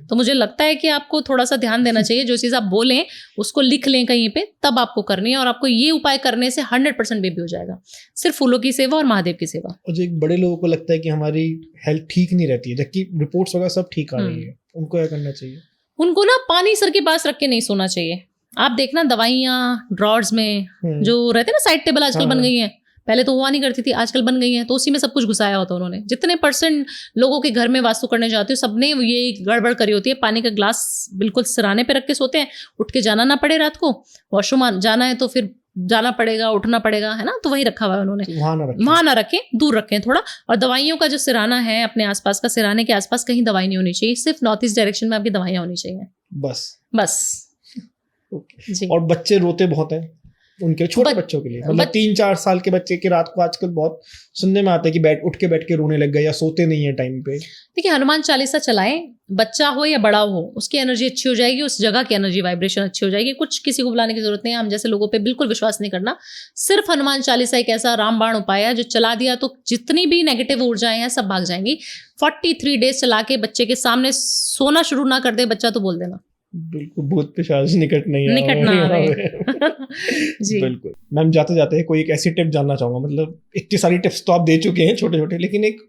तो मुझे लगता है कि आपको थोड़ा सा ध्यान देना चाहिए, जो चीज़ आप बोलें उसको लिख लें कहीं पे, तब आपको करनी है। और आपको ये उपाय करने से 100% बेबी हो जाएगा, सिर्फ फूलों की सेवा और महादेव की सेवा। और जो एक बड़े लोगों को लगता है कि हमारी हेल्थ ठीक नहीं रहती है, जबकि रिपोर्ट्स वगैरह सब ठीक आ रही है, उनको क्या करना चाहिए? उनको ना पानी सर के पास रख के नहीं सोना चाहिए। आप देखना दवाइयाँ ड्रॉर्स में जो रहते हैं ना, साइड टेबल आजकल बन गई है, पहले तो हुआ नहीं करती थी, आजकल बन गई है, तो उसी में सब कुछ घुसाया होता है उन्होंने। जितने % लोगों के घर में वास्तु करने जाते हो, सबने ये गड़बड़ करी होती है। पानी का ग्लास बिल्कुल सिराने पे रख के सोते हैं, उठ के जाना ना पड़े, रात को वॉशरूम जाना है तो फिर जाना पड़ेगा, उठना पड़ेगा, है ना, तो वही रखा हुआ है उन्होंने। वहां ना रखें, दूर रखें थोड़ा। और दवाइयों का जो सिराना है अपने आसपास का, सिराने के आसपास कहीं दवाई नहीं होनी चाहिए, सिर्फ नॉर्थ ईस्ट डायरेक्शन में आपकी दवाइयाँ होनी चाहिए बस। जी। और बच्चे रोते बहुत हैं, उनके छोटे बच्चों के लिए, मतलब 3-4 साल के बच्चे की रात को आजकल बहुत सुनने में आता है कि उठ के रोने लग गए या सोते नहीं है टाइम पे। देखिए, हनुमान चालीसा चलाएं, बच्चा हो या बड़ा हो, उसकी एनर्जी अच्छी हो जाएगी, उस जगह की एनर्जी वाइब्रेशन अच्छी हो जाएगी। कुछ किसी को बुलाने की जरूरत नहीं है, हम जैसे लोगों पे बिल्कुल विश्वास नहीं करना। सिर्फ हनुमान चालीसा एक ऐसा रामबाण उपाय है जो चला दिया तो जितनी भी नेगेटिव ऊर्जाएं हैं सब भाग जाएंगी। 43 डेज चला के बच्चे के सामने सोना शुरू ना कर दे बच्चा तो बोल देना बिल्कुल भूत पिशाच निकट ना आवे। जी बिल्कुल। मैम जाते जाते कोई एक ऐसी टिप जानना चाहूंगा, मतलब इतनी सारी टिप्स तो आप दे चुके हैं छोटे छोटे, लेकिन एक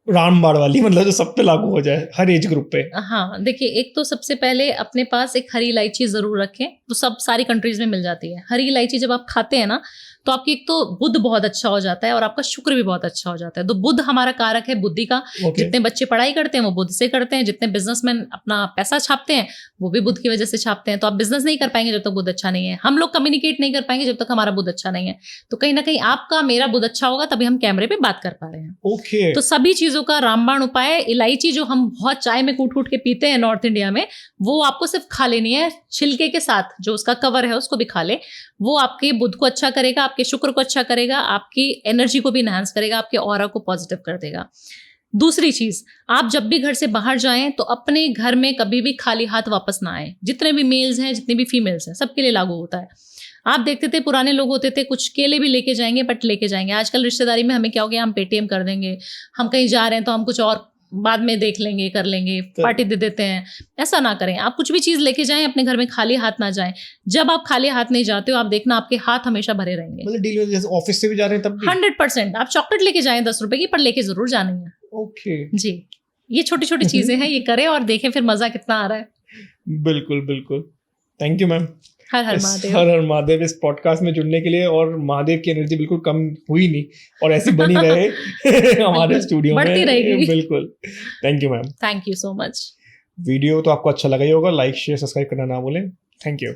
रामबाण वाली, मतलब जो सब पे लागू हो जाए हर एज ग्रुप पे। हाँ देखिए, एक तो सबसे पहले अपने पास एक हरी इलायची जरूर रखें, तो सब सारी कंट्रीज में मिल जाती है। हरी इलायची जब आप खाते हैं ना, तो आपकी एक तो बुद्ध बहुत अच्छा हो जाता है और आपका शुक्र भी बहुत अच्छा हो जाता है। तो बुद्ध हमारा कारक है बुद्धि का। जितने बच्चे पढ़ाई करते हैं वो बुद्ध से करते हैं, जितने बिजनेसमैन अपना पैसा छापते हैं वो भी बुद्ध की वजह से छापते हैं। तो आप बिजनेस नहीं कर पाएंगे जब तक बुद्ध अच्छा नहीं है, हम लोग कम्युनिकेट नहीं कर पाएंगे जब तक हमारा बुद्ध अच्छा नहीं है। तो कहीं ना कहीं आपका मेरा बुद्ध अच्छा होगा तभी हम कैमरे पे बात कर पा रहे हैं। तो सभी चीजों का रामबाण उपाय, इलायची जो हम बहुत चाय में कूट के पीते हैं नॉर्थ इंडिया में, वो आपको सिर्फ खा लेनी है छिलके के साथ, जो उसका कवर है उसको भी खा ले। वो आपके बुद्ध को अच्छा करेगा, आपके शुक्र को अच्छा करेगा, आपकी एनर्जी को भी एनहांस करेगा, आपके ऑरा को पॉजिटिव कर देगा। दूसरी चीज, आप जब भी घर से बाहर जाएं तो अपने घर में कभी भी खाली हाथ वापस ना आए। जितने भी मेल्स हैं, जितने भी फीमेल्स हैं, सबके लिए लागू होता है। आप देखते थे पुराने लोग होते थे कुछ केले भी लेके जाएंगे, बट लेके जाएंगे। आजकल रिश्तेदारी में हमें क्या हो गया, हम पेटीएम कर देंगे, हम कहीं जा रहे हैं तो हम कुछ और बाद में देख लेंगे, कर लेंगे, पार्टी दे देते हैं। ऐसा ना करें, आप कुछ भी चीज लेके जाएं, अपने घर में खाली हाथ ना जाएं। जब आप खाली हाथ नहीं जाते हो, आप देखना आपके हाथ हमेशा भरे रहेंगे। मतलब डील में जैसे ऑफिस से भी जा रहे हैं तब भी 100%। आप चॉकलेट लेके जाएं 10 रुपए की, पर लेके जरूर जानी है। ओके जी, ये छोटी छोटी चीजें हैं, ये करें और देखें फिर मजा कितना आ रहा है। बिल्कुल बिल्कुल। Thank you ma'am. Har Har Mahadev. Har Har Mahadev इस पॉडकास्ट में जुड़ने के लिए, और महादेव की एनर्जी बिल्कुल कम हुई नहीं और ऐसी बनी रहे हमारे स्टूडियो में, बढ़ती रहेगी। बिल्कुल। Thank you ma'am. Thank you so much. Video तो आपको अच्छा लगा ही होगा, लाइक शेयर सब्सक्राइब करना ना भूलें। Thank you.